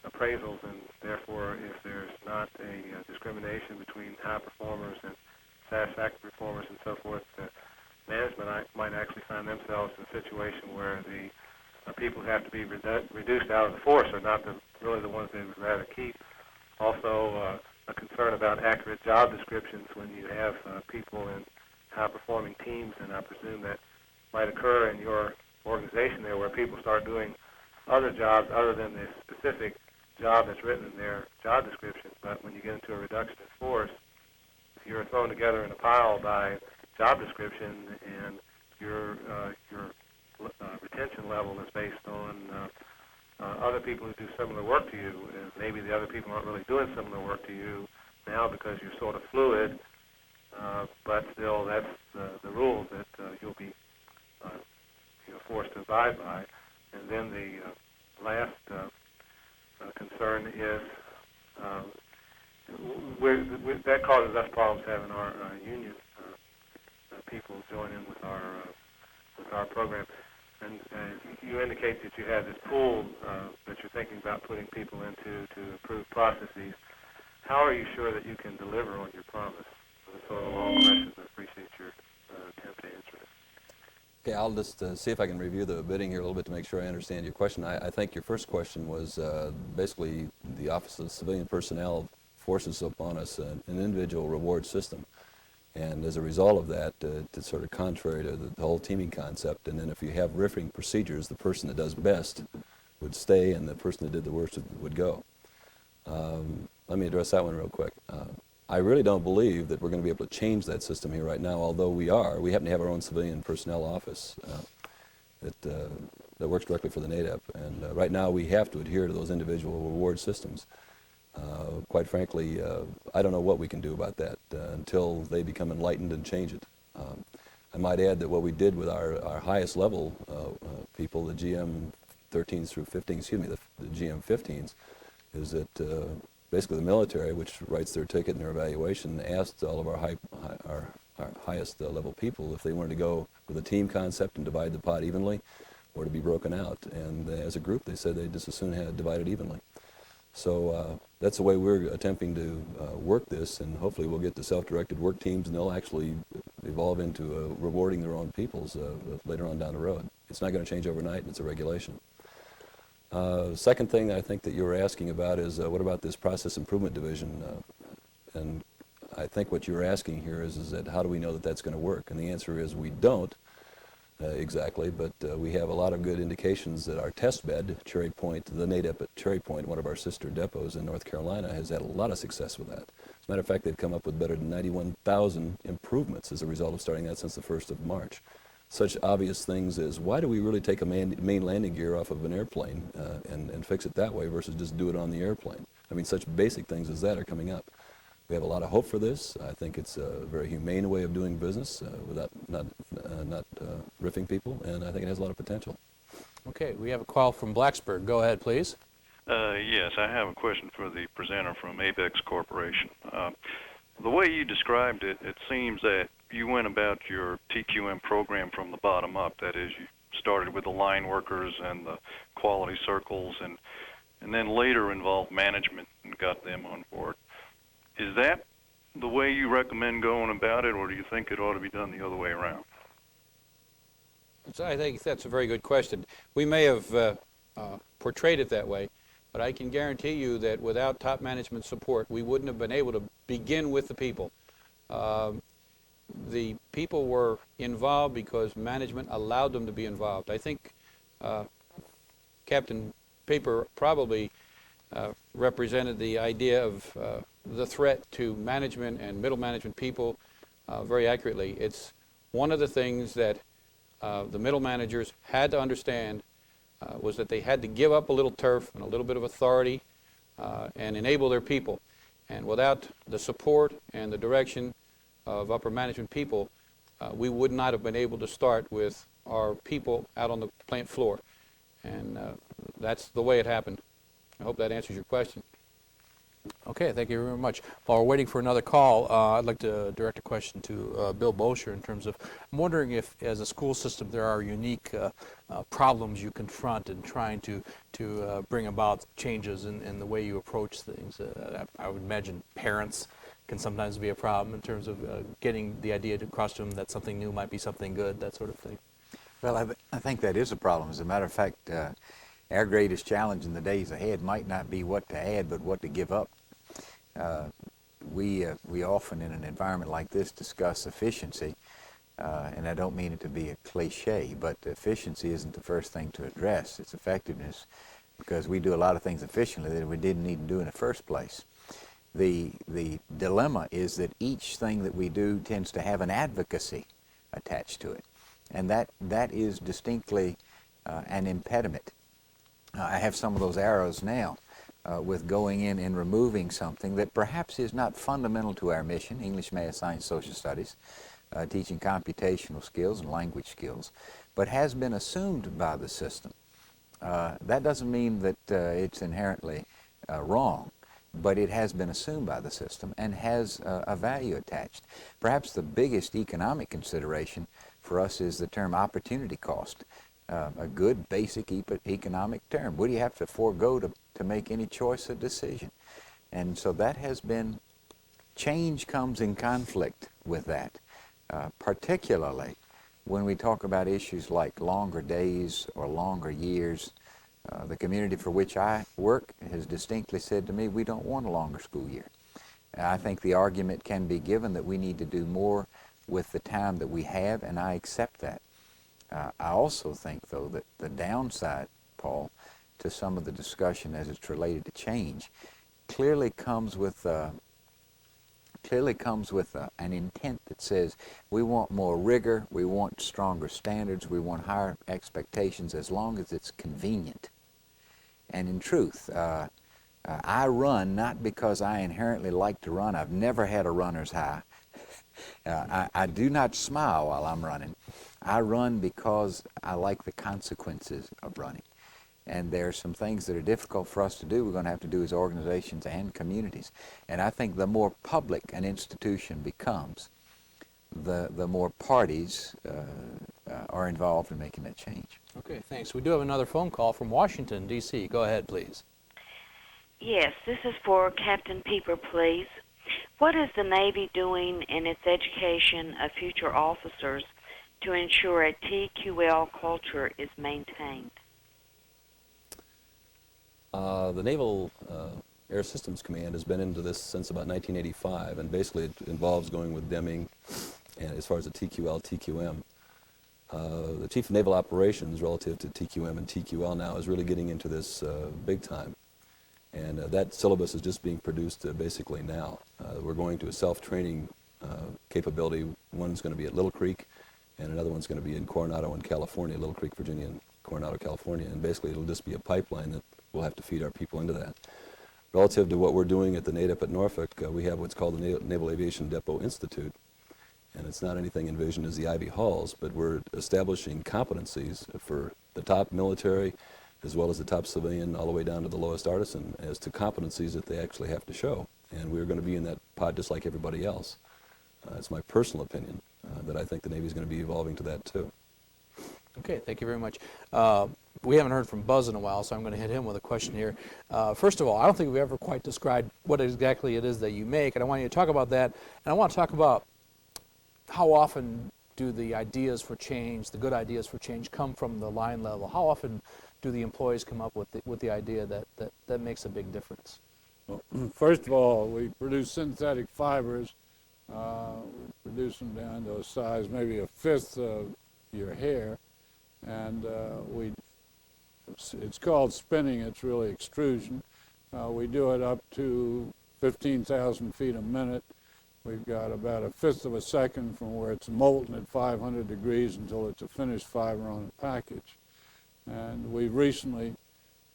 appraisals, and therefore if there's not a discrimination between high performers and satisfactory performers and so forth, management might actually find themselves in a situation where the people who have to be reduced out of the force are not really the ones they would rather keep. Also, a concern about accurate job descriptions when you have people in high-performing teams, and I presume that might occur in your organization there, where people start doing other jobs other than the specific job that's written in their job description. But when you get into a reduction in force, if you're thrown together in a pile by job description and your retention level is based on other people who do similar work to you, and maybe the other people aren't really doing similar work to you now because you're sort of fluid, but still that's the rules that you'll be forced to abide by. And then the last concern is that causes us problems having our union people join in with our program. And you indicate that you have this pool that you're thinking about putting people into to improve processes. How are you sure that you can deliver on your promise? That's sort of a long question, but I appreciate your attempt to answer it. Okay, I'll just see if I can review the bidding here a little bit to make sure I understand your question. I think your first question was basically the Office of Civilian Personnel forces upon us an individual reward system. And as a result of that, it's sort of contrary to the whole teaming concept. And then if you have riffing procedures, the person that does best would stay and the person that did the worst would go. Let me address that one real quick. I really don't believe that we're going to be able to change that system here right now, although we happen to have our own civilian personnel office that works directly for the NADEP. And right now we have to adhere to those individual reward systems. Quite frankly, I don't know what we can do about that until they become enlightened and change it. I might add that what we did with our highest level people, the GM 13s through 15s, excuse me, the GM 15s, is that basically the military, which writes their ticket and their evaluation, asked all of our highest level people if they wanted to go with a team concept and divide the pot evenly, or to be broken out. And as a group, they said they just as soon had divided evenly. So that's the way we're attempting to work this, and hopefully we'll get the self-directed work teams, and they'll actually evolve into rewarding their own peoples later on down the road. It's not going to change overnight, and it's a regulation. Second thing I think that you were asking about is what about this process improvement division? And I think what you were asking here is that how do we know that that's going to work? And the answer is we don't. Exactly, but we have a lot of good indications that our test bed, Cherry Point, the NADEP at Cherry Point, one of our sister depots in North Carolina, has had a lot of success with that. As a matter of fact, they've come up with better than 91,000 improvements as a result of starting that since the 1st of March. Such obvious things as, why do we really take a main landing gear off of an airplane and fix it that way versus just do it on the airplane? I mean, such basic things as that are coming up. We have a lot of hope for this. I think it's a very humane way of doing business without not riffing people, and I think it has a lot of potential. Okay, we have a call from Blacksburg. Go ahead, please. Yes, I have a question for the presenter from ABEX Corporation. The way you described it, it seems that you went about your TQM program from the bottom up. That is, you started with the line workers and the quality circles, and then later involved management and got them on board. Is that the way you recommend going about it, or do you think it ought to be done the other way around? So I think that's a very good question. We may have portrayed it that way, but I can guarantee you that without top management support, we wouldn't have been able to begin with the people. The people were involved because management allowed them to be involved. I think Captain Paper probably represented the idea of the threat to management and middle management people very accurately. It's one of the things that the middle managers had to understand was that they had to give up a little turf and a little bit of authority and enable their people. And without the support and the direction of upper management people, we would not have been able to start with our people out on the plant floor. And that's the way it happened. I hope that answers your question. Okay, thank you very much. While we're waiting for another call, I'd like to direct a question to Bill Bosher in terms of, I'm wondering if as a school system there are unique problems you confront in trying to bring about changes in the way you approach things. I would imagine parents can sometimes be a problem in terms of getting the idea across to them that something new might be something good, that sort of thing. Well, I think that is a problem. As a matter of fact, our greatest challenge in the days ahead might not be what to add, but what to give up. We often, in an environment like this, discuss efficiency, and I don't mean it to be a cliche, but efficiency isn't the first thing to address. It's effectiveness, because we do a lot of things efficiently that we didn't need to do in the first place. The dilemma is that each thing that we do tends to have an advocacy attached to it, and that is distinctly an impediment. I have some of those arrows now with going in and removing something that perhaps is not fundamental to our mission, English, Math, Science, Social Studies, teaching computational skills and language skills, but has been assumed by the system. That doesn't mean that it's inherently wrong, but it has been assumed by the system and has a value attached. Perhaps the biggest economic consideration for us is the term opportunity cost. A good basic economic term. What do you have to forego to make any choice or decision? And so that has been, change comes in conflict with that, particularly when we talk about issues like longer days or longer years. The community for which I work has distinctly said to me, we don't want a longer school year. And I think the argument can be given that we need to do more with the time that we have, and I accept that. I also think, though, that the downside, Paul, to some of the discussion as it's related to change, clearly comes with an intent that says we want more rigor, we want stronger standards, we want higher expectations as long as it's convenient. And in truth, I run not because I inherently like to run. I've never had a runner's high. I do not smile while I'm running. I run because I like the consequences of running. And there are some things that are difficult for us to do. We're going to have to do as organizations and communities. And I think the more public an institution becomes, the more parties are involved in making that change. Okay, thanks. We do have another phone call from Washington, D.C. Go ahead, please. Yes, this is for Captain Pieper, please. What is the Navy doing in its education of future officers to ensure a TQL culture is maintained? The Naval Air Systems Command has been into this since about 1985, and basically it involves going with Deming, and as far as the TQL, TQM. The Chief of Naval Operations relative to TQM and TQL now is really getting into this big time. And that syllabus is just being produced basically now. We're going to a self-training capability. One's going to be at Little Creek, and another one's going to be in Coronado in California, Little Creek, Virginia, and Coronado, California. And basically it'll just be a pipeline that we'll have to feed our people into that. Relative to what we're doing at the NADEP at Norfolk, we have what's called the Naval Aviation Depot Institute. And it's not anything envisioned as the Ivy Halls, but we're establishing competencies for the top military as well as the top civilian, all the way down to the lowest artisan, as to competencies that they actually have to show. And we're going to be in that pod just like everybody else. It's my personal opinion that I think the Navy is going to be evolving to that too. Okay, thank you very much. We haven't heard from Buzz in a while, so I'm going to hit him with a question here. First of all, I don't think we've ever quite described what exactly it is that you make, and I want you to talk about that. And I want to talk about how often do the ideas for change, the good ideas for change, come from the line level? How often do the employees come up with the idea that makes a big difference? Well, first of all, we produce synthetic fibers. We produce them down to a size maybe a fifth of your hair, and it's called spinning. It's really extrusion. We do it up to 15,000 feet a minute. We've got about a fifth of a second from where it's molten at 500 degrees until it's a finished fiber on a package. And we've recently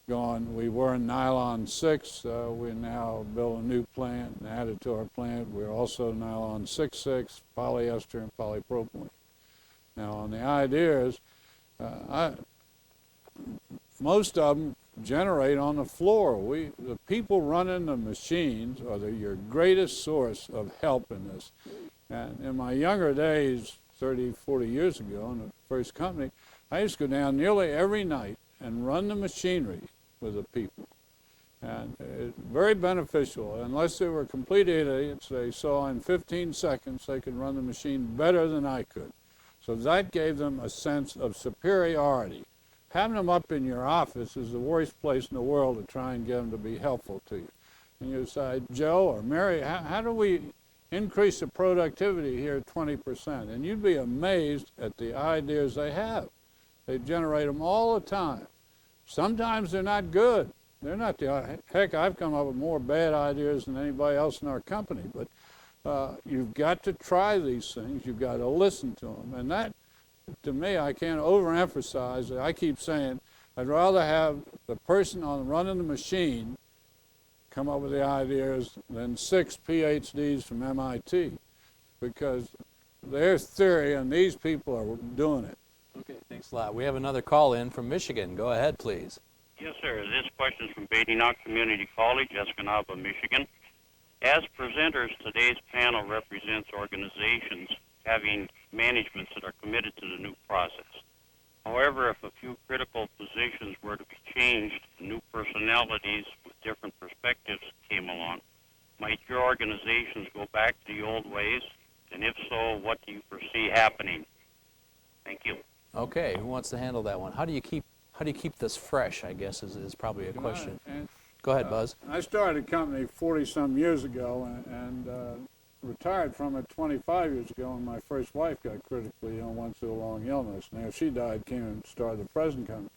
we were in nylon 6. We now built a new plant and added to our plant. We're also nylon 6/6, polyester, and polypropylene. Now, on the ideas, most of them generate on the floor. The people running the machines are your greatest source of help in this. And in my younger days, 30, 40 years ago, in the first company, I used to go down nearly every night and run the machinery with the people. And it's very beneficial. Unless they were complete idiots, they saw in 15 seconds they could run the machine better than I could. So that gave them a sense of superiority. Having them up in your office is the worst place in the world to try and get them to be helpful to you. And you say, Joe or Mary, how do we increase the productivity here 20%? And you'd be amazed at the ideas they have. They generate them all the time. Sometimes they're not good. They're not heck, I've come up with more bad ideas than anybody else in our company. But you've got to try these things. You've got to listen to them. And that, to me, I can't overemphasize it. I keep saying I'd rather have the person running the machine come up with the ideas than 6 PhDs from MIT, because their theory and these people are doing it. Okay, thanks a lot. We have another call in from Michigan. Go ahead, please. Yes, sir. This question is from Badenoch Community College, Escanaba, Michigan. As presenters, today's panel represents organizations having managements that are committed to the new process. However, if a few critical positions were to be changed, new personalities with different perspectives came along, might your organizations go back to the old ways? And if so, what do you foresee happening? Thank you. Okay, who wants to handle that one? How do you keep this fresh, I guess, is probably a question. Go ahead, Buzz. I started a company 40-some years ago and retired from it 25 years ago, and my first wife got critically ill, went through a long illness. And after she died, came and started the present company.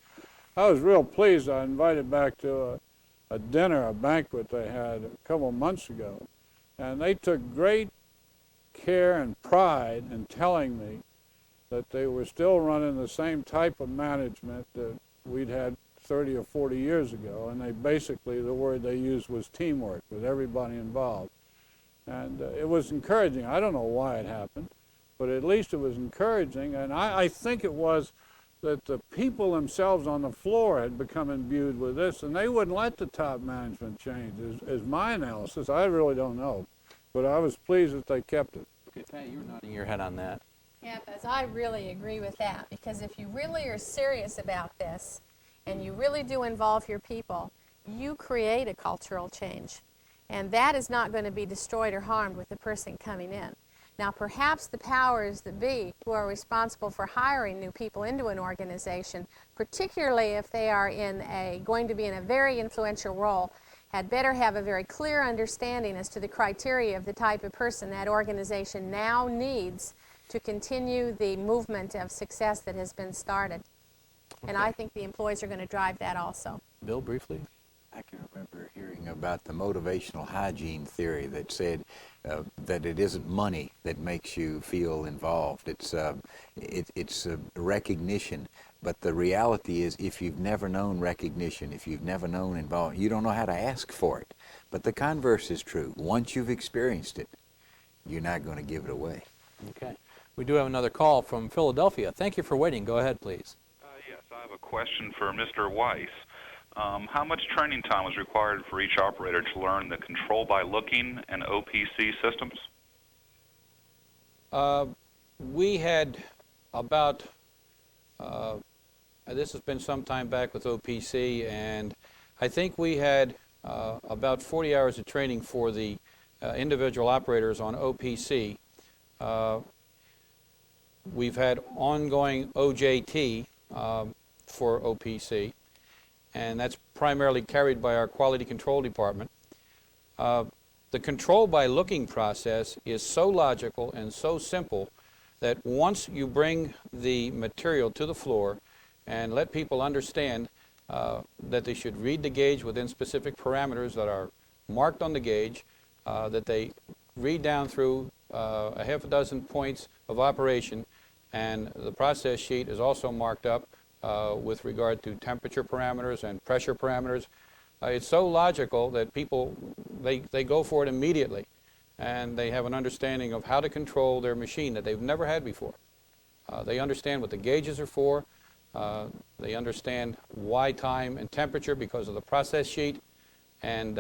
I was real pleased. I invited back to a dinner, a banquet they had a couple of months ago, and they took great care and pride in telling me that they were still running the same type of management that we'd had 30 or 40 years ago, and they basically, the word they used was teamwork with everybody involved. And it was encouraging. I don't know why it happened, but at least it was encouraging, and I think it was that the people themselves on the floor had become imbued with this, and they wouldn't let the top management change, is my analysis. I really don't know, but I was pleased that they kept it. Okay, Pat, you're nodding your head on that. Yeah, because I really agree with that, because if you really are serious about this, and you really do involve your people, you create a cultural change. And that is not going to be destroyed or harmed with the person coming in. Now, perhaps the powers that be who are responsible for hiring new people into an organization, particularly if they are going to be in a very influential role, had better have a very clear understanding as to the criteria of the type of person that organization now needs to continue the movement of success that has been started. And I think the employees are going to drive that also. Bill, briefly? I can remember hearing about the motivational hygiene theory that said that it isn't money that makes you feel involved. It's recognition. But the reality is, if you've never known recognition, if you've never known involvement, you don't know how to ask for it. But the converse is true. Once you've experienced it, you're not going to give it away. Okay. We do have another call from Philadelphia. Thank you for waiting. Go ahead, please. Yes, I have a question for Mr. Weiss. How much training time is required for each operator to learn the control by looking and OPC systems? We had about, this has been some time back with OPC, and I think we had about 40 hours of training for the individual operators on OPC. We've had ongoing OJT for OPC, and that's primarily carried by our quality control department. The control by looking process is so logical and so simple that once you bring the material to the floor and let people understand that they should read the gauge within specific parameters that are marked on the gauge, that they read down through a half a dozen points of operation, and the process sheet is also marked up with regard to temperature parameters and pressure parameters. It's so logical that people, they go for it immediately, and they have an understanding of how to control their machine that they've never had before. They understand what the gauges are for. They understand why time and temperature because of the process sheet, and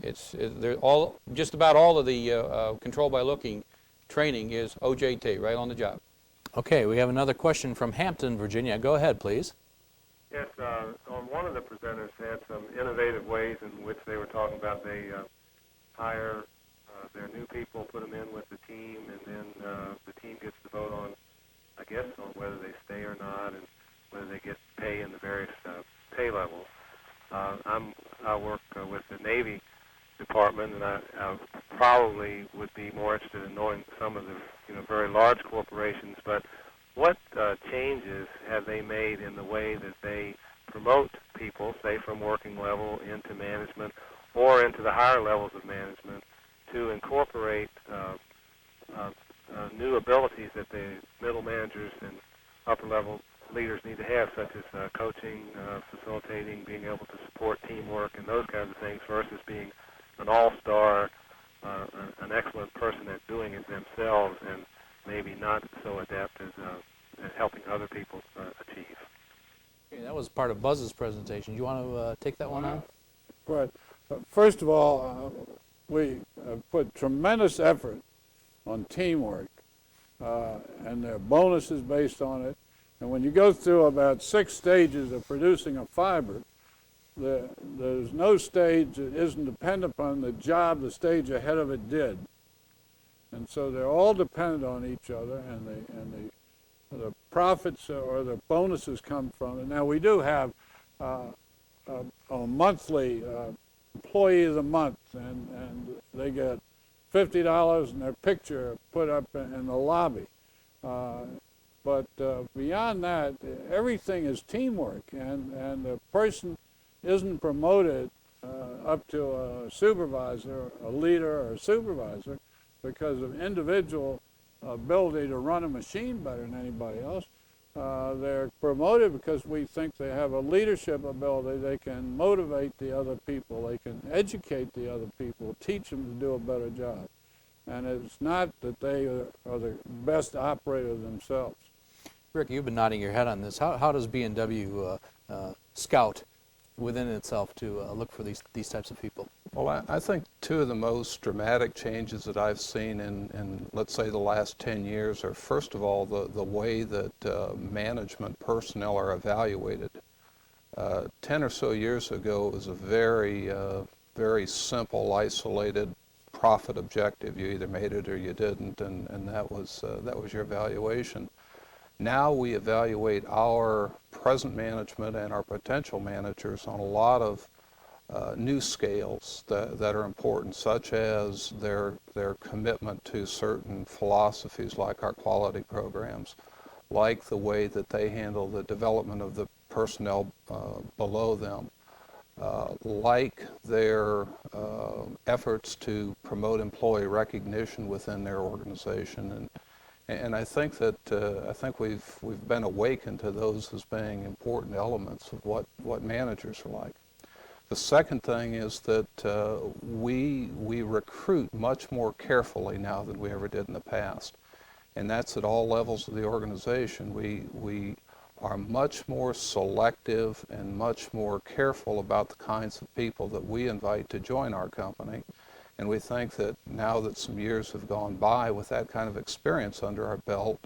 just about all of the control by looking training is OJT, right on the job. Okay, we have another question from Hampton, Virginia. Go ahead, please. Yes, one of the presenters had some innovative ways in which they were talking about they hire their new people, put them in with the team, and then the team gets to vote on, I guess, on whether they stay or not and whether they get pay in the various pay levels. I work with the Navy Department, and I probably would be more interested in knowing some of the very large corporations, but what changes have they made in the way that they promote people, say from working level into management or into the higher levels of management, to incorporate new abilities that the middle managers and upper level leaders need to have, such as coaching, facilitating, being able to support teamwork and those kinds of things, versus being an all-star, an excellent person at doing it themselves and maybe not so adept at helping other people achieve. Okay, that was part of Buzz's presentation. Do you want to take that one on? Right. First of all, we put tremendous effort on teamwork, and there are bonuses based on it. And when you go through about 6 stages of producing a fiber, there's no stage that isn't dependent upon the job the stage ahead of it did. And so they're all dependent on each other, and the profits or the bonuses come from it. Now, we do have a monthly employee of the month, and they get $50 and their picture put up in the lobby. But beyond that, everything is teamwork, and the person isn't promoted up to a supervisor, a leader, or a supervisor because of individual ability to run a machine better than anybody else. They're promoted because we think they have a leadership ability. They can motivate the other people. They can educate the other people, teach them to do a better job. And it's not that they are the best operator themselves. Rick, you've been nodding your head on this. How does B&W scout within itself to look for these types of people? Well, I think two of the most dramatic changes that I've seen in let's say, the last 10 years are, first of all, the way that management personnel are evaluated. 10 or so years ago, it was a very simple, isolated profit objective. You either made it or you didn't, and that was your evaluation. Now we evaluate our present management and our potential managers on a lot of new scales that are important, such as their commitment to certain philosophies like our quality programs, like the way that they handle the development of the personnel below them, like their efforts to promote employee recognition within their organization. And I think that we've been awakened to those as being important elements of what managers are like. The second thing is that we recruit much more carefully now than we ever did in the past, and that's at all levels of the organization. We are much more selective and much more careful about the kinds of people that we invite to join our company. And we think that now that some years have gone by with that kind of experience under our belt,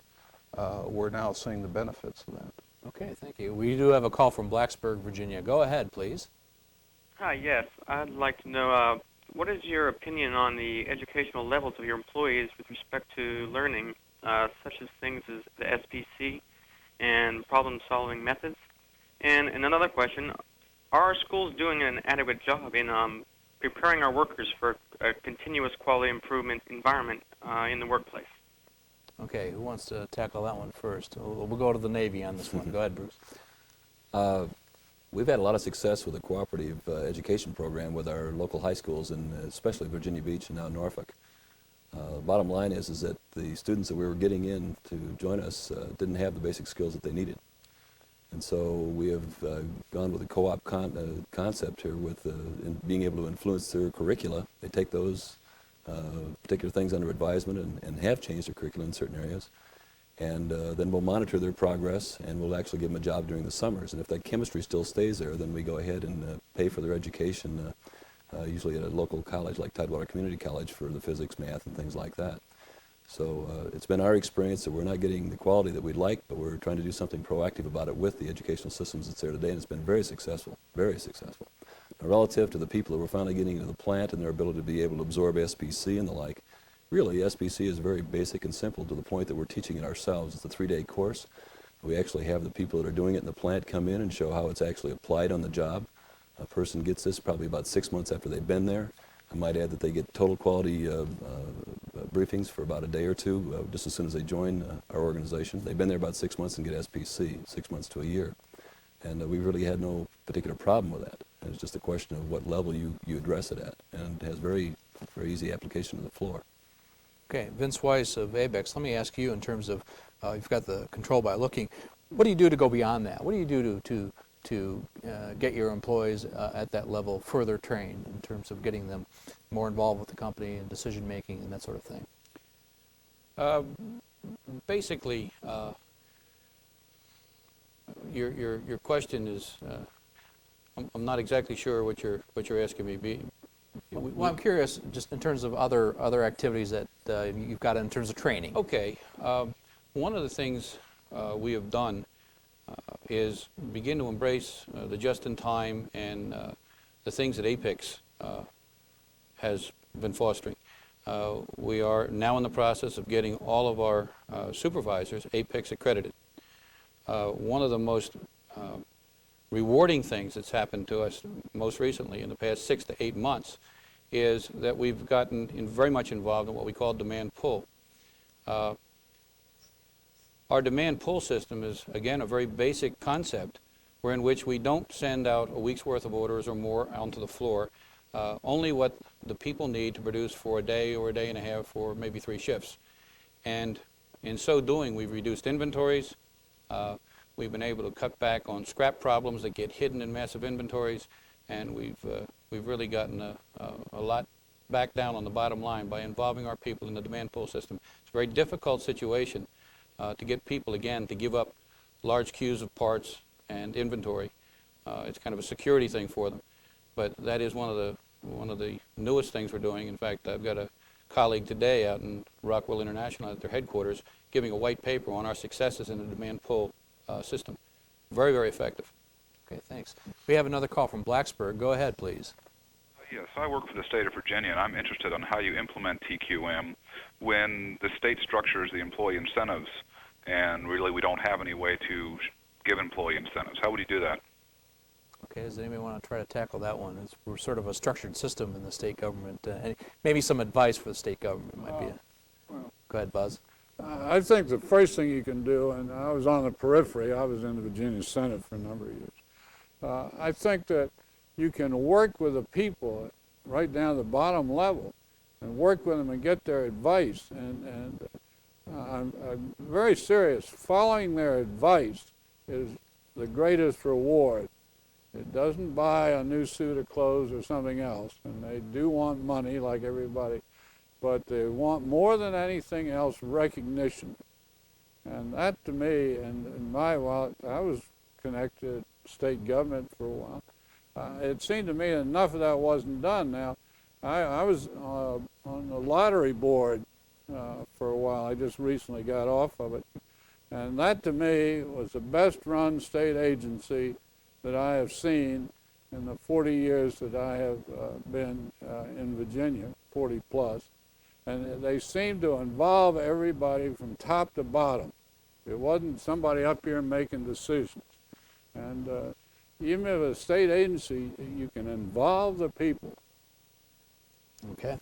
we're now seeing the benefits of that. Okay, thank you. We do have a call from Blacksburg, Virginia. Go ahead, please. Hi, yes. I'd like to know, what is your opinion on the educational levels of your employees with respect to learning, such as things as the SPC and problem-solving methods? And another question, are our schools doing an adequate job in preparing our workers for a continuous quality improvement environment in the workplace? Okay, who wants to tackle that one first? We'll go to the Navy on this one. Go ahead, Bruce. We've had a lot of success with the cooperative education program with our local high schools, and especially Virginia Beach and now Norfolk. Bottom line is that the students that we were getting in to join us didn't have the basic skills that they needed. And so we have gone with a co-op concept here with in being able to influence their curricula. They take those particular things under advisement and have changed their curriculum in certain areas. And then we'll monitor their progress, and we'll actually give them a job during the summers. And if that chemistry still stays there, then we go ahead and pay for their education, usually at a local college like Tidewater Community College for the physics, math, and things like that. So it's been our experience that we're not getting the quality that we'd like, but we're trying to do something proactive about it with the educational systems that's there today, and it's been very successful, very successful. Now, relative to the people that we're finally getting into the plant and their ability to be able to absorb SPC and the like, really SPC is very basic and simple to the point that we're teaching it ourselves. It's a 3-day course. We actually have the people that are doing it in the plant come in and show how it's actually applied on the job. A person gets this probably about 6 months after they've been there. I might add that they get total quality briefings for about a day or two just as soon as they join our organization. They've been there about 6 months and get SPC, 6 months to a year. And we really had no particular problem with that. It's just a question of what level you address it at, and it has very easy application to the floor. Okay, Vince Weiss of ABEX, let me ask you in terms of, you've got the control by looking. What do you do to go beyond that? What do you do to get your employees at that level further trained in terms of getting them more involved with the company and decision making and that sort of thing? Basically, your question is, I'm not exactly sure what you're asking me. Well, I'm curious, just in terms of other activities that you've got in terms of training. Okay, one of the things we have done is begin to embrace the just-in-time and the things that APEX has been fostering. We are now in the process of getting all of our supervisors APEX accredited. One of the most rewarding things that's happened to us most recently in the past 6 to 8 months is that we've gotten very much involved in what we call demand pull. Our demand pull system is, again, a very basic concept in which we don't send out a week's worth of orders or more onto the floor, only what the people need to produce for a day or a day and a half or maybe 3 shifts. And in so doing, we've reduced inventories. We've been able to cut back on scrap problems that get hidden in massive inventories, and we've really gotten a lot back down on the bottom line by involving our people in the demand pull system. It's a very difficult situation to get people, again, to give up large queues of parts and inventory. It's kind of a security thing for them. But that is one of the newest things we're doing. In fact, I've got a colleague today out in Rockwell International at their headquarters giving a white paper on our successes in the demand pull system. Very, very effective. Okay, thanks. We have another call from Blacksburg. Go ahead, please. Yes, I work for the state of Virginia, and I'm interested on how you implement TQM when the state structures the employee incentives, and really we don't have any way to give employee incentives. How would you do that? Okay, does anybody want to try to tackle that one? We're sort of a structured system in the state government. Maybe some advice for the state government might be. Go ahead, Buzz. I think the first thing you can do, and I was on the periphery, I was in the Virginia Senate for a number of years. I think that you can work with the people right down to the bottom level and work with them and get their advice. And I'm very serious. Following their advice is the greatest reward. It doesn't buy a new suit of clothes or something else, and they do want money like everybody, but they want more than anything else recognition. And that to me, and while I was connected to state government for a while, it seemed to me enough of that wasn't done. Now, I was on the lottery board for a while. I just recently got off of it. And that to me was the best run state agency that I have seen in the 40 years that I have been in Virginia, 40 plus. And they seemed to involve everybody from top to bottom. It wasn't somebody up here making decisions. And even if a state agency, you can involve the people. Okay.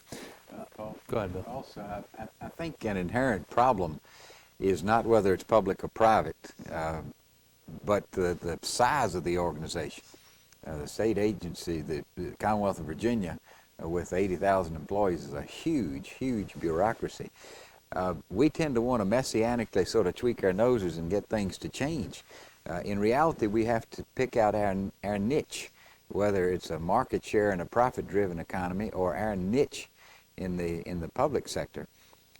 Go ahead, Bill. Also, I think an inherent problem is not whether it's public or private, but the size of the organization. The state agency, the Commonwealth of Virginia, with 80,000 employees, is a huge, huge bureaucracy. We tend to want to messianically sort of tweak our noses and get things to change. In reality, we have to pick out our niche, whether it's a market share in a profit-driven economy or our niche in the public sector,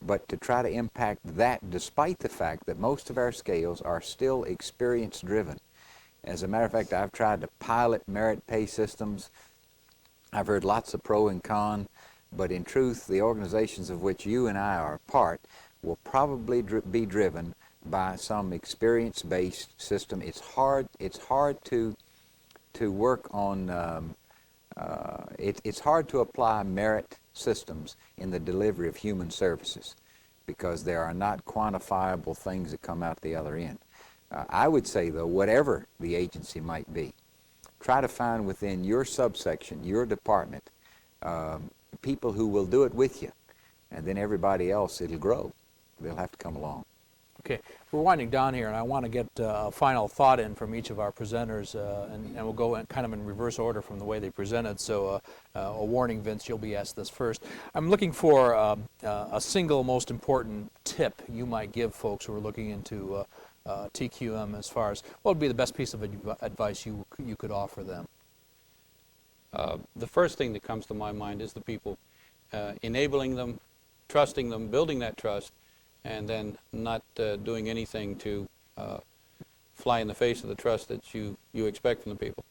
but to try to impact that despite the fact that most of our scales are still experience-driven. As a matter of fact, I've tried to pilot merit pay systems. I've heard lots of pro and con, but in truth, the organizations of which you and I are a part will probably be driven by some experience-based system. It's hard to work on. It's hard to apply merit systems in the delivery of human services because there are not quantifiable things that come out the other end. I would say, though, whatever the agency might be, try to find within your subsection, your department, people who will do it with you, and then everybody else, it'll grow. They'll have to come along. Okay, we're winding down here, and I want to get a final thought in from each of our presenters, and we'll go kind of in reverse order from the way they presented. So a warning, Vince, you'll be asked this first. I'm looking for a single most important tip you might give folks who are looking into TQM as far as what would be the best piece of advice you could offer them? The first thing that comes to my mind is the people, enabling them, trusting them, building that trust, and then not doing anything to fly in the face of the trust that you expect from the people.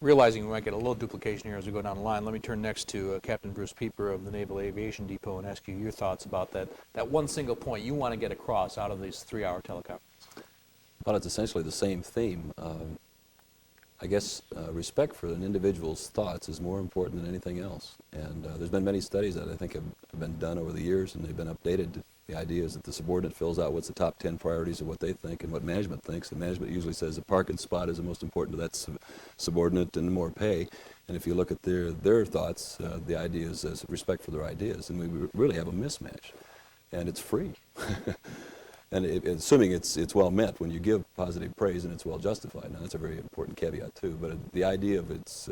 Realizing we might get a little duplication here as we go down the line, let me turn next to Captain Bruce Pieper of the Naval Aviation Depot and ask you your thoughts about that one single point you want to get across out of these 3-hour teleconferences. Well, it's essentially the same theme. I guess respect for an individual's thoughts is more important than anything else. And there's been many studies that I think have been done over the years, and they've been updated. The idea is that the subordinate fills out what's the top 10 priorities of what they think and what management thinks. And management usually says the parking spot is the most important to that subordinate and more pay. And if you look at their thoughts, the idea is respect for their ideas. And we really have a mismatch. And it's free. And assuming it's well meant when you give positive praise and it's well justified. Now that's a very important caveat too. But the idea of it's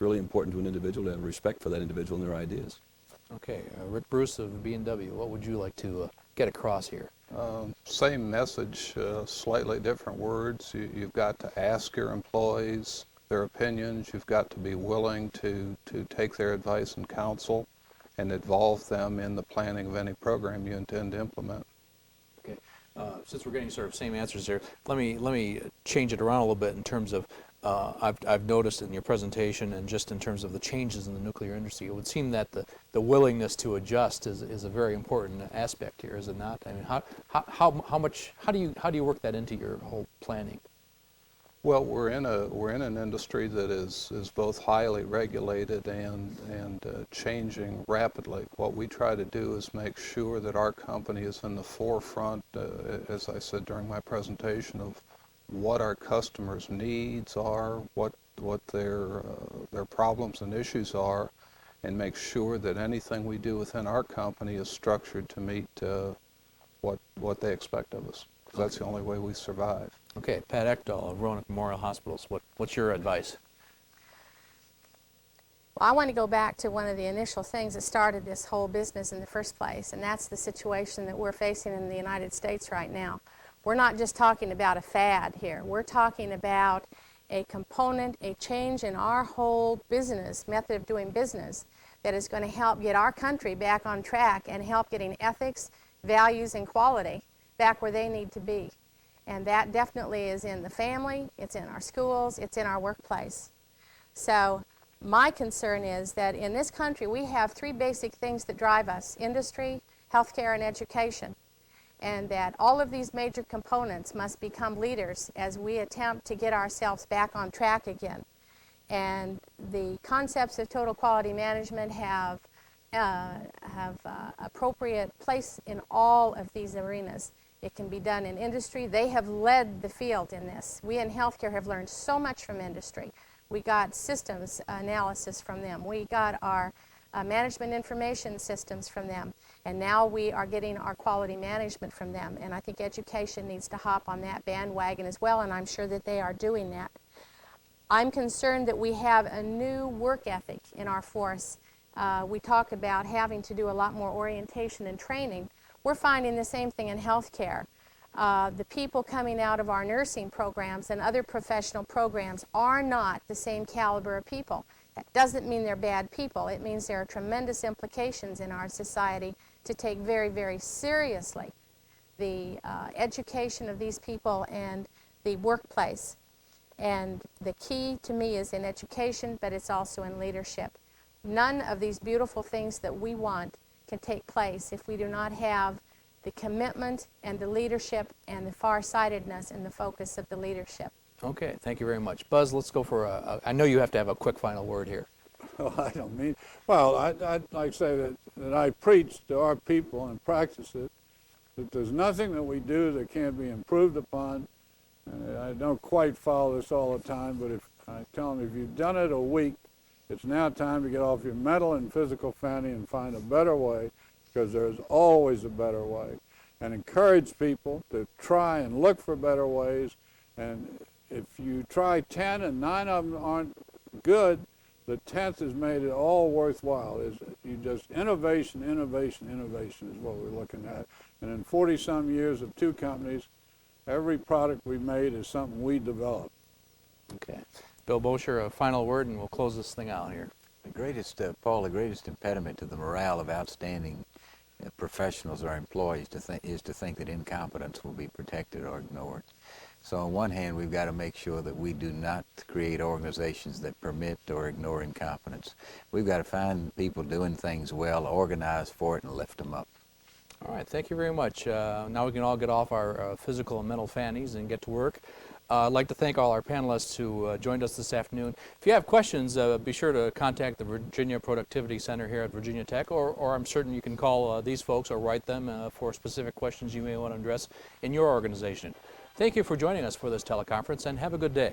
really important to an individual to have respect for that individual and their ideas. Okay, Rick Bruce of B&W, what would you like to get across here? Same message, slightly different words. You've got to ask your employees their opinions. You've got to be willing to take their advice and counsel and involve them in the planning of any program you intend to implement. since we're getting sort of same answers here, let me change it around a little bit in terms of I've noticed in your presentation and just in terms of the changes in the nuclear industry, it would seem that the willingness to adjust is a very important aspect here, is it not? I mean, how do you work that into your whole planning? Well, we're in an industry that is both highly regulated and changing rapidly. What we try to do is make sure that our company is in the forefront, as I said during my presentation, of what our customers' needs are, what their problems and issues are, and make sure that anything we do within our company is structured to meet what they expect of us. Because that's the only way we survive. Okay, Pat Ekdahl of Roanoke Memorial Hospitals, what's your advice? Well, I want to go back to one of the initial things that started this whole business in the first place, and that's the situation that we're facing in the United States right now. We're not just talking about a fad here. We're talking about a component, a change in our whole business, method of doing business, that is going to help get our country back on track and help getting ethics, values, and quality back where they need to be. And that definitely is in the family, it's in our schools, it's in our workplace. So my concern is that in this country we have three basic things that drive us: industry, healthcare, and education. And that all of these major components must become leaders as we attempt to get ourselves back on track again. And the concepts of total quality management have appropriate place in all of these arenas. It can be done in industry. They have led the field in this. We in healthcare have learned so much from industry. We got systems analysis from them. We got our management information systems from them. And now we are getting our quality management from them. And I think education needs to hop on that bandwagon as well, and I'm sure that they are doing that. I'm concerned that we have a new work ethic in our force. We talk about having to do a lot more orientation and training. We're finding the same thing in healthcare. The people coming out of our nursing programs and other professional programs are not the same caliber of people. That doesn't mean they're bad people. It means there are tremendous implications in our society to take very, very seriously the education of these people and the workplace. And the key to me is in education, but it's also in leadership. None of these beautiful things that we want can take place if we do not have the commitment and the leadership and the farsightedness and the focus of the leadership. Okay, thank you very much. Buzz, let's go for I know you have to have a quick final word here. Oh, I don't mean, well, I'd like to say that I preach to our people and practice it, that there's nothing that we do that can't be improved upon. And I don't quite follow this all the time, but if I tell them if you've done it a week, it's now time to get off your mental and physical fanny and find a better way, because there's always a better way. And encourage people to try and look for better ways. And if you try 10 and 9 of them aren't good, the 10th has made it all worthwhile. You just innovation, innovation, innovation is what we're looking at. And in 40-some years of two companies, every product we made is something we developed. Okay. Bill Bosher, a final word, and we'll close this thing out here. The greatest, Paul, the greatest impediment to the morale of outstanding professionals or employees is to think that incompetence will be protected or ignored. So on one hand, we've got to make sure that we do not create organizations that permit or ignore incompetence. We've got to find people doing things well, organize for it, and lift them up. All right, thank you very much. Now we can all get off our physical and mental fannies and get to work. I'd like to thank all our panelists who joined us this afternoon. If you have questions, be sure to contact the Virginia Productivity Center here at Virginia Tech, or I'm certain you can call these folks or write them for specific questions you may want to address in your organization. Thank you for joining us for this teleconference, and have a good day.